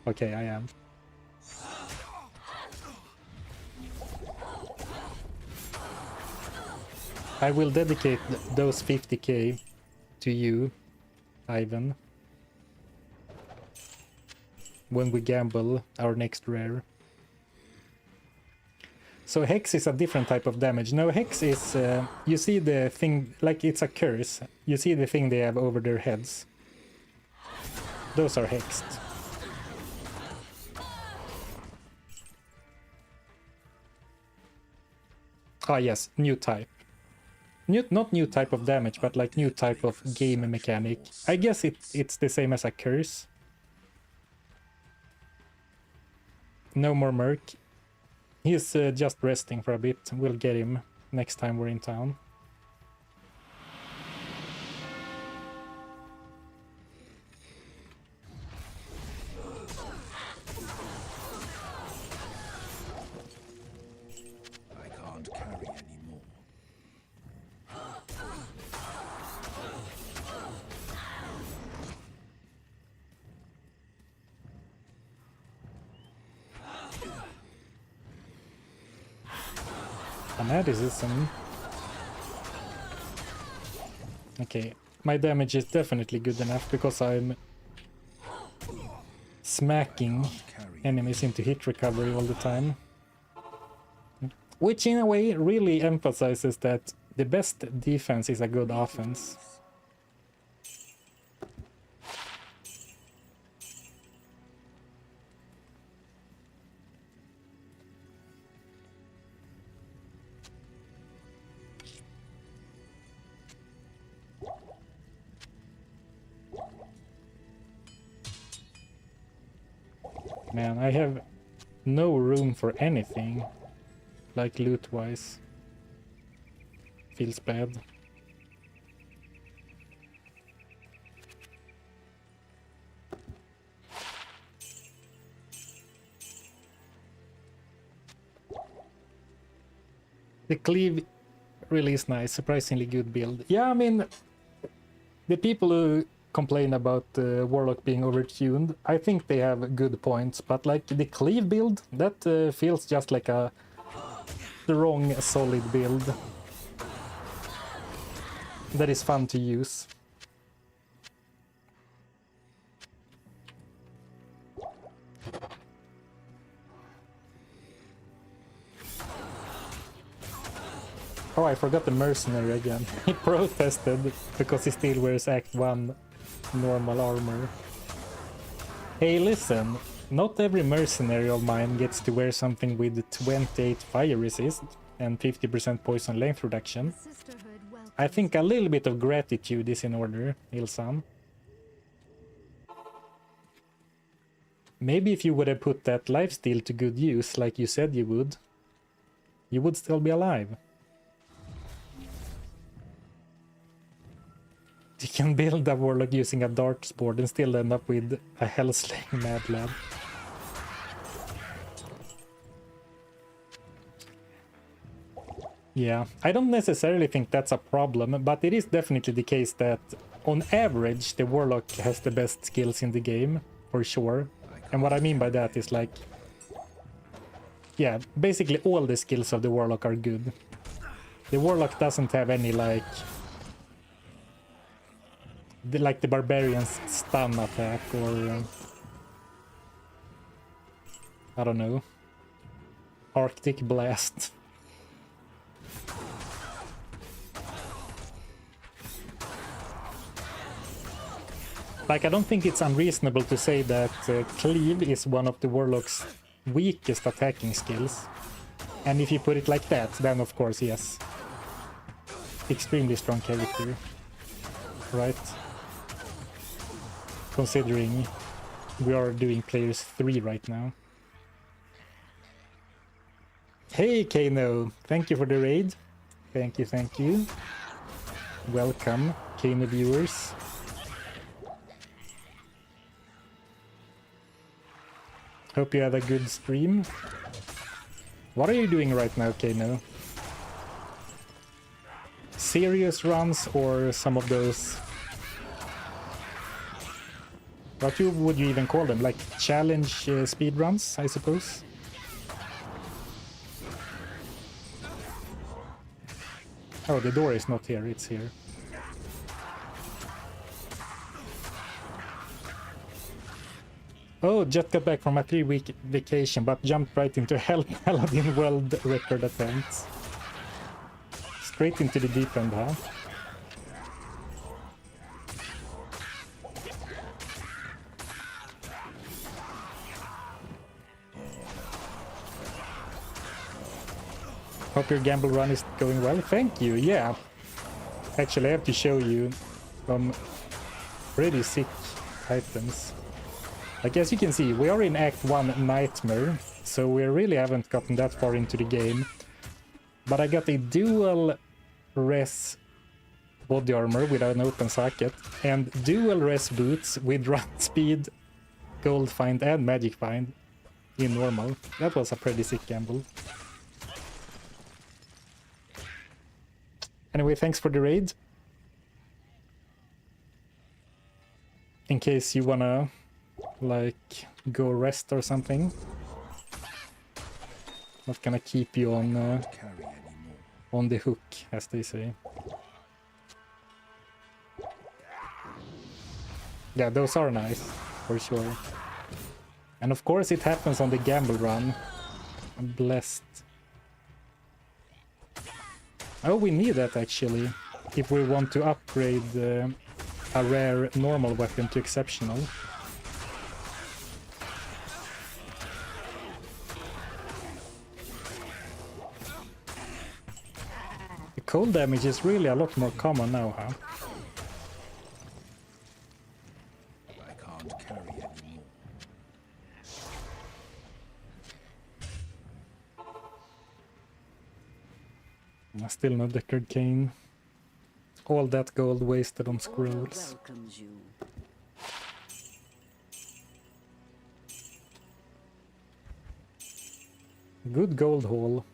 Speaker 1: Okay, I am. I will dedicate those 50k to you, Ivan, when we gamble our next rare. So Hex is a different type of damage. No, Hex is, you see the thing, like it's a curse. You see the thing they have over their heads. Those are hexed. Ah yes, new type. Not new type of damage, but like new type of game mechanic. I guess it's the same as a curse. No more Merc. He's just resting for a bit. We'll get him next time we're in town.
Speaker 2: I can't carry anymore.
Speaker 1: Fanaticism. Okay, my damage is definitely good enough because I'm smacking enemies into hit recovery all the time. Which in a way really emphasizes that the best defense is a good offense. Man, I have no room for anything, like loot-wise. Feels bad. The cleave really is nice, surprisingly good build. Yeah, I mean, the people who complain about Warlock being overtuned, I think they have good points, but like the cleave build, that feels just like a strong, solid build that is fun to use. Oh, I forgot the mercenary again. He protested because he still wears Act 1 normal armor. Hey, listen, not every mercenary of mine gets to wear something with 28 fire resist and 50% poison length reduction. I think a little bit of gratitude is in order, Ilsan. Maybe if you would have put that lifesteal to good use, like you said you would still be alive. You can build a warlock using a dartboard and still end up with a hellslaying mad lad. Yeah, I don't necessarily think that's a problem, but it is definitely the case that on average the warlock has the best skills in the game, for sure. And what I mean by that is like, yeah, basically all the skills of the warlock are good. The warlock doesn't have any like the barbarian's stun attack or I don't know, Arctic blast. Like, I don't think it's unreasonable to say that cleave is one of the warlock's weakest attacking skills. And if you put it like that, then of course, yes. Extremely strong character. Right? Considering we are doing players 3 right now. Hey Kano, thank you for the raid. Thank you, thank you. Welcome, Kano viewers. Hope you had a good stream. What are you doing right now, Kano? Serious runs or some of those... What would you even call them? Like challenge speed runs, I suppose? Oh, the door is not here, it's here. Oh, just got back from a 3-week vacation, but jumped right into Hell Paladin world record attempts. Straight into the deep end, huh? Hope your gamble run is going well. Thank you, yeah. Actually, I have to show you some pretty sick items. Like, as you can see, we are in Act 1 Nightmare, so we really haven't gotten that far into the game. But I got a dual res body armor with an open socket, and dual res boots with run speed, gold find, and magic find in normal. That was a pretty sick gamble. Anyway, thanks for the raid. In case you wanna, like, go rest or something. Not gonna keep you on the hook, as they say. Yeah, those are nice, for sure. And of course it happens on the gamble run. I'm blessed. Oh, we need that actually, if we want to upgrade a rare normal weapon to exceptional. The cold damage is really a lot more common now, huh?
Speaker 2: I can't carry anymore.
Speaker 1: Still no Deckard Cane. All that gold wasted on scrolls.
Speaker 4: Welcomes you.
Speaker 1: Good gold haul.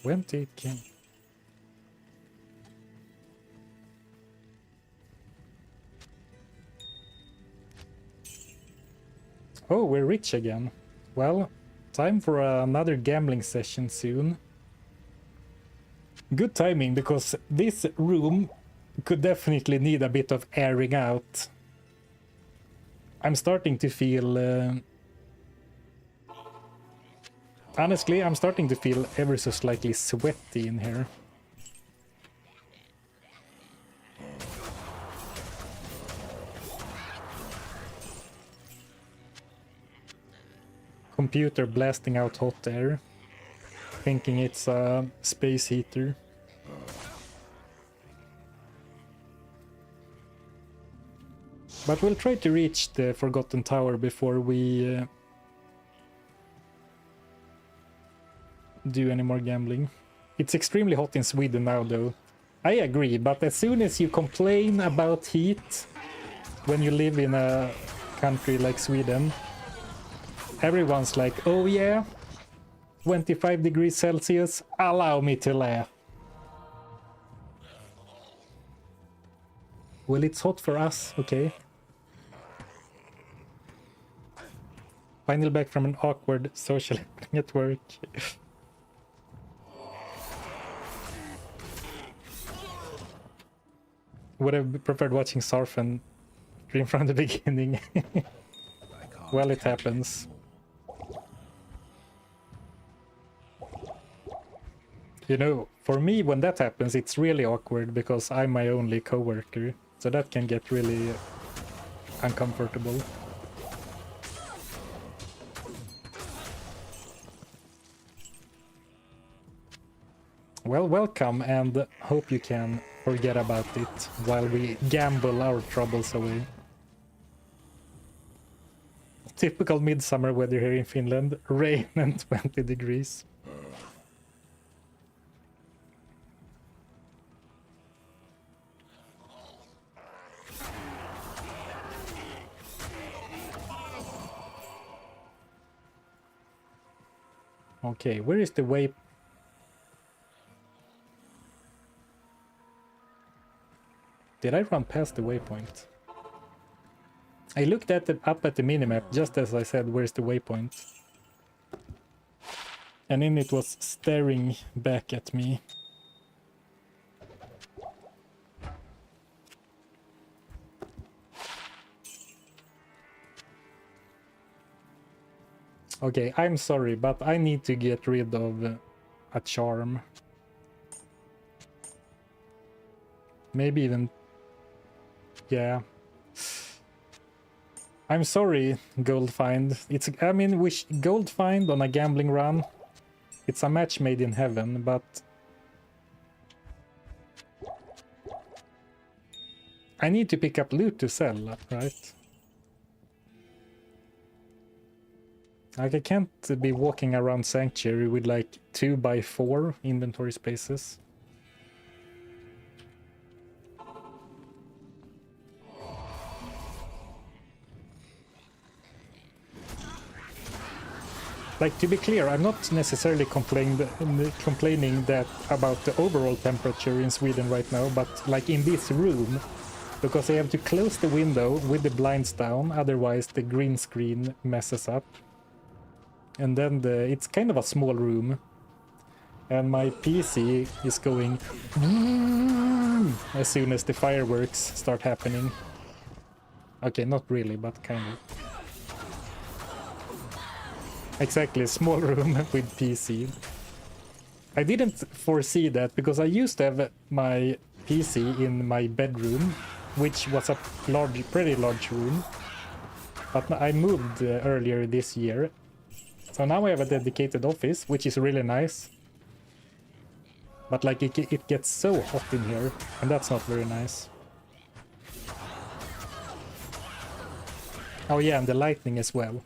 Speaker 1: 28k. Oh, we're rich again. Well, time for another gambling session soon. Good timing, because this room could definitely need a bit of airing out. I'm starting to feel... honestly, I'm starting to feel ever so slightly sweaty in here. Computer blasting out hot air, thinking it's a space heater. But we'll try to reach the Forgotten Tower before we do any more gambling. It's extremely hot in Sweden now, though. I agree, but as soon as you complain about heat when you live in a country like Sweden, everyone's like, oh yeah, 25 degrees Celsius, allow me to laugh. Well, it's hot for us, okay. Finally back from an awkward social at work. Would have preferred watching Sarfen dream from the beginning. Well, it happens. You know, for me, when that happens, it's really awkward because I'm my only coworker, so that can get really uncomfortable. Well, welcome, and hope you can forget about it while we gamble our troubles away. Typical midsummer weather here in Finland, rain and 20 degrees. Okay, where is the way? Did I run past the waypoint? I looked at up at the minimap just as I said, where's the waypoint? And then it was staring back at me. Okay, I'm sorry, but I need to get rid of a charm. Maybe even... yeah. I'm sorry, gold find. It's... I mean, gold find on a gambling run, it's a match made in heaven, but... I need to pick up loot to sell, right? Like, I can't be walking around Sanctuary with like 2x4 inventory spaces. Like, to be clear, I'm not necessarily complaining that about the overall temperature in Sweden right now, but like in this room, because I have to close the window with the blinds down, otherwise the green screen messes up. And then it's kind of a small room, and my PC is going as soon as the fireworks start happening. Okay, not really, but kind of. Exactly, small room with PC. I didn't foresee that because I used to have my PC in my bedroom, which was a pretty large room. But I moved earlier this year. So now I have a dedicated office, which is really nice. But like it gets so hot in here, and that's not very nice. Oh yeah, and the lighting as well.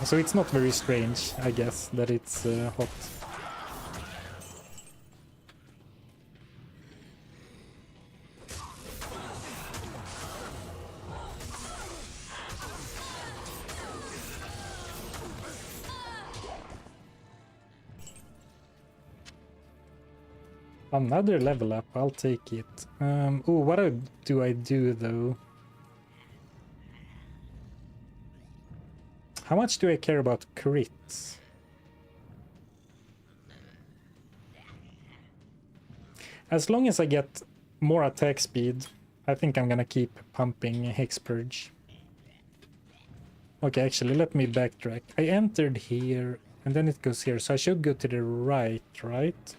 Speaker 1: So it's not very strange, I guess, that it's hot. Another level up, I'll take it. Oh, what do I do though? How much do I care about crits? As long as I get more attack speed, I think I'm gonna keep pumping Hex Purge. Okay, actually, let me backtrack. I entered here, and then it goes here, so I should go to the right, right?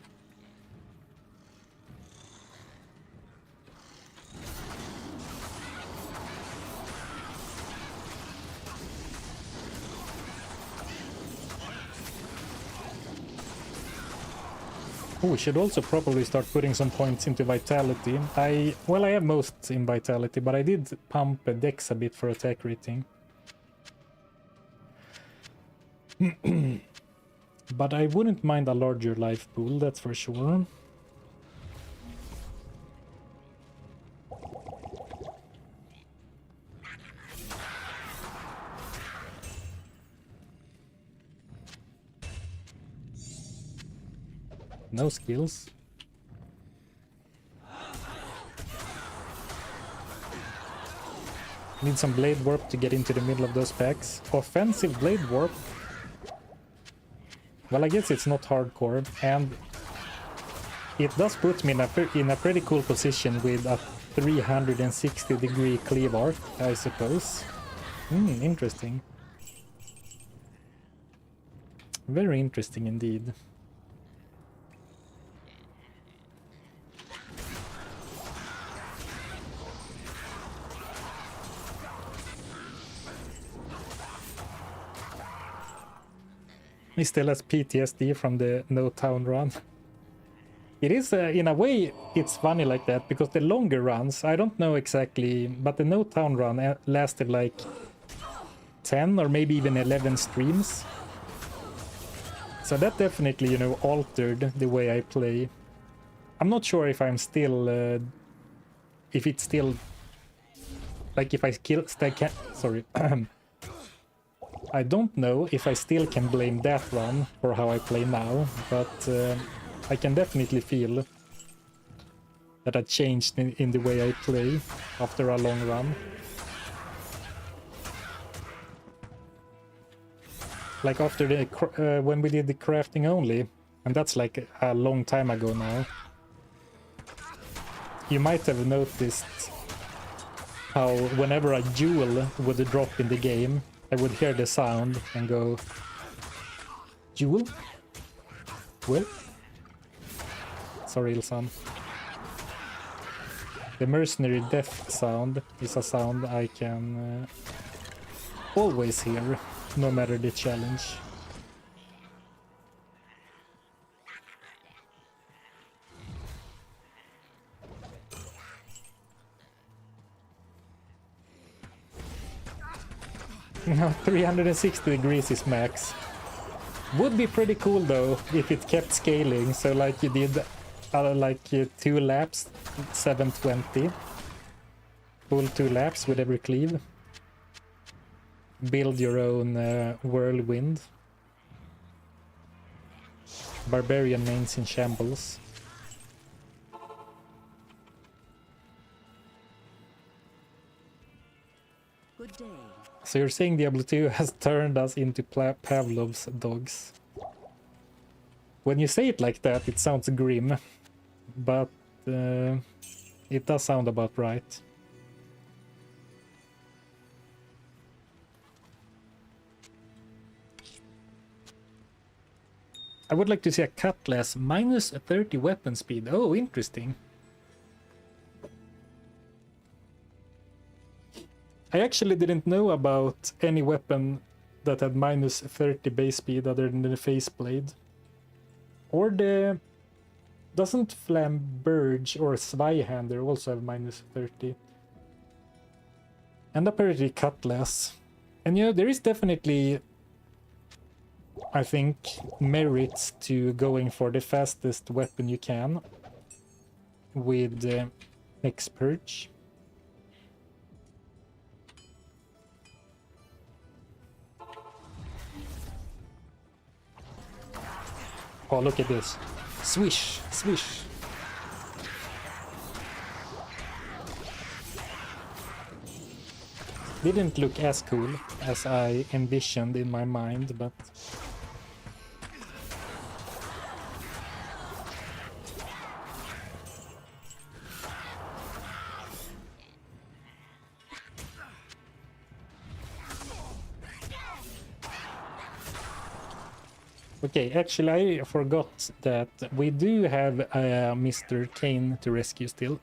Speaker 1: Oh, we should also probably start putting some points into Vitality. Well, I have most in Vitality, but I did pump Dex a bit for attack rating. But I wouldn't mind a larger life pool, that's for sure. No skills. Need some Blade Warp to get into the middle of those packs. Offensive Blade Warp. Well, I guess it's not hardcore, and it does put me in a pretty cool position with a 360-degree cleave arc, I suppose. Interesting. Very interesting indeed. He still has PTSD from the No Town run. It is, in a way, it's funny like that, because the longer runs, I don't know exactly, but the No Town run lasted like 10 or maybe even 11 streams. So that definitely, you know, altered the way I play. I'm not sure if I'm still, if it's still, like if I still can, sorry. I don't know if I still can blame that run for how I play now, but I can definitely feel that I changed in the way I play after a long run. Like after the when we did the crafting only, and that's like a long time ago now. You might have noticed how whenever a jewel would drop in the game, I would hear the sound and go, jewel? Well, sorry, Ilsan. The mercenary death sound is a sound I can always hear, no matter the challenge. Now 360 degrees is max. Would be pretty cool though if it kept scaling, so like you did like 2 laps, 720. Full 2 laps with every cleave. Build your own whirlwind. Barbarian mains in shambles.
Speaker 4: Good day.
Speaker 1: So you're saying Diablo 2 has turned us into Pavlov's dogs. When you say it like that, it sounds grim, but it does sound about right. I would like to see a cutlass minus 30 weapon speed. Oh, interesting. I actually didn't know about any weapon that had minus 30 base speed other than the faceblade. Or the... Doesn't Flamberge or Zweihander also have minus 30? And apparently Cutlass. And you know, there is definitely, I think, merits to going for the fastest weapon you can with X-Purge. Oh, look at this. Swish, swish. Didn't look as cool as I envisioned in my mind, but... Okay, actually I forgot that we do have Mr. Kane to rescue still.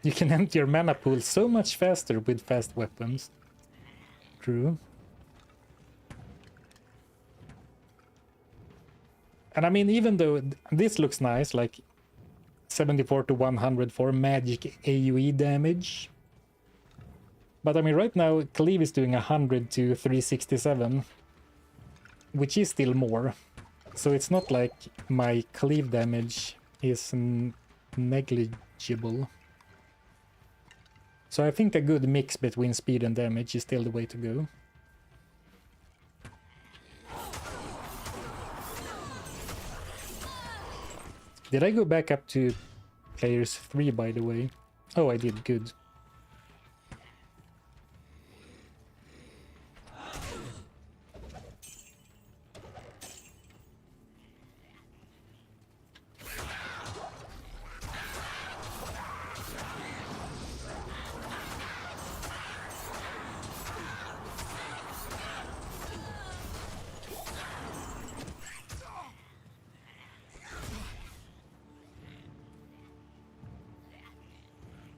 Speaker 1: You can empty your mana pool so much faster with fast weapons. True. And I mean, even though this looks nice, like 74 to 100 for magic AoE damage. But I mean, right now, Cleave is doing 100 to 367, which is still more. So it's not like my Cleave damage is negligible. So I think a good mix between speed and damage is still the way to go. Did I go back up to players 3, by the way? Oh, I did. Good.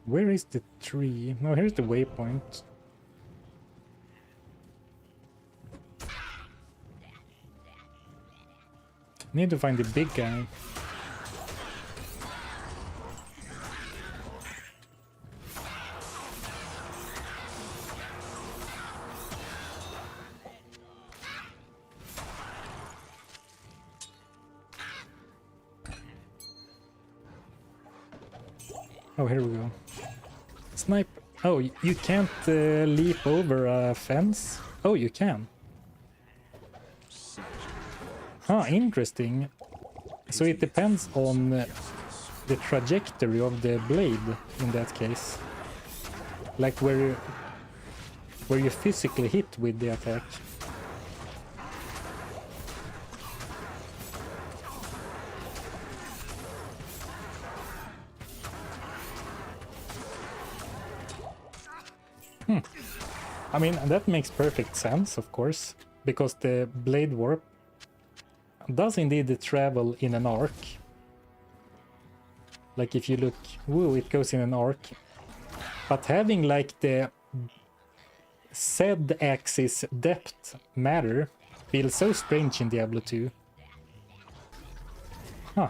Speaker 1: Where is the tree? No, here's the waypoint. Need to find the big guy. Oh, here we go. Snipe. Oh, you can't leap over a fence? Oh, you can. Huh, interesting. So it depends on the trajectory of the blade in that case. Like where you physically hit with the attack. I mean, that makes perfect sense, of course, because the blade warp does indeed travel in an arc. Like if you look, woo, it goes in an arc. But having like the Z-axis depth matter feels so strange in Diablo 2. Huh.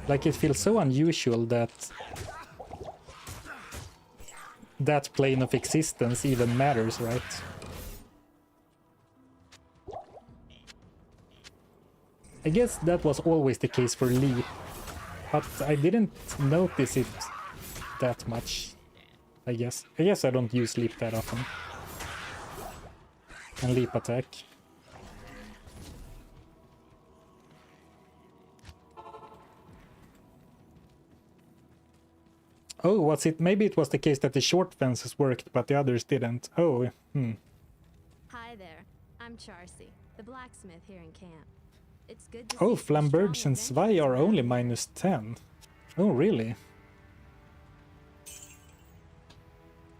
Speaker 1: Like it feels so unusual that that plane of existence even matters, right? I guess that was always the case for Leap, but I didn't notice it that much, I guess. I guess I don't use Leap that often. And Leap attack. Oh, was it? Maybe it was the case that the short fences worked, but the others didn't. Oh,
Speaker 5: Hi there. I'm Charcy, the blacksmith here in camp. It's good to
Speaker 1: Oh,
Speaker 5: see some
Speaker 1: Flamberge
Speaker 5: strong
Speaker 1: and Zwei are
Speaker 5: adventurers
Speaker 1: only
Speaker 5: around.
Speaker 1: -10. Oh, really?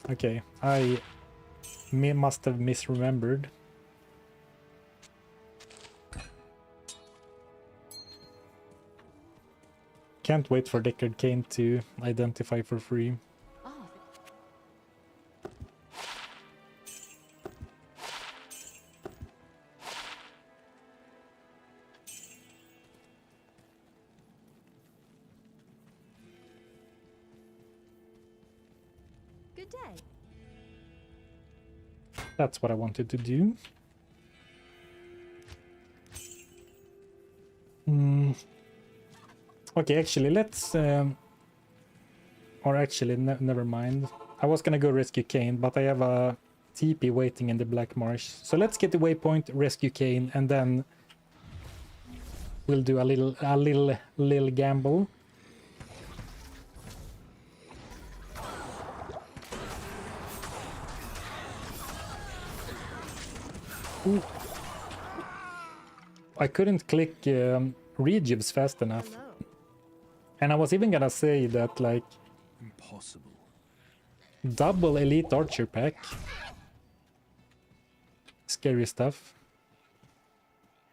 Speaker 1: Okay, I must have misremembered. Can't wait for Deckard Cain to identify for free.
Speaker 5: Oh, good day.
Speaker 1: That's what I wanted to do. Okay, actually, let's... or actually, never mind. I was gonna go rescue Kane, but I have a TP waiting in the Black Marsh. So let's get the waypoint, rescue Kane, and then we'll do a little gamble. Ooh. I couldn't click regives fast enough.
Speaker 5: Hello.
Speaker 1: And I was even gonna say that, like,
Speaker 3: Impossible.
Speaker 1: double elite archer pack. Scary stuff.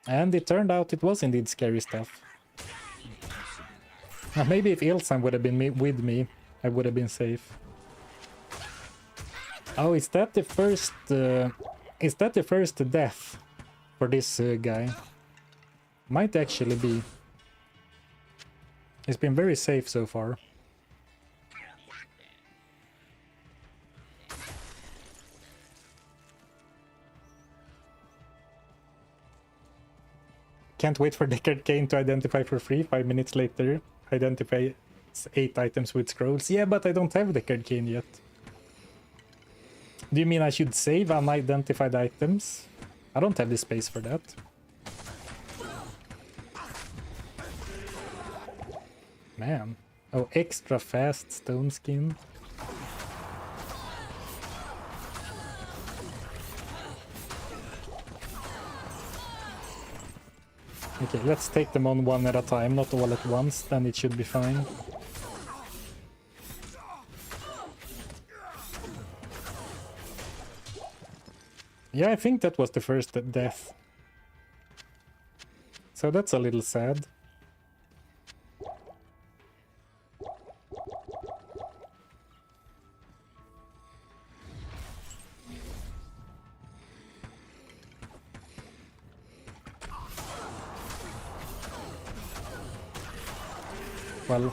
Speaker 1: And it turned out it was indeed scary stuff. Now, maybe if Ilsan would have been with me, I would have been safe. Oh, is that the first... is that the first death for this guy? Might actually be. It's been very safe so far. Can't wait for Deckard Kane to identify for free. 5 minutes later, identify 8 items with scrolls. Yeah, but I don't have Deckard Kane yet. Do you mean I should save unidentified items? I don't have the space for that. Man. Oh, extra fast stone skin. Okay, let's take them on one at a time, not all at once, then it should be fine. Yeah, I think that was the first death. So that's a little sad. Well,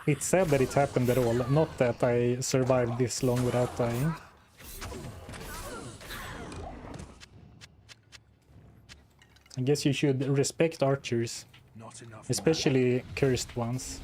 Speaker 1: it's sad that it happened at all, not that I survived this long without dying. I guess you should respect archers,
Speaker 2: Not enough.
Speaker 1: especially cursed ones.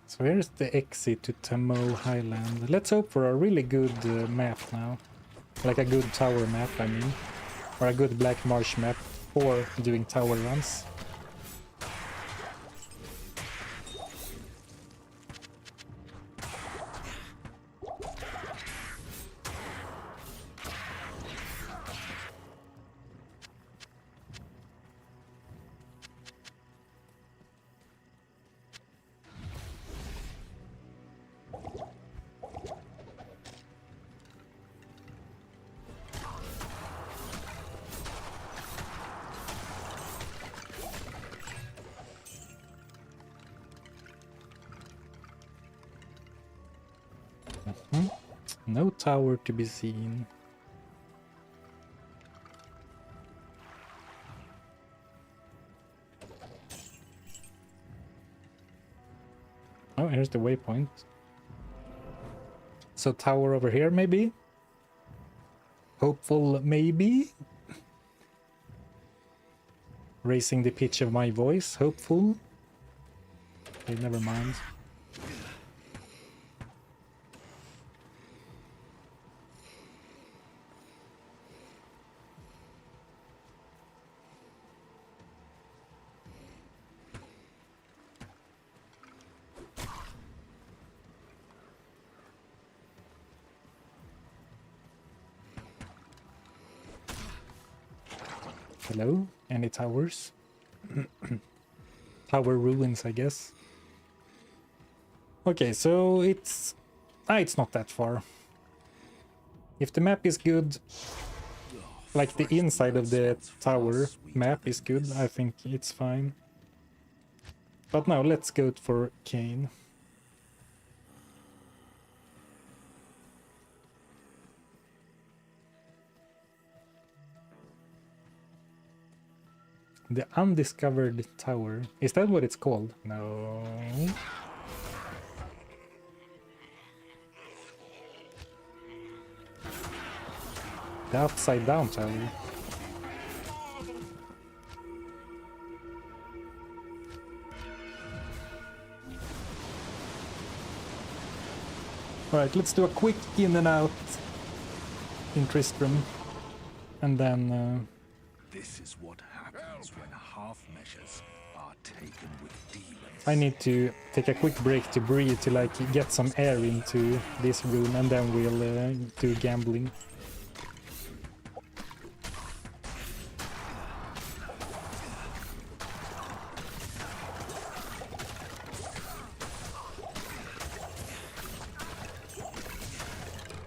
Speaker 1: So here's the exit to Tamo Highland. Let's hope for a really good map now. Like a good tower map, I mean. Or a good Black Marsh map for doing tower runs. No tower to be seen. Oh, here's the waypoint. So tower over here, maybe? Hopeful, maybe? Raising the pitch of my voice, hopeful? Okay, never mind. Hello? Any towers? Tower ruins, I guess. Okay, so it's not that far. If the map is good, like the inside of the tower map is good, I think it's fine. But now let's go for Kane. The undiscovered tower. Is that what it's called? No. The upside down tower. Alright, let's do a quick in and out in Tristram. And then...
Speaker 2: This is what happens when half measures are taken with demons.
Speaker 1: I need to take a quick break to breathe, to like get some air into this room, and then we'll do gambling.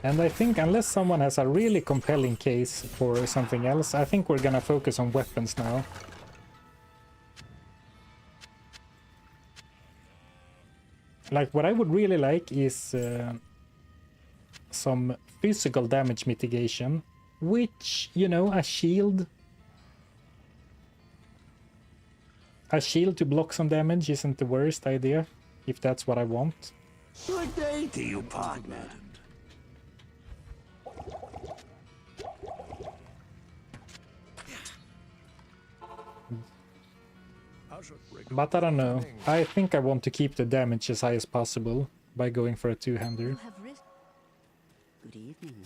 Speaker 1: And I think unless someone has a really compelling case for something else, I think we're gonna focus on weapons now. Like, what I would really like is some physical damage mitigation, which, you know, a shield. A shield to block some damage isn't the worst idea, if that's what I want.
Speaker 6: Good day to you, partner.
Speaker 1: But I don't know. I think I want to keep the damage as high as possible by going for a two-hander.
Speaker 6: Good evening.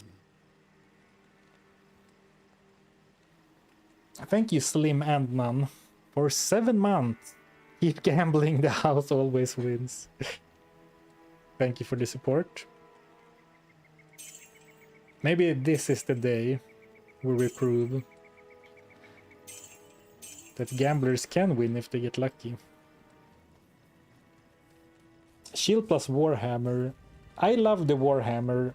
Speaker 1: Thank you, Slim and None, for 7 months. Keep gambling, the house always wins. Thank you for the support. Maybe this is the day where we prove that gamblers can win if they get lucky. Shield plus Warhammer. I love the Warhammer.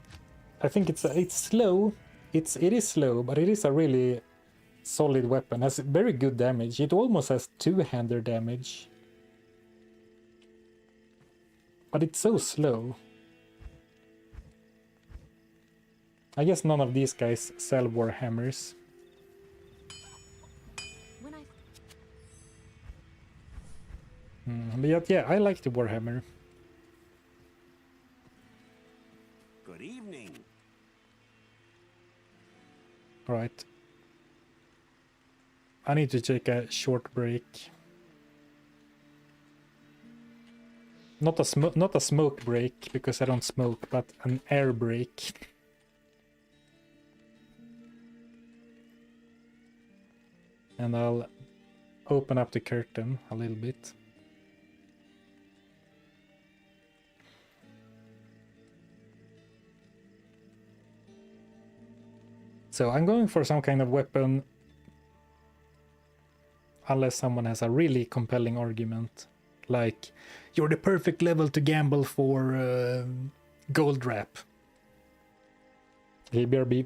Speaker 1: I think it's slow. It is slow, but it is a really solid weapon. Has very good damage. It almost has two-hander damage. But it's so slow. I guess none of these guys sell Warhammers. But yeah, I like the Warhammer.
Speaker 6: Good evening.
Speaker 1: Alright. I need to take a short break. Not a smoke break, because I don't smoke, but an air break. And I'll open up the curtain a little bit. So I'm going for some kind of weapon, unless someone has a really compelling argument, like, you're the perfect level to gamble for gold wrap. Hey, BRB.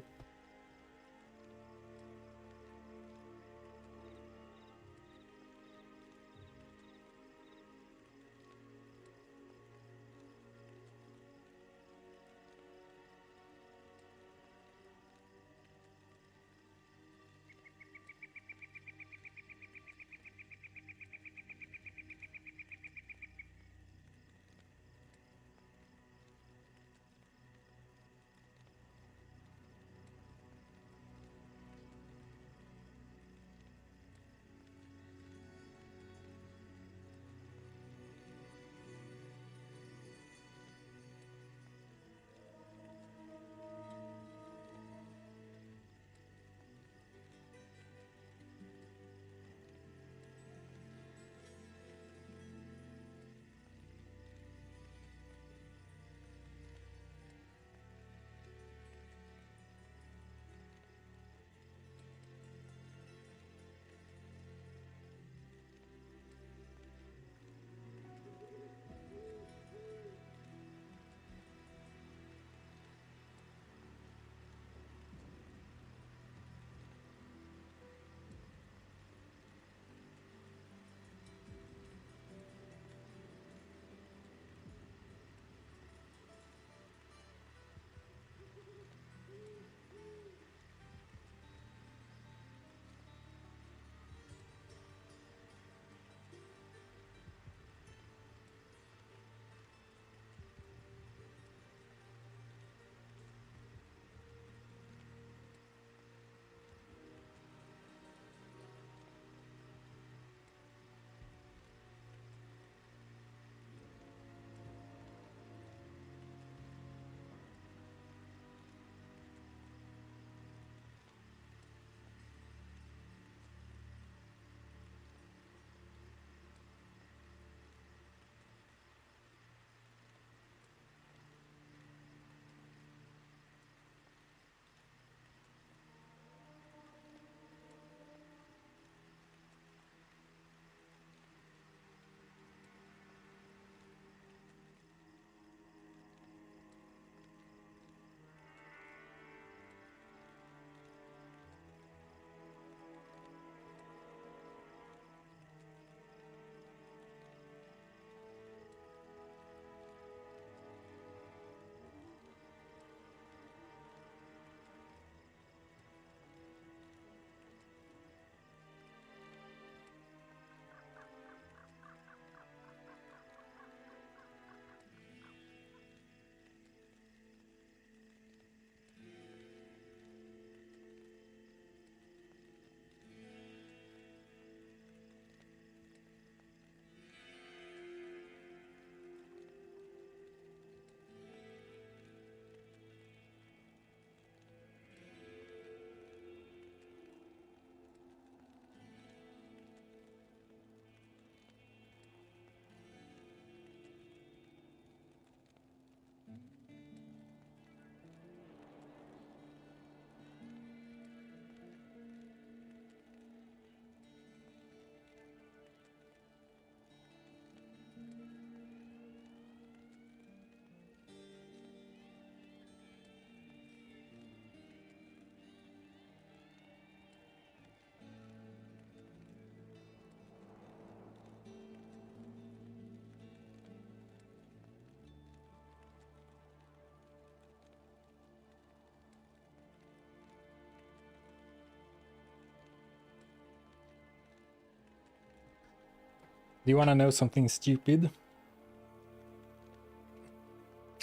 Speaker 1: Do you want to know something stupid?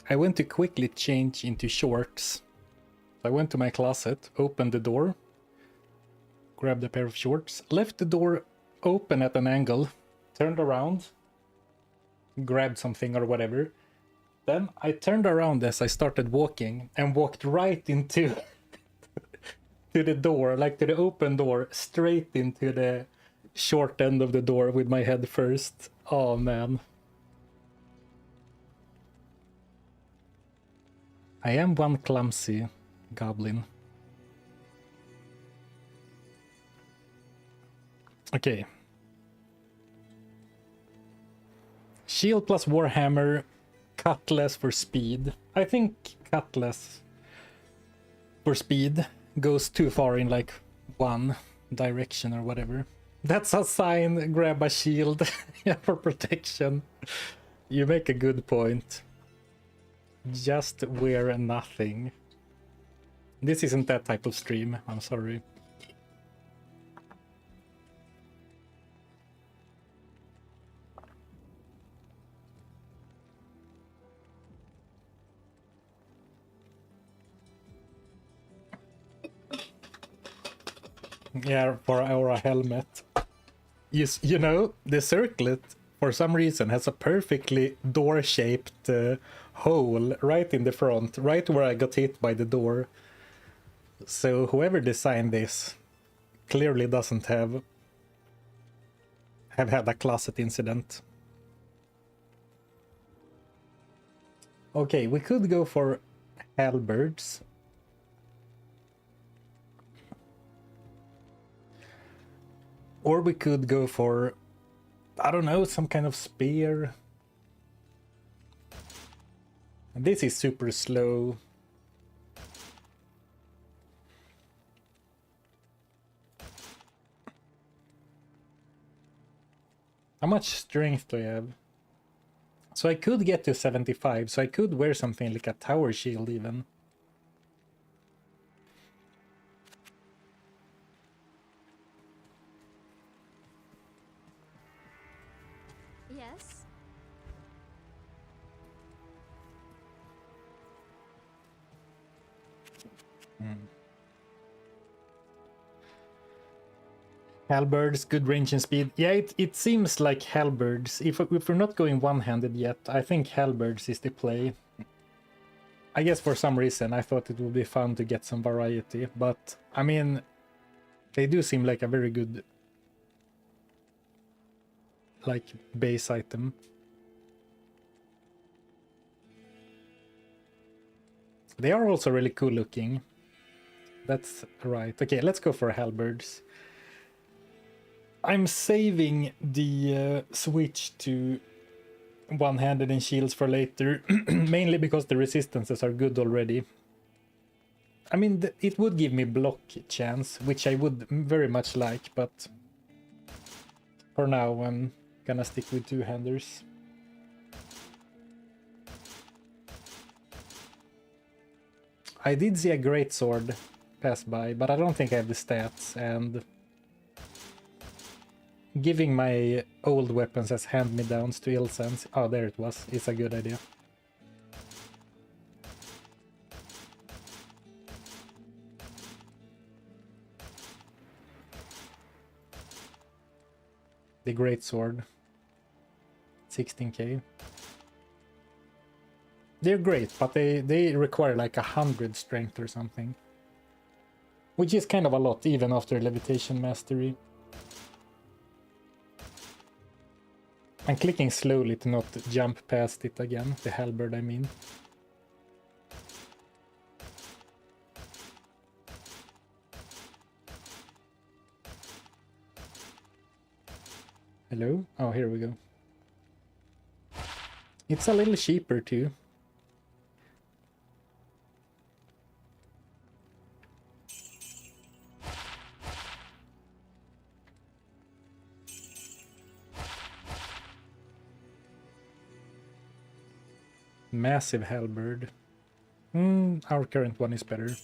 Speaker 1: I went to quickly change into shorts. I went to my closet, opened the door, grabbed a pair of shorts, left the door open at an angle, turned around, grabbed something or whatever. Then I turned around as I started walking and walked right into to the door, like to the open door, straight into the short end of the door with my head first. Oh man. I am one clumsy goblin. Okay. Shield plus Warhammer, Cutlass for speed. I think Cutlass for speed goes too far in like one direction or whatever. That's a sign, grab a shield. Yeah, for protection. You make a good point. Just wear nothing. This isn't that type of stream, I'm sorry. Yeah, for our helmet. You know, the circlet, for some reason, has a perfectly door-shaped hole right in the front, right where I got hit by the door. So whoever designed this clearly doesn't have had a closet incident. Okay, we could go for halberds. Or we could go for, I don't know, some kind of spear. This is super slow. How much strength do I have? So I could get to 75, so I could wear something like a tower shield even.
Speaker 5: Yes?
Speaker 1: Halberds, good range and speed. Yeah, it seems like halberds. If we're not going one-handed yet, I think halberds is the play. I guess for some reason I thought it would be fun to get some variety, but I mean, they do seem like a very good like base item. They are also really cool looking. That's right. Okay, let's go for halberds. I'm saving the switch to one-handed and shields for later, mainly because the resistances are good already. I mean, it would give me block chance, which I would very much like, but for now I'm gonna stick with two-handers. I did see a greatsword pass by, but I don't think I have the stats, and giving my old weapons as hand-me-downs to Ilsense, oh there it was, is a good idea. The greatsword, 16k. They're great, but they require like 100 strength or something. Which is kind of a lot, even after levitation mastery. I'm clicking slowly to not jump past it again, the halberd I mean. Hello? Oh, here we go. It's a little cheaper too. Massive halberd. Our current one is better.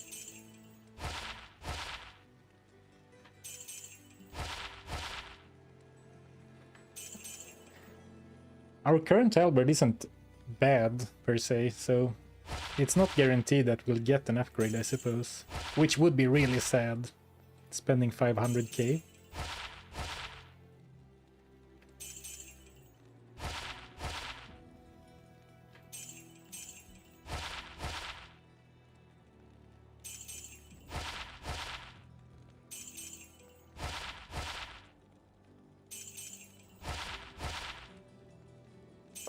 Speaker 1: Our current halberd isn't bad per se, so it's not guaranteed that we'll get an upgrade, I suppose. Which would be really sad, spending 500k.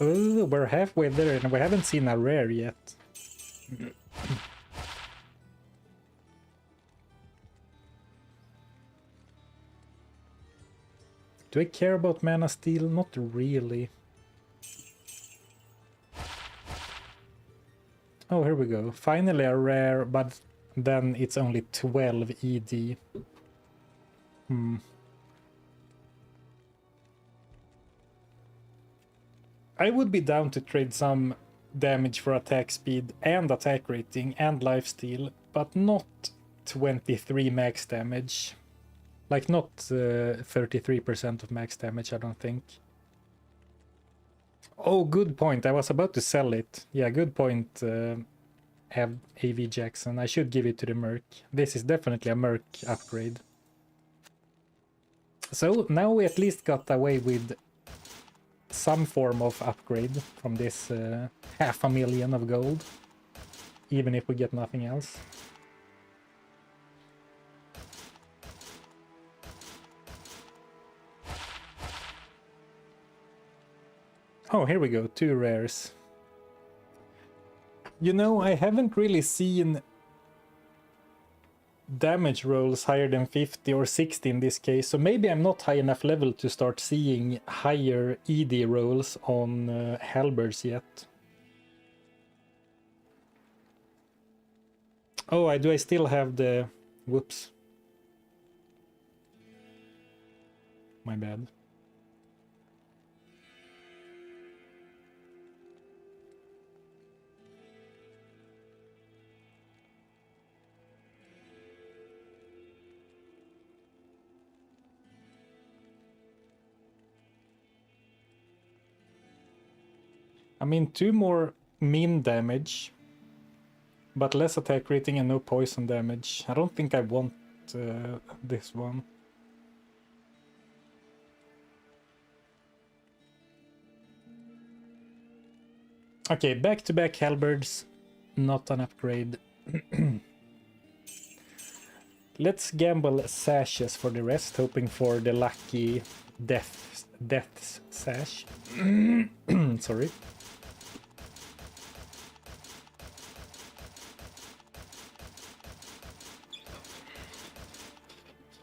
Speaker 1: Oh, we're halfway there and we haven't seen a rare yet. Do I care about mana steal? Not really. Oh, here we go. Finally a rare, but then it's only 12 ED. I would be down to trade some damage for attack speed and attack rating and lifesteal, but not 23 max damage. Like not 33% of max damage, I don't think. Oh, good point. I was about to sell it. Yeah, good point, have AV Jackson. I should give it to the Merc. This is definitely a Merc upgrade. So now we at least got away with some form of upgrade from this 500,000 of gold, even if we get nothing else. Oh, here we go, 2 rares. You know, I haven't really seen damage rolls higher than 50 or 60 in this case, so maybe I'm not high enough level to start seeing higher ED rolls on halberds yet. Oh, do I still have the... Whoops. My bad. I mean, 2 more mean damage, but less attack rating and no poison damage. I don't think I want this one. Okay, back-to-back halberds, not an upgrade. Let's gamble sashes for the rest, hoping for the lucky death sash. Sorry.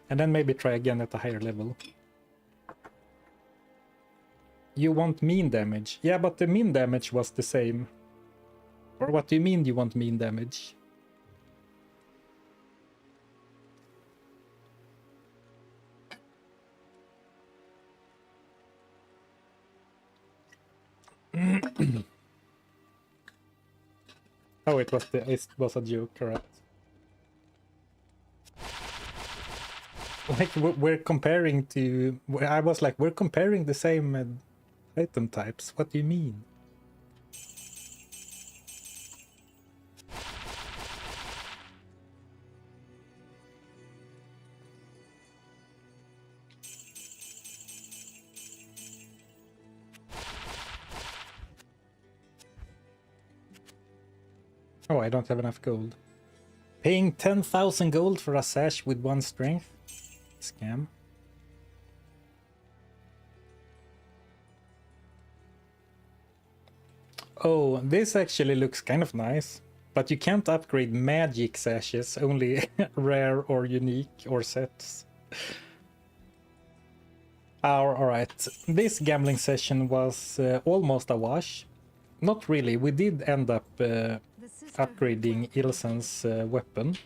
Speaker 1: And then maybe try again at a higher level. You want mean damage? Yeah, but the mean damage was the same. Or what do you mean you want mean damage? Oh, it was a joke, correct. Like we're comparing to... I was like, we're comparing the same item types. What do you mean? Oh, I don't have enough gold. Paying 10,000 gold for a sash with 1 strength? Scam. Oh, this actually looks kind of nice. But you can't upgrade magic sashes, only rare or unique or sets. Alright, this gambling session was almost a wash. Not really, we did end up upgrading Ilsen's weapon.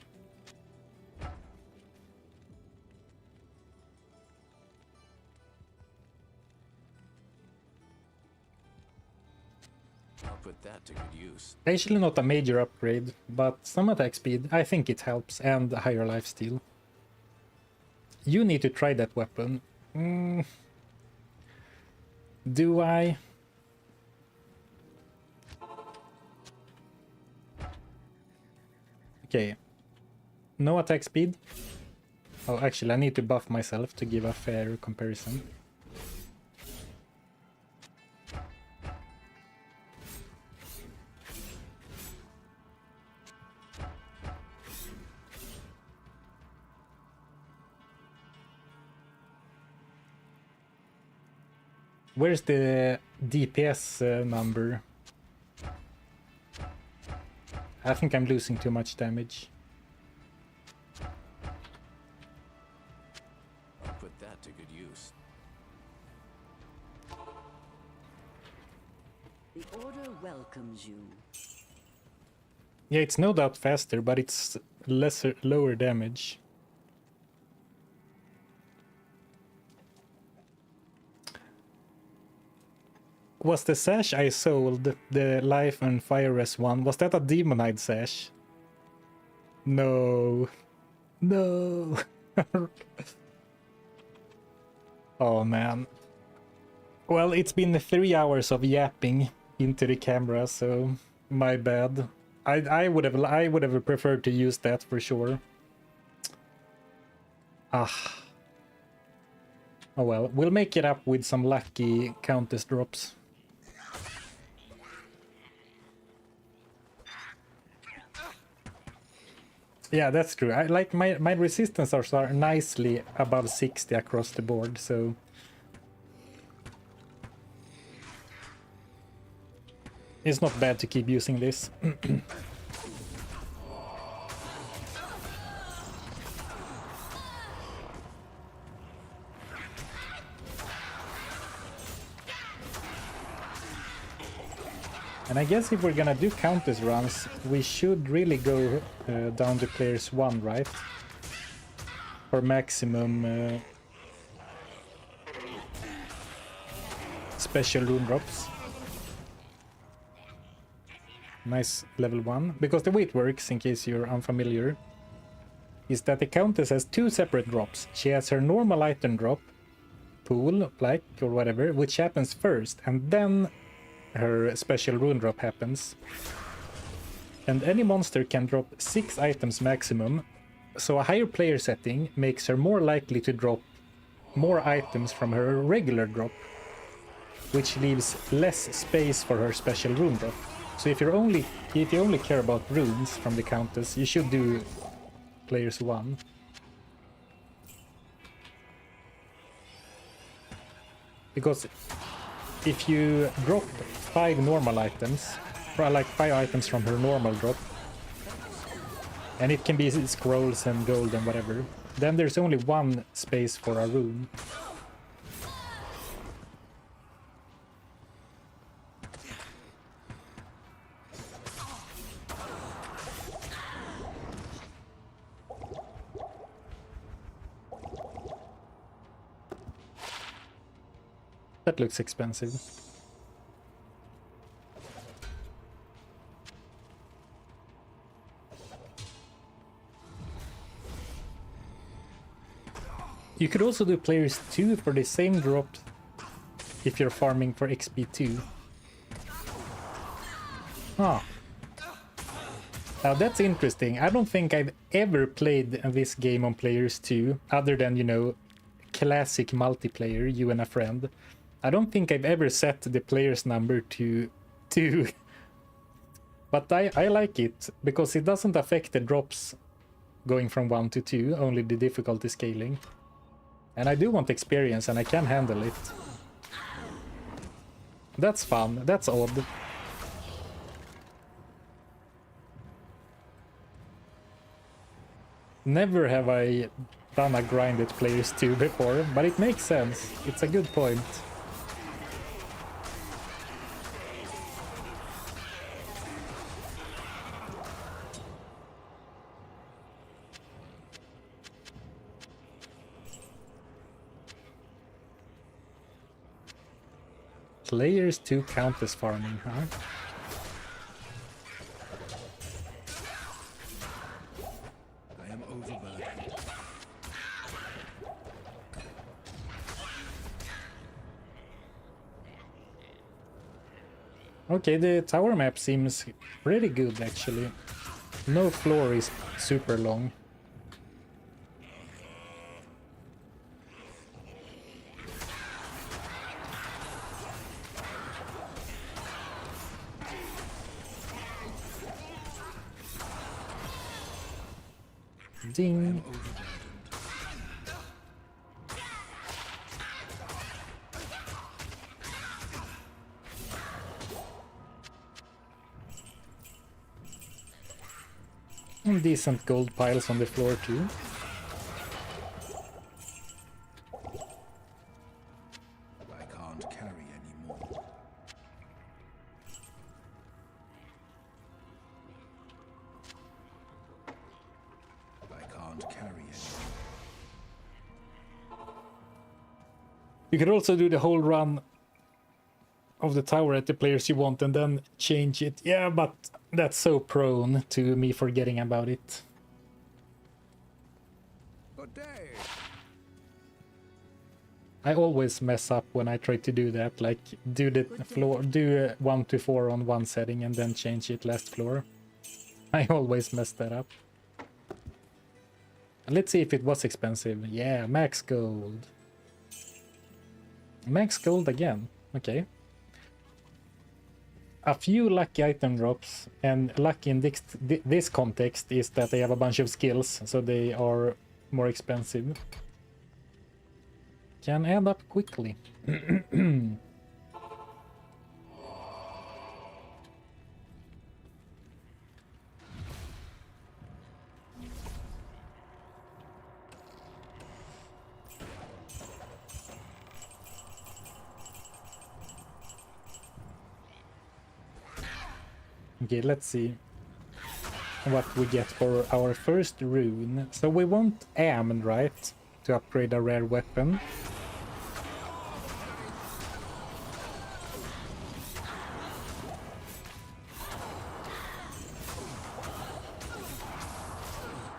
Speaker 3: I'll put that to good use.
Speaker 1: Actually not a major upgrade, but some attack speed, I think it helps, and a higher lifesteal. You need to try that weapon. Do I? Okay. No attack speed. Oh, actually, I need to buff myself to give a fair comparison. Where's the DPS number? I think I'm losing too much damage.
Speaker 3: I'll put that to good use.
Speaker 6: The Order welcomes you.
Speaker 1: Yeah, it's no doubt faster, but it's lower damage. Was the sash I sold, the Life and Fire Res one, was that a Demonite sash? No. No. Oh man. Well, it's been 3 hours of yapping into the camera, so my bad. I would have preferred to use that for sure. Ah. Oh well, we'll make it up with some lucky Countess drops. Yeah, that's true. I like my resistance are nicely above 60 across the board, so it's not bad to keep using this. And I guess if we're gonna do Countess runs, we should really go down to players 1, right? For maximum special rune drops. Nice level 1. Because the way it works, in case you're unfamiliar, is that the Countess has 2 separate drops. She has her normal item drop, pool, like, or whatever, which happens first, and then her special rune drop happens. And any monster can drop 6 items maximum, so a higher player setting makes her more likely to drop more items from her regular drop, which leaves less space for her special rune drop. So if you only care about runes from the Countess, you should do players 1. Because if you drop 5 normal items, or like 5 items from her normal drop, and it can be scrolls and gold and whatever, then there's only 1 space for a rune. That looks expensive. You could also do players 2 for the same drop if you're farming for XP 2. Ah. Now that's interesting. I don't think I've ever played this game on players 2, other than, you know, classic multiplayer, you and a friend. I don't think I've ever set the player's number to 2. But I like it, because it doesn't affect the drops going from 1 to 2, only the difficulty scaling. And I do want experience, and I can handle it. That's fun, that's odd. Never have I done a grind at players 2 before, but it makes sense. It's a good point. Players 2 Countess farming, huh?
Speaker 2: I am overburdened.
Speaker 1: Okay, the tower map seems pretty good actually. No floor is super long. Ding. And decent gold piles on the floor too.
Speaker 2: I can't carry anymore. I can't carry anymore.
Speaker 1: You could also do the whole run of the tower at the players you want and then change it. Yeah, but that's so prone to me forgetting about it.
Speaker 2: Good day.
Speaker 1: I always mess up when I try to do that, like do the floor, do 1 to 4 on one setting and then change it last floor. I always mess that up. Let's see if it was expensive. Yeah, max gold. Max gold again. Okay. A few lucky item drops, and lucky in this context is that they have a bunch of skills, so they are more expensive. Can add up quickly. Okay, let's see what we get for our first rune. So we want Amn, right? To upgrade a rare weapon.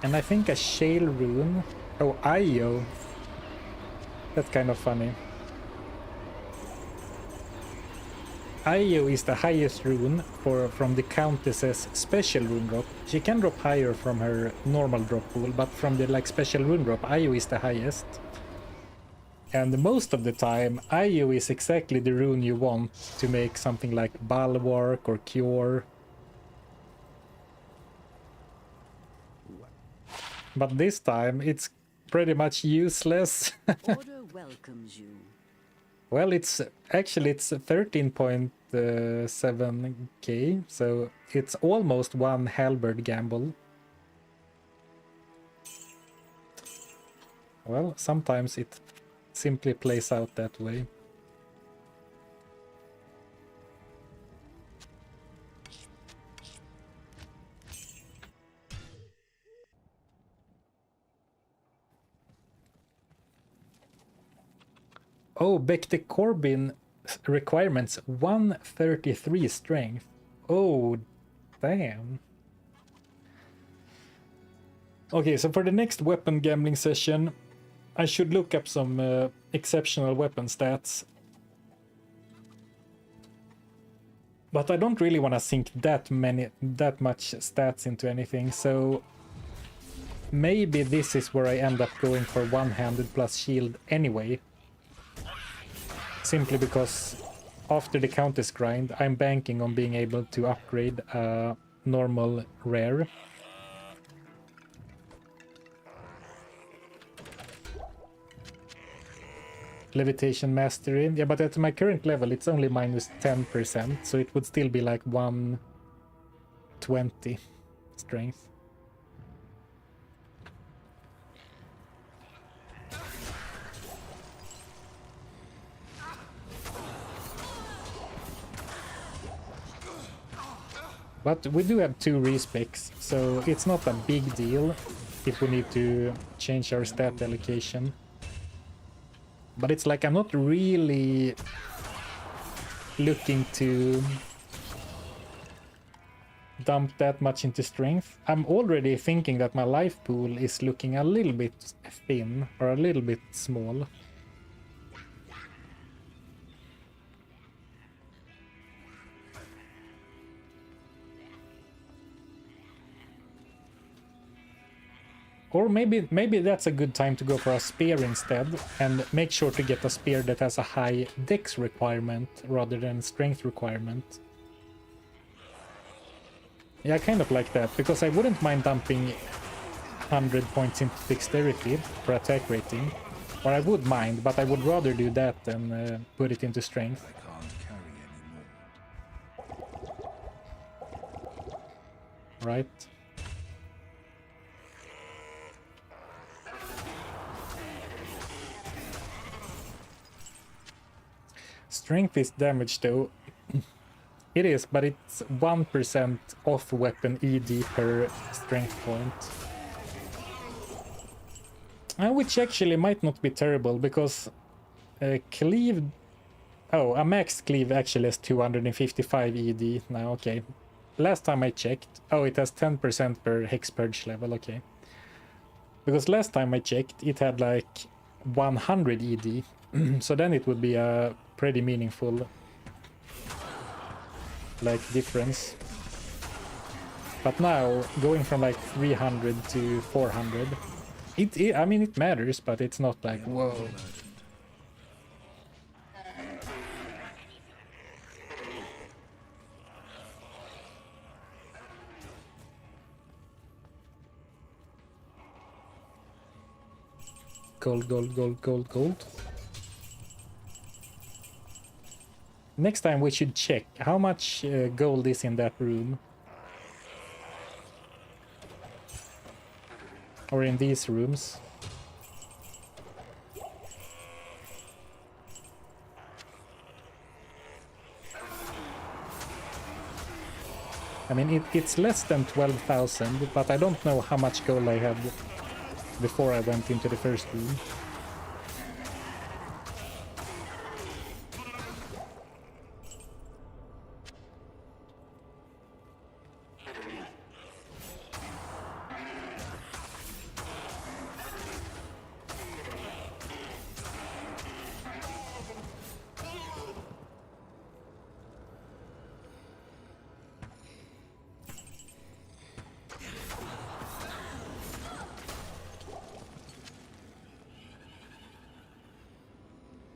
Speaker 1: And I think a Shale rune. Oh, Io. That's kind of funny. Io is the highest rune from the Countess's special rune drop. She can drop higher from her normal drop pool, but from the special rune drop, Io is the highest. And most of the time, Io is exactly the rune you want to make something like Bulwark or Cure. But this time, it's pretty much useless.
Speaker 6: Order welcomes you.
Speaker 1: Well, it's 13.7k, so it's almost one halberd gamble. Well, sometimes it simply plays out that way. Oh, Bekte Corbin requirements 133 strength. Oh, damn. Okay, so for the next weapon gambling session, I should look up some exceptional weapon stats. But I don't really want to sink that much stats into anything, so maybe this is where I end up going for one-handed plus shield anyway. Simply because after the Countess grind, I'm banking on being able to upgrade a normal rare. Levitation Mastery. Yeah, but at my current level, it's only minus 10%, so it would still be like 120 strength. But we do have 2 respecs, so it's not a big deal if we need to change our stat allocation. But it's like I'm not really looking to dump that much into strength. I'm already thinking that my life pool is looking a little bit thin or a little bit small. Or maybe that's a good time to go for a spear instead, and make sure to get a spear that has a high dex requirement rather than strength requirement. Yeah, I kind of like that, because I wouldn't mind dumping 100 points into dexterity for attack rating. Or I would mind, but I would rather do that than put it into strength.
Speaker 2: I can't carry anymore.
Speaker 1: Right? Strength is damage though. It is, but it's 1% off weapon ED per strength point. Which actually might not be terrible, because cleave... Oh, a max cleave actually has 255 ED now, okay. Last time I checked... Oh, it has 10% per hex purge level, okay. Because last time I checked, it had like 100 ED. So then it would be a pretty meaningful like difference. But now, going from like 300 to 400, I mean, it matters, but it's not like, whoa. Gold, gold, gold, gold, gold. Next time we should check how much gold is in that room. Or in these rooms. I mean, it's less than 12,000, but I don't know how much gold I had before I went into the first room.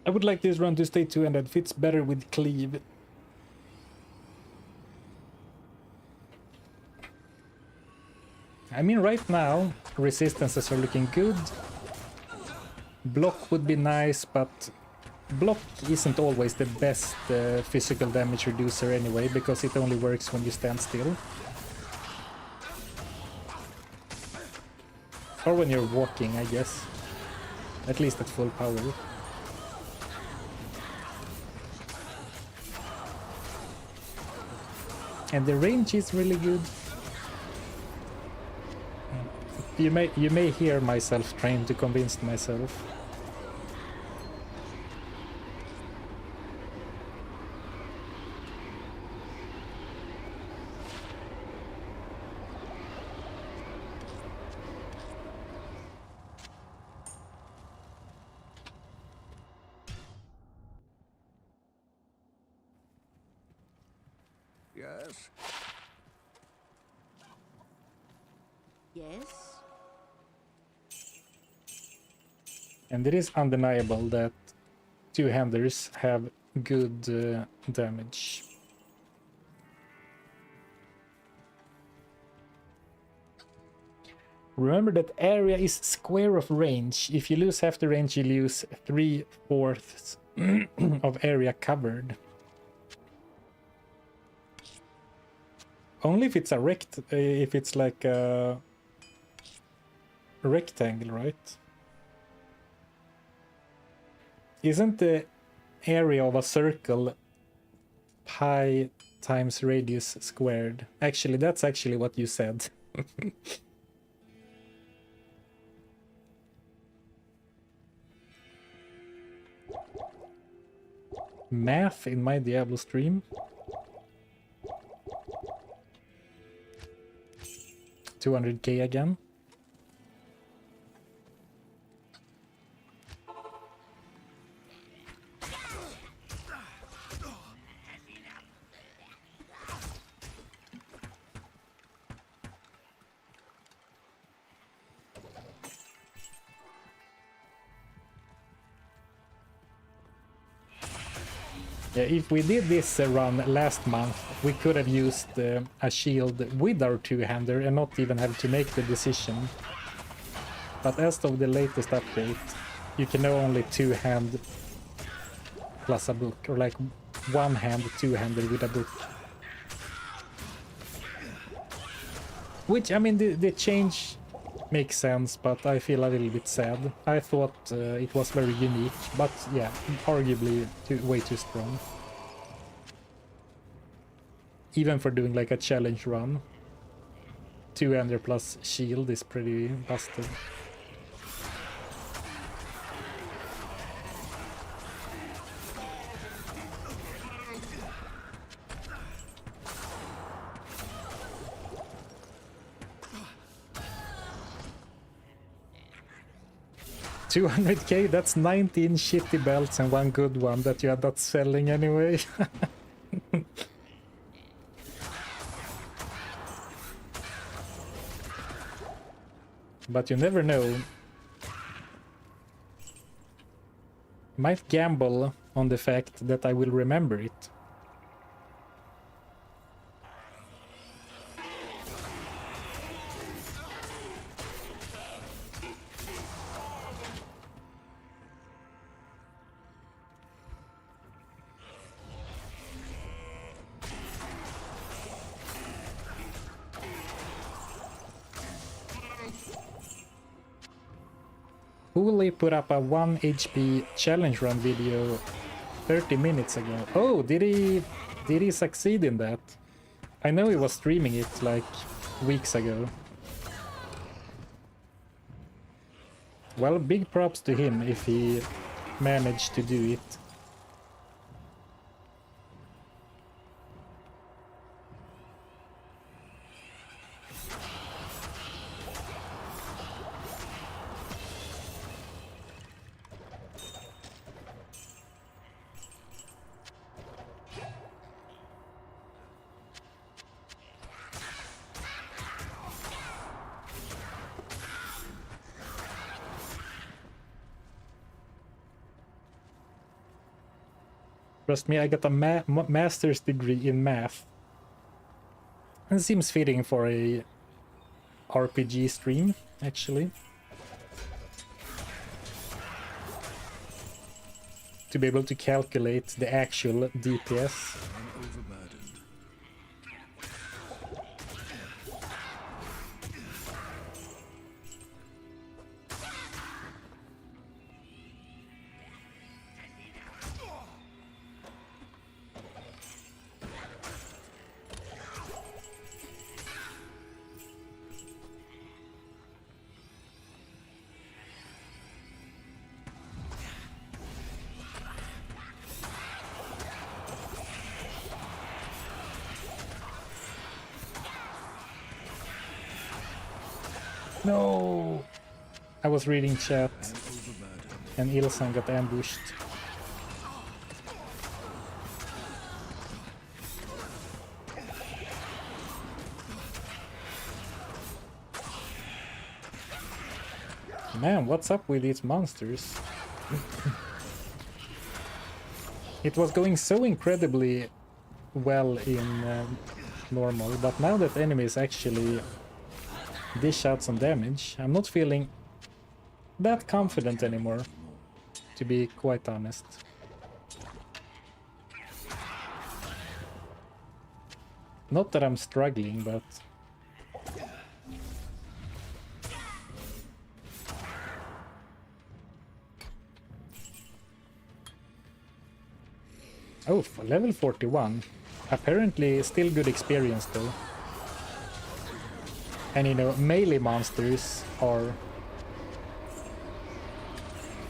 Speaker 1: I would like this run to stay 200, fits better with cleave. I mean, right now, resistances are looking good. Block would be nice, but block isn't always the best physical damage reducer anyway, because it only works when you stand still. Or when you're walking, I guess. At least at full power. And the range is really good. You may hear myself trying to convince myself.
Speaker 2: Yes?
Speaker 6: Yes?
Speaker 1: And it is undeniable that two-handers have good damage. Remember that area is square of range. If you lose half the range, you lose 3/4 of area covered. Only if it's if it's like a rectangle, right? Isn't the area of a circle pi times radius squared? Actually, that's actually what you said. Math in my Diablo stream. 200k again. Yeah, if we did this run last month, we could have used a shield with our two-hander and not even have to make the decision. But as of the latest update, you can now only two-hand plus a book, or like one-hand two-hander with a book. Which, I mean, the change makes sense, but I feel a little bit sad. I thought it was very unique, but yeah, arguably way too strong. Even for doing like a challenge run, two-hander plus shield is pretty busted. $200k, that's 19 shitty belts and one good one that you are not selling anyway. But you never know. Might gamble on the fact that I will remember it. Hooli put up a 1 HP challenge run video 30 minutes ago. Oh, did he succeed in that? I know he was streaming it like weeks ago. Well, big props to him if he managed to do it. Trust me, I got a master's degree in math. It seems fitting for a RPG stream, actually. To be able to calculate the actual DPS. No! I was reading chat and Ilsan got ambushed. Man, what's up with these monsters? It was going so incredibly well in normal, but now that enemies actually dish out some damage, I'm not feeling that confident anymore, to be quite honest. Not that I'm struggling, but... Oh, level 41. Apparently still good experience though. And you know, melee monsters are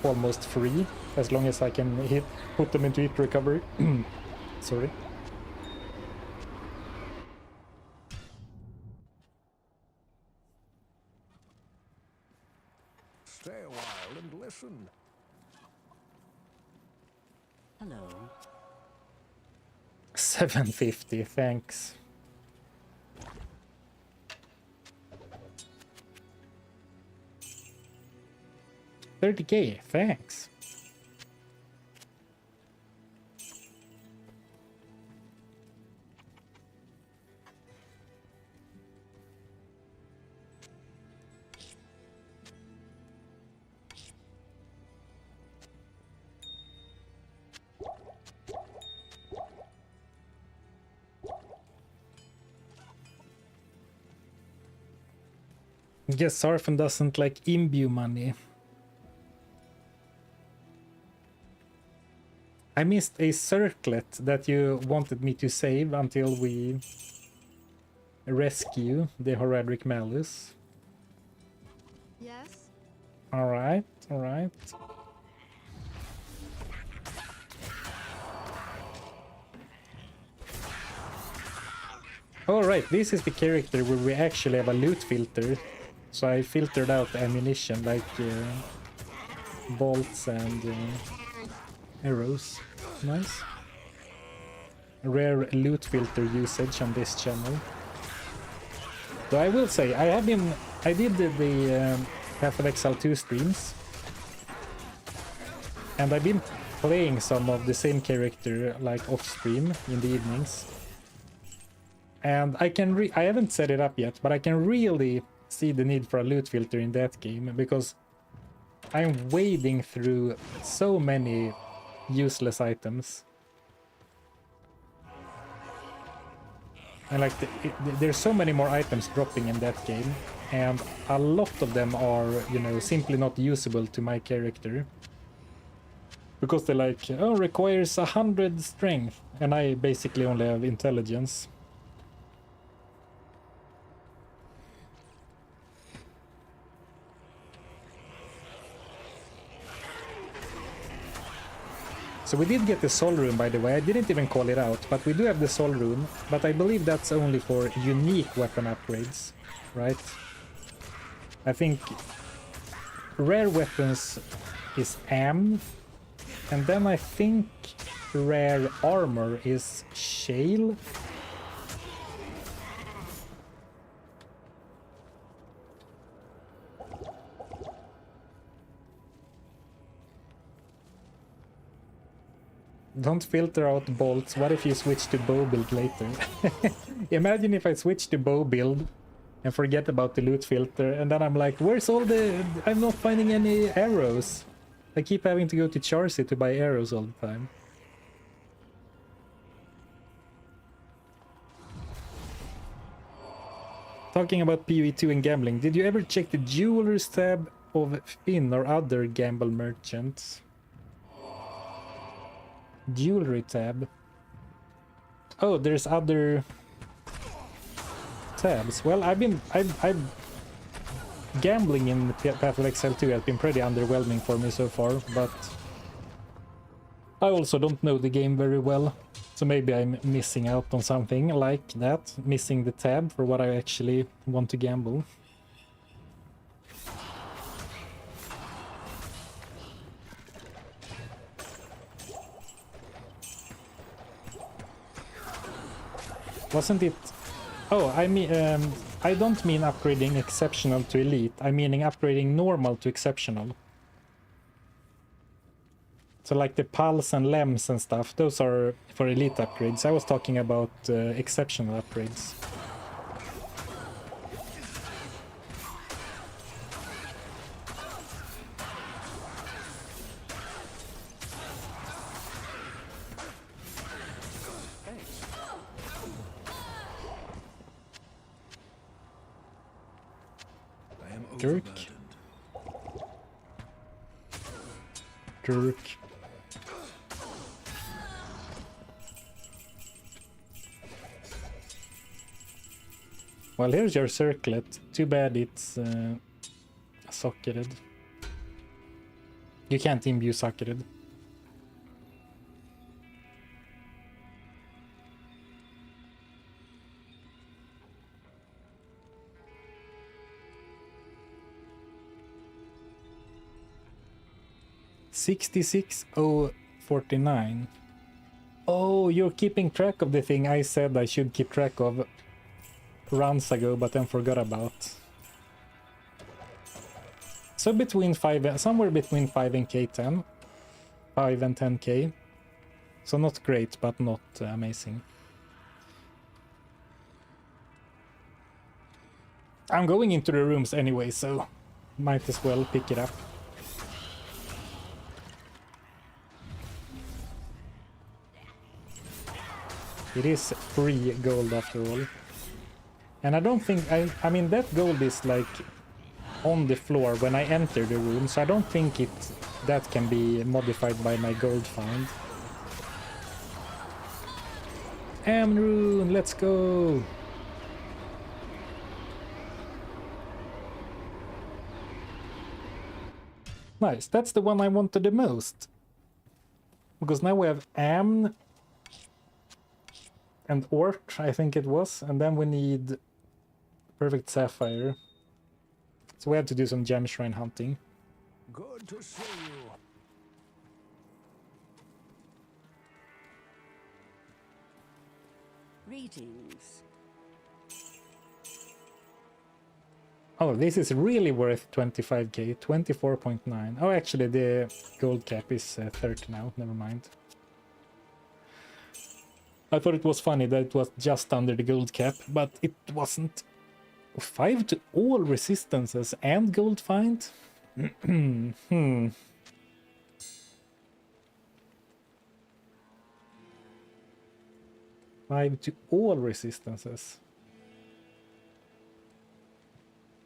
Speaker 1: almost free, as long as I can put them into hit recovery. Sorry.
Speaker 2: Stay a while and listen.
Speaker 6: Hello.
Speaker 1: 750, thanks. $30k, thanks. Guess Sarfen doesn't like imbue money. I missed a circlet that you wanted me to save until we rescue the Horadic Malus.
Speaker 5: Yes?
Speaker 1: Alright, alright. Alright, this is the character where we actually have a loot filter. So I filtered out ammunition like bolts and arrows. Nice. Rare loot filter usage on this channel. So I will say, I did the Path of Exile 2 streams. And I've been playing some of the same character like off stream in the evenings. And I haven't set it up yet, but I can really see the need for a loot filter in that game because I'm wading through so many useless items. And like there's so many more items dropping in that game, and a lot of them are, you know, simply not usable to my character. Because they're like, oh, requires 100 strength, and I basically only have intelligence. So we did get the Soul Rune, by the way. I didn't even call it out, but we do have the Soul Rune. But I believe that's only for unique weapon upgrades, right? I think rare weapons is Am, and then I think rare armor is Shale. Don't filter out bolts. What if you switch to bow build later? Imagine if I switch to bow build and forget about the loot filter, and then I'm like, where's all the... I'm not finding any arrows. I keep having to go to Charcy to buy arrows all the time. Talking about PoE2 and gambling, did you ever check the jewelers tab of Finn or other gamble merchants? Jewelry tab. Oh, there's other tabs. Well, I'm gambling in Path of Exile 2 has been pretty underwhelming for me so far, but I also don't know the game very well, so maybe I'm missing out on something like that, missing the tab for what I actually want to gamble. Wasn't it... Oh, I mean, I don't mean upgrading exceptional to elite. I'm meaning upgrading normal to exceptional. So like the pulse and lems and stuff, those are for elite upgrades. I was talking about exceptional upgrades. Dirk. Dirk. Well, here's your circlet. Too bad it's socketed. You can't imbue socketed. $66,049. Oh, you're keeping track of the thing I said I should keep track of rounds ago, but then forgot about. So between somewhere between 5 and K10, 5 and 10K. So not great, but not amazing. I'm going into the rooms anyway, so might as well pick it up. It is free gold after all. And I don't think, I mean that gold is like on the floor when I enter the room, so I don't think that can be modified by my gold find. Rune, let's go! Nice, that's the one I wanted the most. Because now we have Amn and Ort, I think it was, and then we need Perfect Sapphire. So we have to do some gem shrine hunting.
Speaker 2: Good to see you.
Speaker 6: Greetings.
Speaker 1: Oh, this is really worth 25k, 24.9. Oh, actually, the gold cap is 30 now, never mind. I thought it was funny that it was just under the gold cap, but it wasn't. 5 to all resistances and gold find? 5 to all resistances.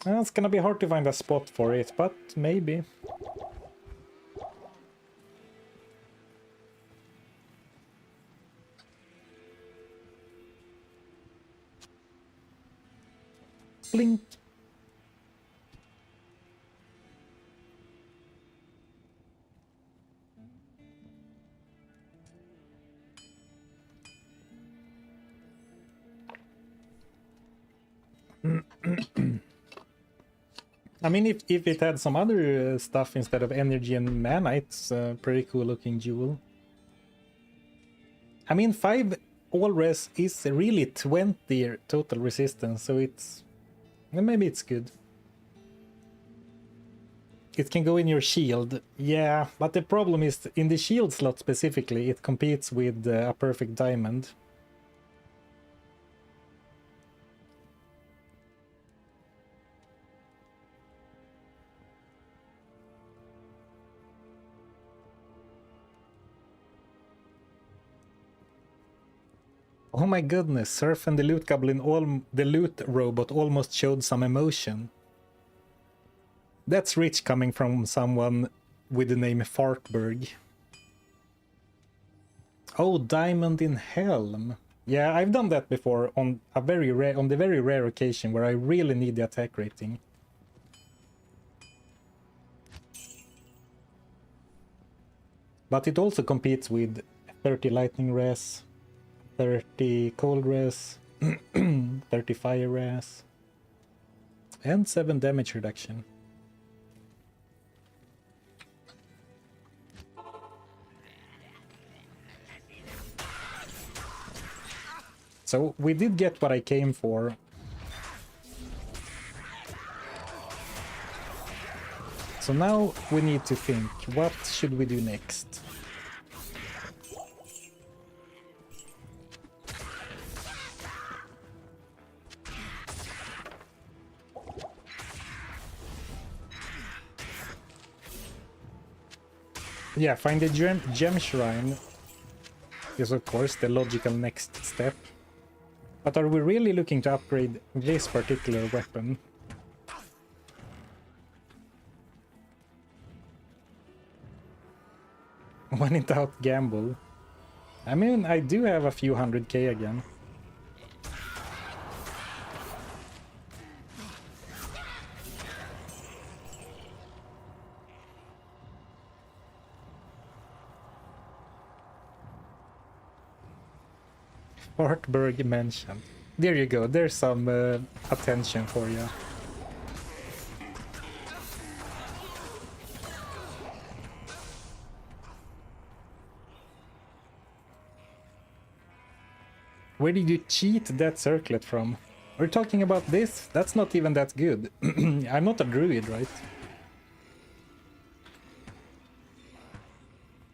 Speaker 1: It's gonna be hard to find a spot for it, but maybe. Blink. I mean, if it had some other stuff instead of energy and mana, it's a pretty cool looking jewel. I mean, 5 all res is really 20 total resistance, so it's... maybe it's good. It can go in your shield, yeah, but the problem is, in the shield slot specifically, it competes with a perfect diamond. Oh my goodness, Surf and the Loot Goblin, the Loot Robot almost showed some emotion. That's rich coming from someone with the name Fartberg. Oh, Diamond in Helm. Yeah, I've done that before on the very rare occasion where I really need the attack rating. But it also competes with 30 lightning res, 30 cold res, 30 fire res, and 7 damage reduction. So we did get what I came for. So now we need to think, what should we do next? Yeah, find the gem shrine is of course the logical next step. But are we really looking to upgrade this particular weapon? When in doubt, gamble. I mean, I do have a few 100k again. Fartberg mentioned. There you go, there's some attention for you. Where did you cheat that circlet from? We're talking about this? That's not even that good. I'm not a druid, right?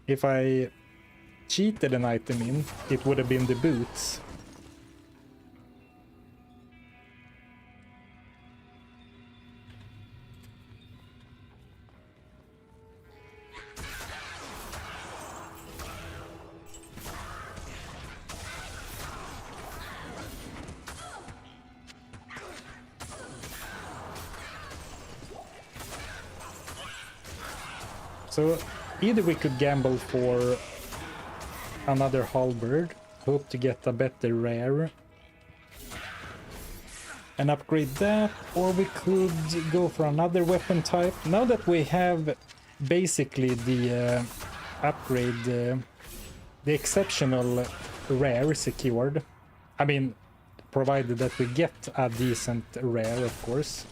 Speaker 1: If I cheated an item in, it would have been the boots. So either we could gamble for another halberd, hope to get a better rare, and upgrade that, or we could go for another weapon type. Now that we have basically the upgrade, the exceptional rare secured, I mean, provided that we get a decent rare, of course.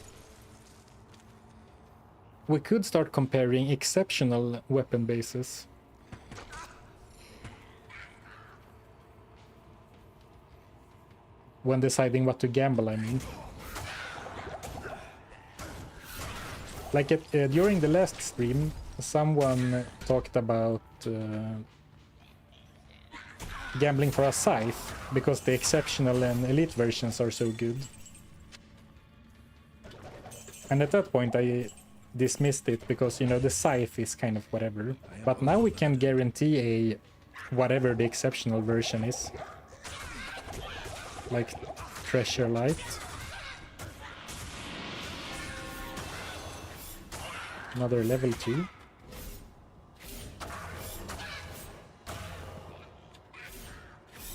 Speaker 1: We could start comparing exceptional weapon bases. When deciding what to gamble, I mean. Like during the last stream, someone talked about gambling for a scythe because the exceptional and elite versions are so good. And at that point I dismissed it because, you know, the scythe is kind of whatever. But now we can guarantee a whatever the exceptional version is. Like Treasure Light. Another level 2.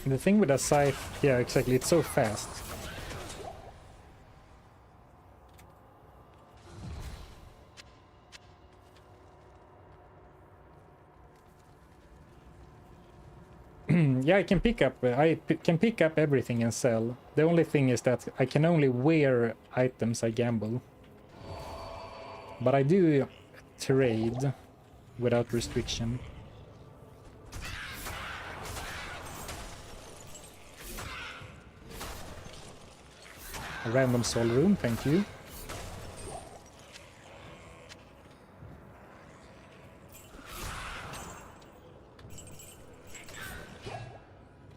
Speaker 1: The thing with a scythe, yeah, exactly, it's so fast. Yeah, I can pick up can pick up everything and sell. The only thing is that I can only wear items I gamble. But I do trade without restriction. A random soul rune, thank you.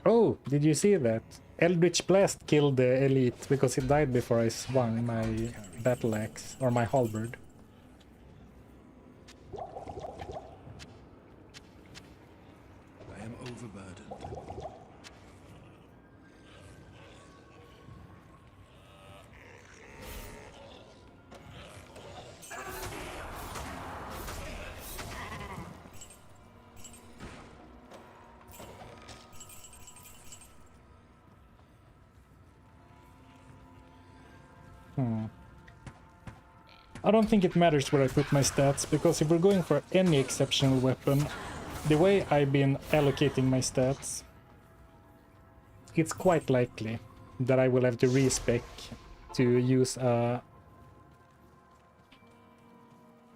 Speaker 1: Oh, did you see that? Eldritch Blast killed the elite because he died before I swung my battle axe or my halberd.
Speaker 2: I am overburdened.
Speaker 1: I don't think it matters where I put my stats, because if we're going for any exceptional weapon, the way I've been allocating my stats, it's quite likely that I will have to respec to use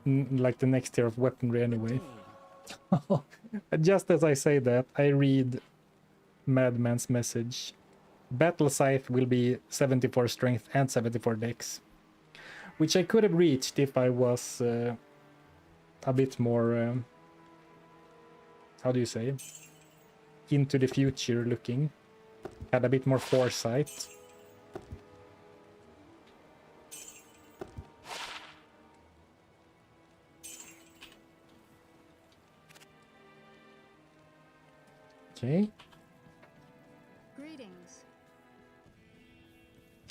Speaker 1: like the next tier of weaponry anyway. Just as I say that, I read Madman's message. Battle Scythe will be 74 strength and 74 dex, which I could have reached if I was a bit more, how do you say, into the future looking, had a bit more foresight. Okay.
Speaker 5: Greetings.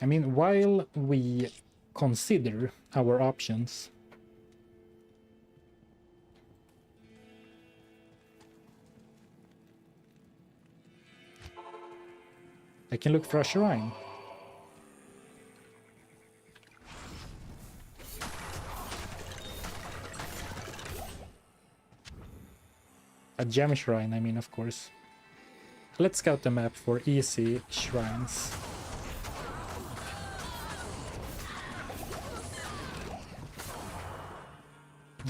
Speaker 1: I mean, while we consider our options, I can look for a shrine. A gem shrine, I mean, of course. Let's scout the map for easy shrines.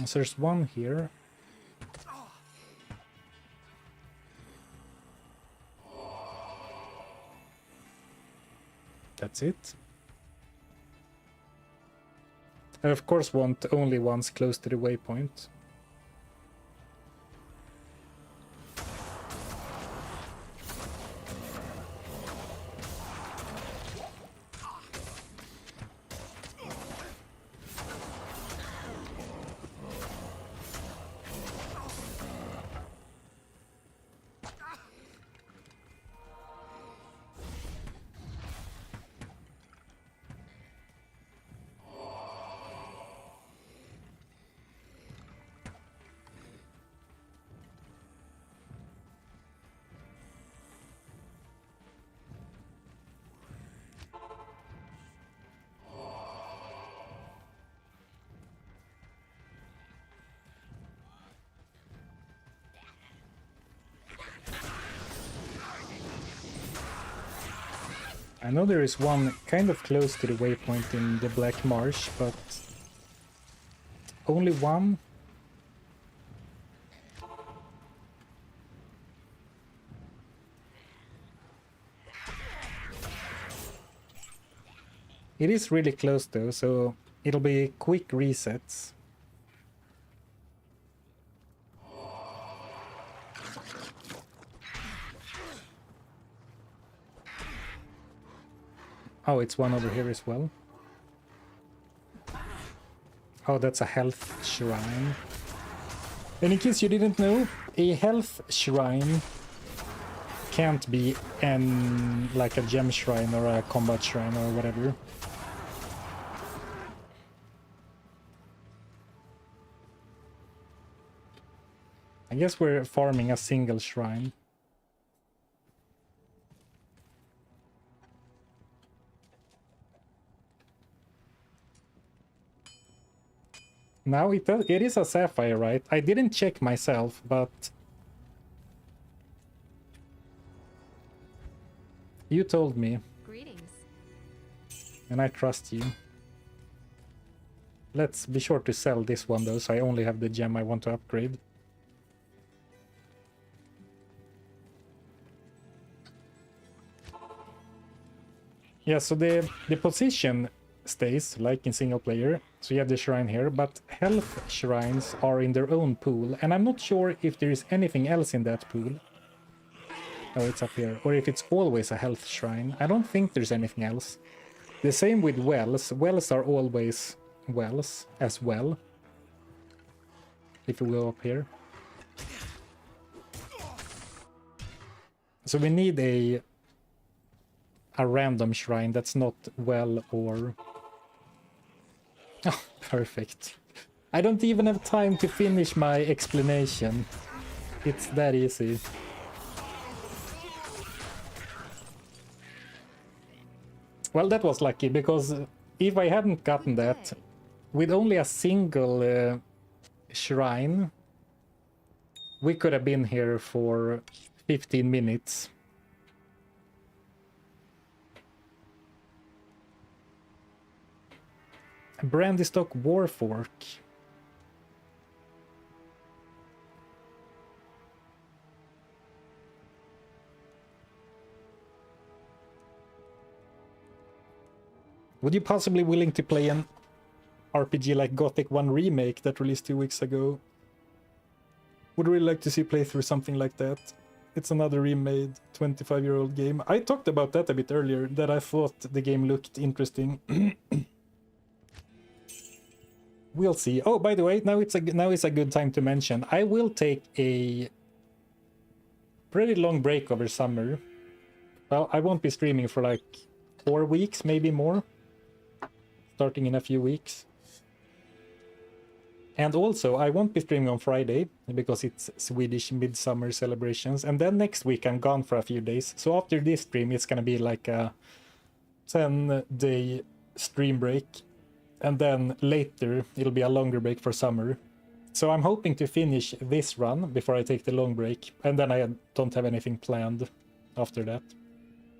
Speaker 1: So there's one here. That's it. I of course want only ones close to the waypoint. I know there is one kind of close to the waypoint in the Black Marsh, but only one. It is really close though, so it'll be quick resets. Oh, it's one over here as well. Oh, that's a health shrine. And in case you didn't know, a health shrine can't be like a gem shrine or a combat shrine or whatever. I guess we're farming a single shrine. Now it is a sapphire, right? I didn't check myself, but you told me,
Speaker 5: Greetings.
Speaker 1: and I trust you. Let's be sure to sell this one though, so I only have the gem I want to upgrade. Yeah, so the position stays like in single player, so you have the shrine here, but health shrines are in their own pool, and I'm not sure if there is anything else in that pool. Oh, it's up here. Or if it's always a health shrine. I don't think there's anything else. The same with wells. Wells are always wells as well. If we go up here. So we need a random shrine that's not well or... Oh, perfect. I don't even have time to finish my explanation. It's that easy. Well, that was lucky, because if I hadn't gotten that, with only a single shrine, we could have been here for 15 minutes. Brandystock Warfork. Would you possibly willing to play an RPG like Gothic 1 Remake that released 2 weeks ago? Would really like to see playthrough something like that. It's another remade 25-year-old game. I talked about that a bit earlier, that I thought the game looked interesting. We'll see. Oh, by the way, now it's a good time to mention. I will take a pretty long break over summer. Well, I won't be streaming for like 4 weeks, maybe more. Starting in a few weeks. And also, I won't be streaming on Friday, because it's Swedish midsummer celebrations. And then next week I'm gone for a few days. So after this stream, it's gonna be like a 10-day stream break. And then later, it'll be a longer break for summer. So I'm hoping to finish this run before I take the long break. And then I don't have anything planned after that.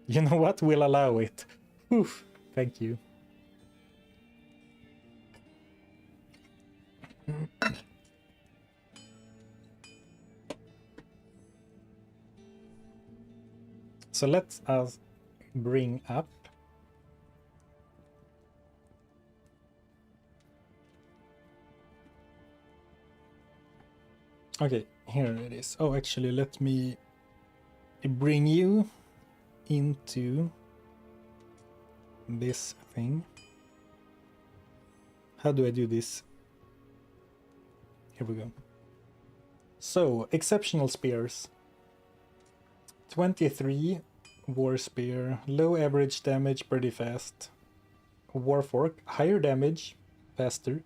Speaker 1: You know what? We'll allow it. Oof. Thank you. So let's bring up okay, here it is. Oh, actually, let me bring you into this thing. How do I do this? Here we go. So, exceptional spears. 23 war spear, low average damage, pretty fast. Warfork, higher damage, faster.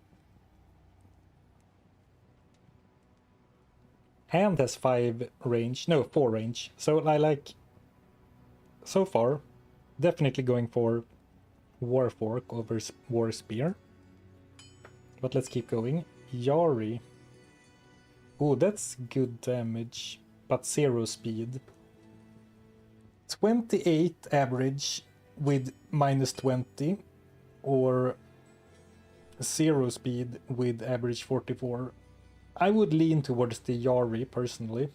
Speaker 1: And has 4 range. So I like, so far, definitely going for Warfork over War Spear. But let's keep going. Yari. Oh, that's good damage, but 0 speed. 28 average, with -20 or 0 speed with average 44. I would lean towards the Yari personally.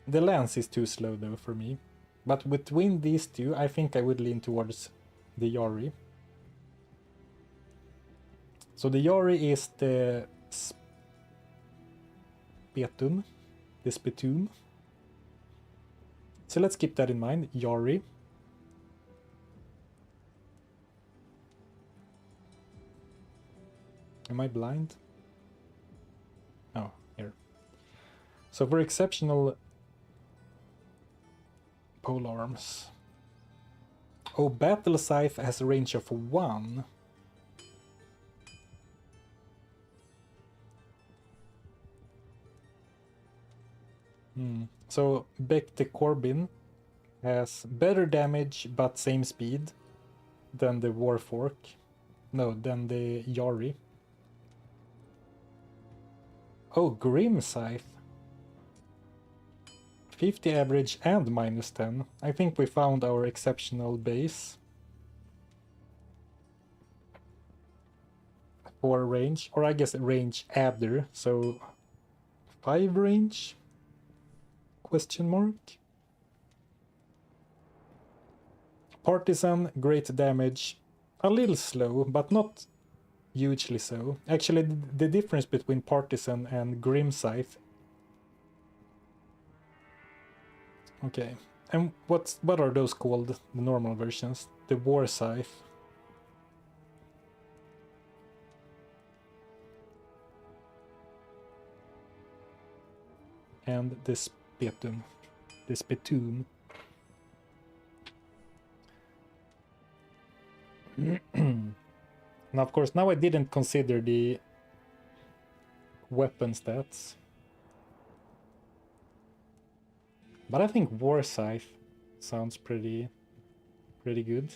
Speaker 1: The lance is too slow though for me. But between these two, I think I would lean towards the Yari. So the Yari is the Spetun. The Spetun. So let's keep that in mind. Yari. Am I blind? Oh, here. So for exceptional polearms. Oh, Battle Scythe has a range of 1. So Beck the Corbin has better damage but same speed than the Warfork. No, than the Yari. Oh, Grim Scythe. 50 average and -10. I think we found our exceptional base. For range, or I guess range adder, so 5 range? Question mark? Partisan, great damage. A little slow, but not hugely so. Actually, the difference between Partisan and Grim Scythe. Okay, and what are those called? The normal versions? The War Scythe. And the Spetun. The Spetun. Now, of course, now I didn't consider the weapon stats. But I think War Scythe sounds pretty good.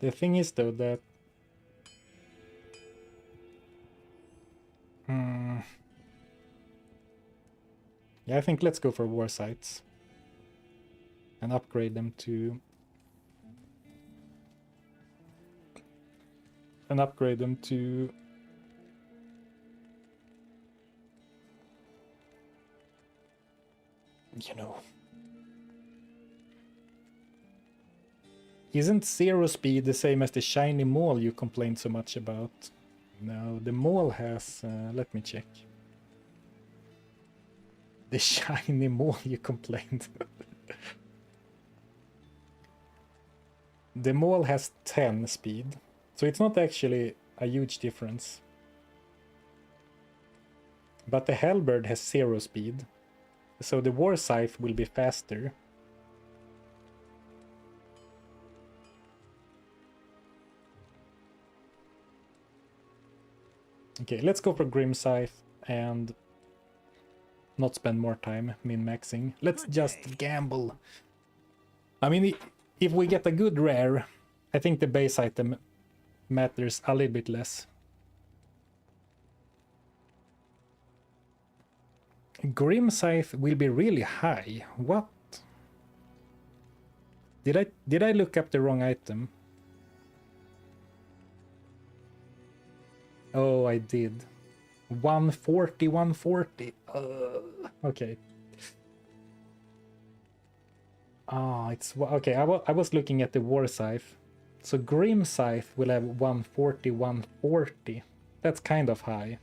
Speaker 1: The thing is though that yeah, I think let's go for War Scythes and upgrade them to you know. Isn't 0 speed the same as the shiny maul you complained so much about? No, the maul has... let me check. The shiny maul you complained. The maul has 10 speed, so it's not actually a huge difference. But the halberd has 0 speed, so the War Scythe will be faster. Okay, let's go for Grim Scythe and not spend more time min-maxing. Let's just gamble. I mean, if we get a good rare, I think the base item matters a little bit less. Grim Scythe will be really high. What? Did I look up the wrong item? Oh, I did. 140, 140. Okay. It's... Okay, I was looking at the War Scythe. So Grim Scythe will have 140, 140. That's kind of high.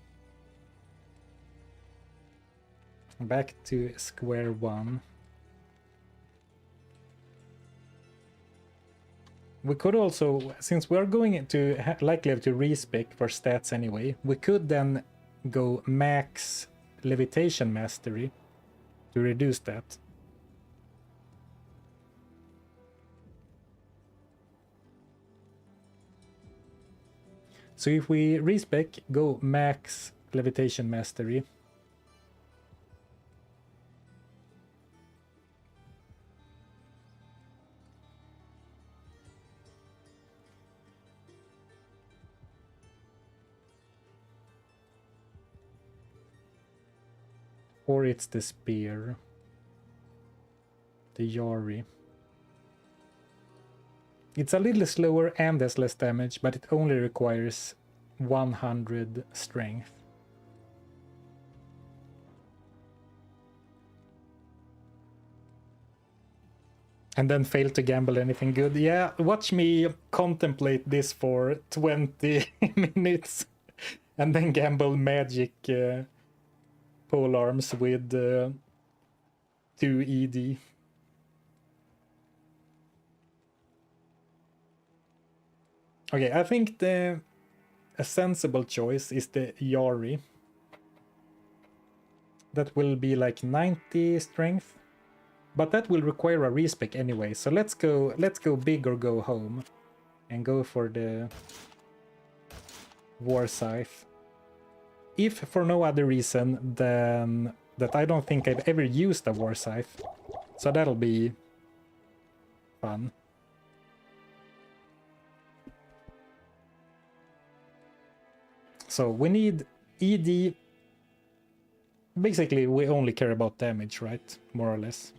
Speaker 1: Back to square one. We could also, since we are going to likely have to respec for stats anyway, we could then go max levitation mastery to reduce that. So if we respec, go max levitation mastery. Or it's the spear. The Yari. It's a little slower and has less damage, but it only requires 100 strength. And then fail to gamble anything good. Yeah, watch me contemplate this for 20 minutes. And then gamble magic pole arms with 2 ED. Okay, I think a sensible choice is the Yari. That will be like 90 strength. But that will require a respec anyway, so let's go big or go home. And go for the War Scythe. If for no other reason than that I don't think I've ever used a War Scythe. So that'll be fun. So we need ED. Basically, we only care about damage, right? More or less.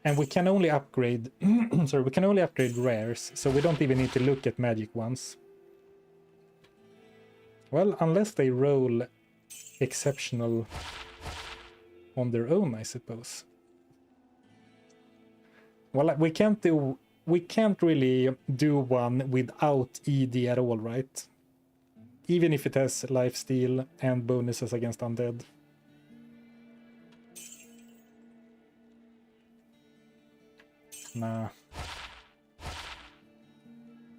Speaker 1: And we can only upgrade... sorry, we can only upgrade rares, so we don't even need to look at magic ones. Well, unless they roll exceptional on their own, I suppose. Well, we can't really do one without ED at all, right? Even if it has lifesteal and bonuses against undead. Nah.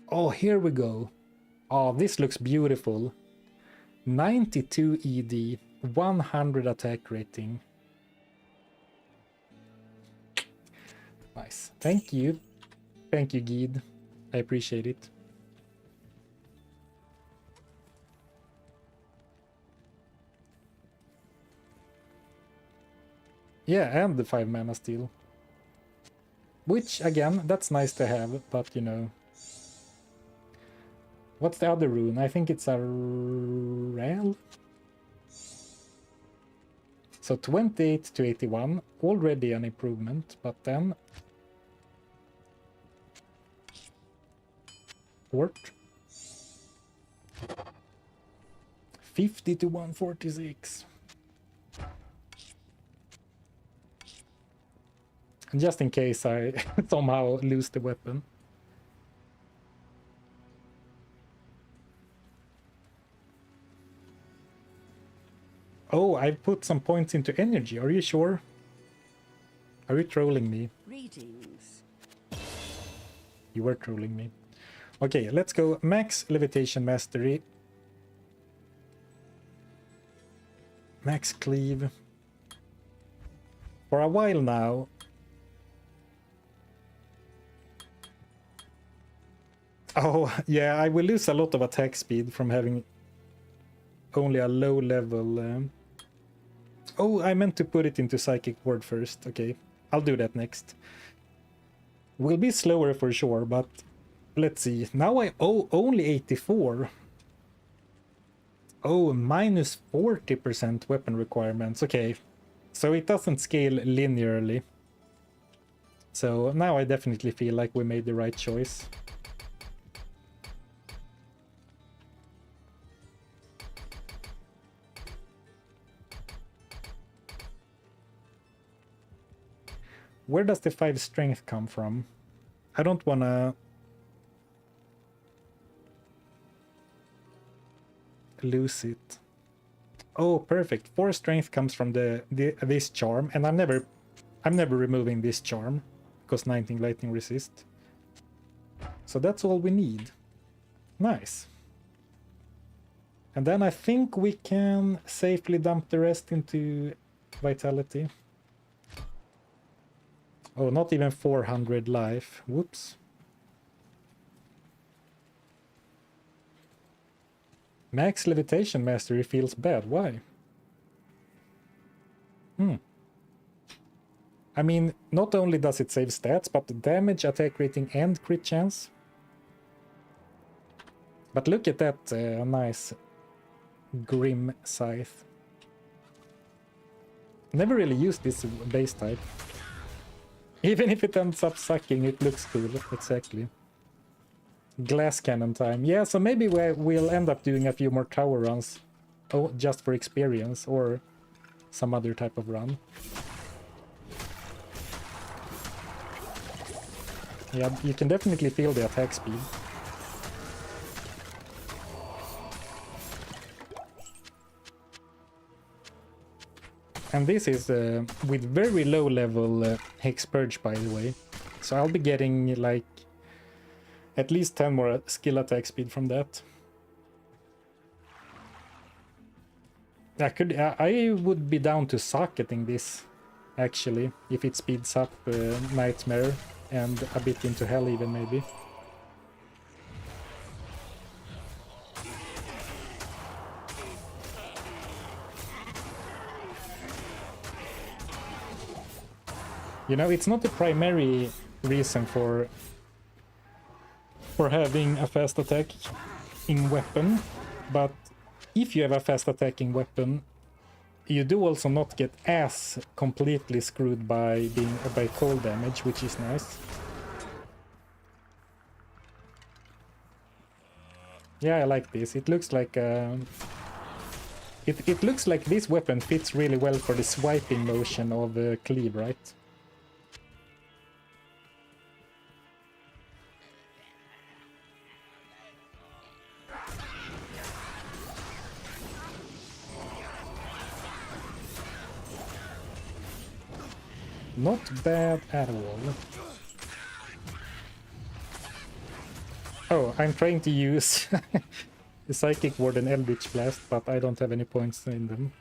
Speaker 1: Oh, here we go. Oh, this looks beautiful. 92 ED, 100 attack rating. Nice. Thank you. Thank you, Gheed. I appreciate it. Yeah, and the 5 mana steal. Which, again, that's nice to have, but you know. What's the other rune? I think it's a Rel? So 28 to 81, already an improvement, but then... Port. 50 to 146. And just in case I somehow lose the weapon. Oh, I've put some points into energy. Are you sure? Are you trolling me?
Speaker 6: Greetings.
Speaker 1: You were trolling me. Okay, let's go max levitation mastery. Max cleave. For a while now. Oh, yeah, I will lose a lot of attack speed from having only a low level. Oh, I meant to put it into Psychic Ward first. Okay, I'll do that next. Will be slower for sure, but let's see. Now I owe only 84. Oh, minus 40% weapon requirements. Okay, so it doesn't scale linearly. So now I definitely feel like we made the right choice. Where does the 5 strength come from? I don't wanna lose it. Oh, perfect. 4 strength comes from this charm, and I'm never removing this charm because 19 lightning resist. So that's all we need. Nice. And then I think we can safely dump the rest into vitality. Oh, not even 400 life. Whoops. Max levitation mastery feels bad. Why? I mean, not only does it save stats, but the damage, attack rating, and crit chance. But look at that nice Grim Scythe. Never really used this base type. Even if it ends up sucking, it looks cool. Exactly. Glass cannon time. Yeah, so maybe we'll end up doing a few more tower runs. Oh, just for experience, or some other type of run. Yeah, you can definitely feel the attack speed. And this is with very low level Hex Purge, by the way. So I'll be getting like at least 10 more skill attack speed from that. I would be down to socketing this, actually, if it speeds up Nightmare and a bit into Hell even, maybe. You know, it's not the primary reason for having a fast attack in weapon, but if you have a fast attacking weapon, you do also not get as completely screwed by cold damage, which is nice. Yeah, I like this. It looks like it looks like this weapon fits really well for the swiping motion of Cleave, right? Not bad at all. Oh, I'm trying to use the Psychic Ward and Eldritch Blast, but I don't have any points in them.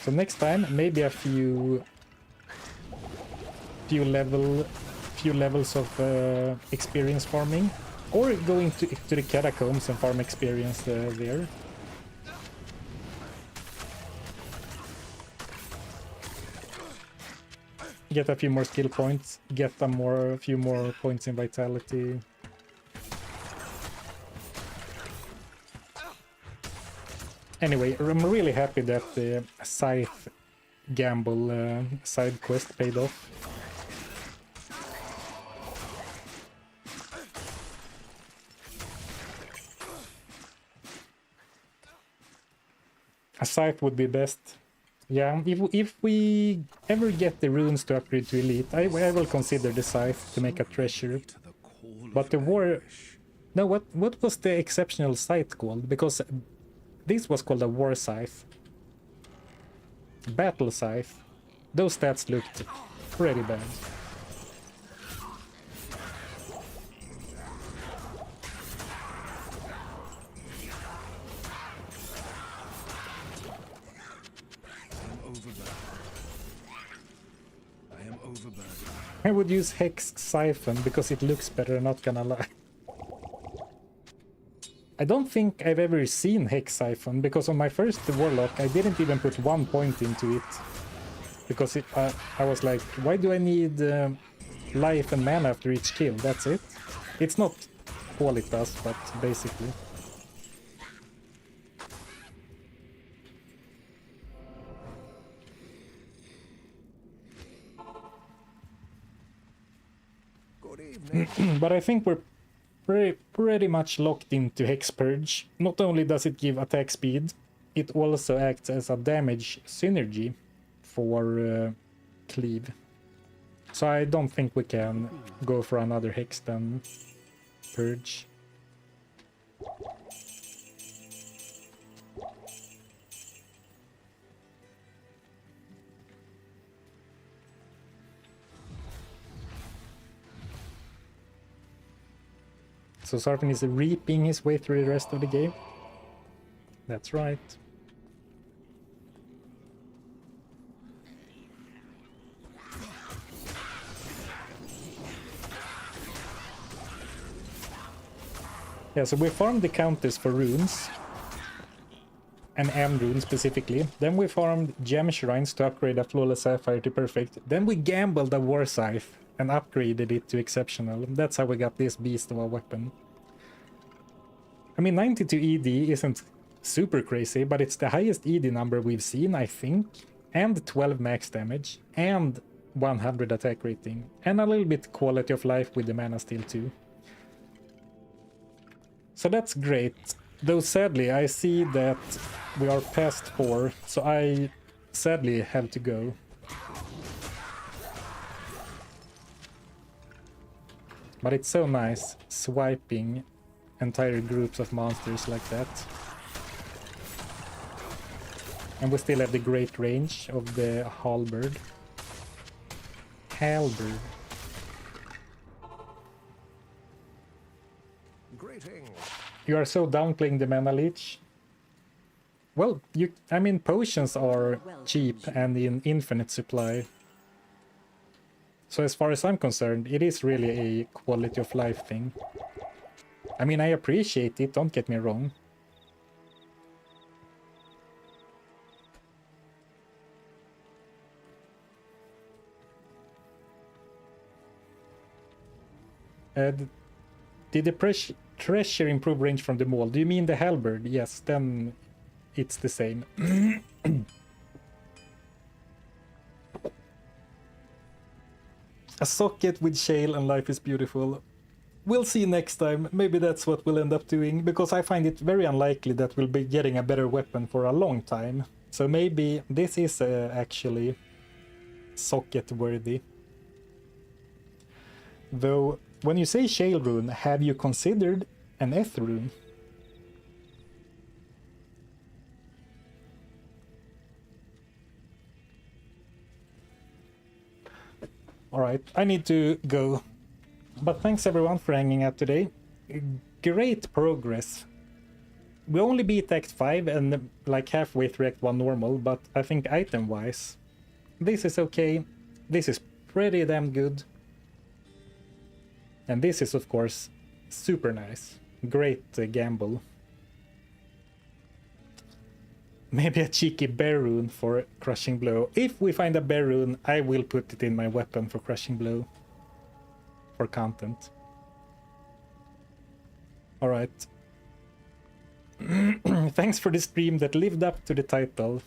Speaker 1: So next time, maybe a few levels of experience farming, or going to the catacombs and farm experience there. Get a few more skill points, get a few more points in vitality. Anyway, I'm really happy that the Scythe gamble side quest paid off. A Scythe would be best. Yeah, if we ever get the runes to upgrade to Elite, I will consider the Scythe to make a treasure. But the war... No, what was the exceptional Scythe called? Because this was called a War Scythe. Battle Scythe. Those stats looked pretty bad. I would use Hex Siphon because it looks better, not gonna lie. I don't think I've ever seen Hex Siphon, because on my first Warlock I didn't even put 1 point into it. Because I was like, why do I need life and mana after each kill? That's it. It's not all it does, but basically. But I think we're pretty much locked into Hex Purge. Not only does it give attack speed, it also acts as a damage synergy for Cleave. So I don't think we can go for another Hex than Purge. So Sarfin is reaping his way through the rest of the game. That's right. Yeah, so we farmed the counters for runes. an M rune specifically. Then we farmed gem shrines to upgrade a flawless sapphire to perfect. Then we gambled a war scythe and upgraded it to exceptional. That's how we got this beast of a weapon. I mean, 92 ED isn't super crazy, but it's the highest ED number we've seen, I think. And 12 max damage, and 100 attack rating, and a little bit quality of life with the mana steal too. So that's great. Though sadly, I see that we are past 4, so I sadly have to go. But it's so nice swiping entire groups of monsters like that. And we still have the great range of the halberd. Halberd.
Speaker 2: Greetings.
Speaker 1: You are so downplaying the mana leech. Well, I mean, potions are cheap and in infinite supply. So as far as I'm concerned, it is really a quality of life thing. I mean, I appreciate it, don't get me wrong. Did the treasure improve range from the mall? Do you mean the halberd? Yes, then it's the same. A socket with shale and life is beautiful. We'll see next time. Maybe that's what we'll end up doing, because I find it very unlikely that we'll be getting a better weapon for a long time. So maybe this is actually socket worthy. Though, when you say shale rune, have you considered an Eth rune? Alright, I need to go. But thanks everyone for hanging out today. Great progress. We only beat Act 5 and like halfway through Act 1 normal, but I think item-wise, this is okay. This is pretty damn good. And this is, of course, super nice. Great gamble. Maybe a cheeky bear rune for Crushing Blow. If we find a bear rune, I will put it in my weapon for Crushing Blow. For content. Alright. Thanks for the stream that lived up to the title.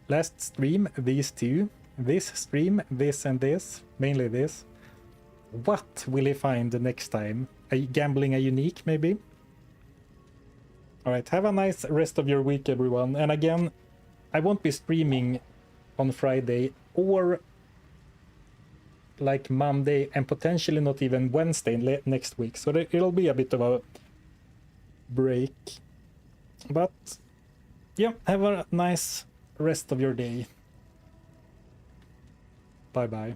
Speaker 1: Last stream, these two. This stream, this and this. Mainly this. What will he find the next time? Gambling a unique, maybe? Alright, have a nice rest of your week, everyone. And again, I won't be streaming on Friday or like Monday, and potentially not even Wednesday next week. So it'll be a bit of a break. But yeah, have a nice rest of your day. Bye bye.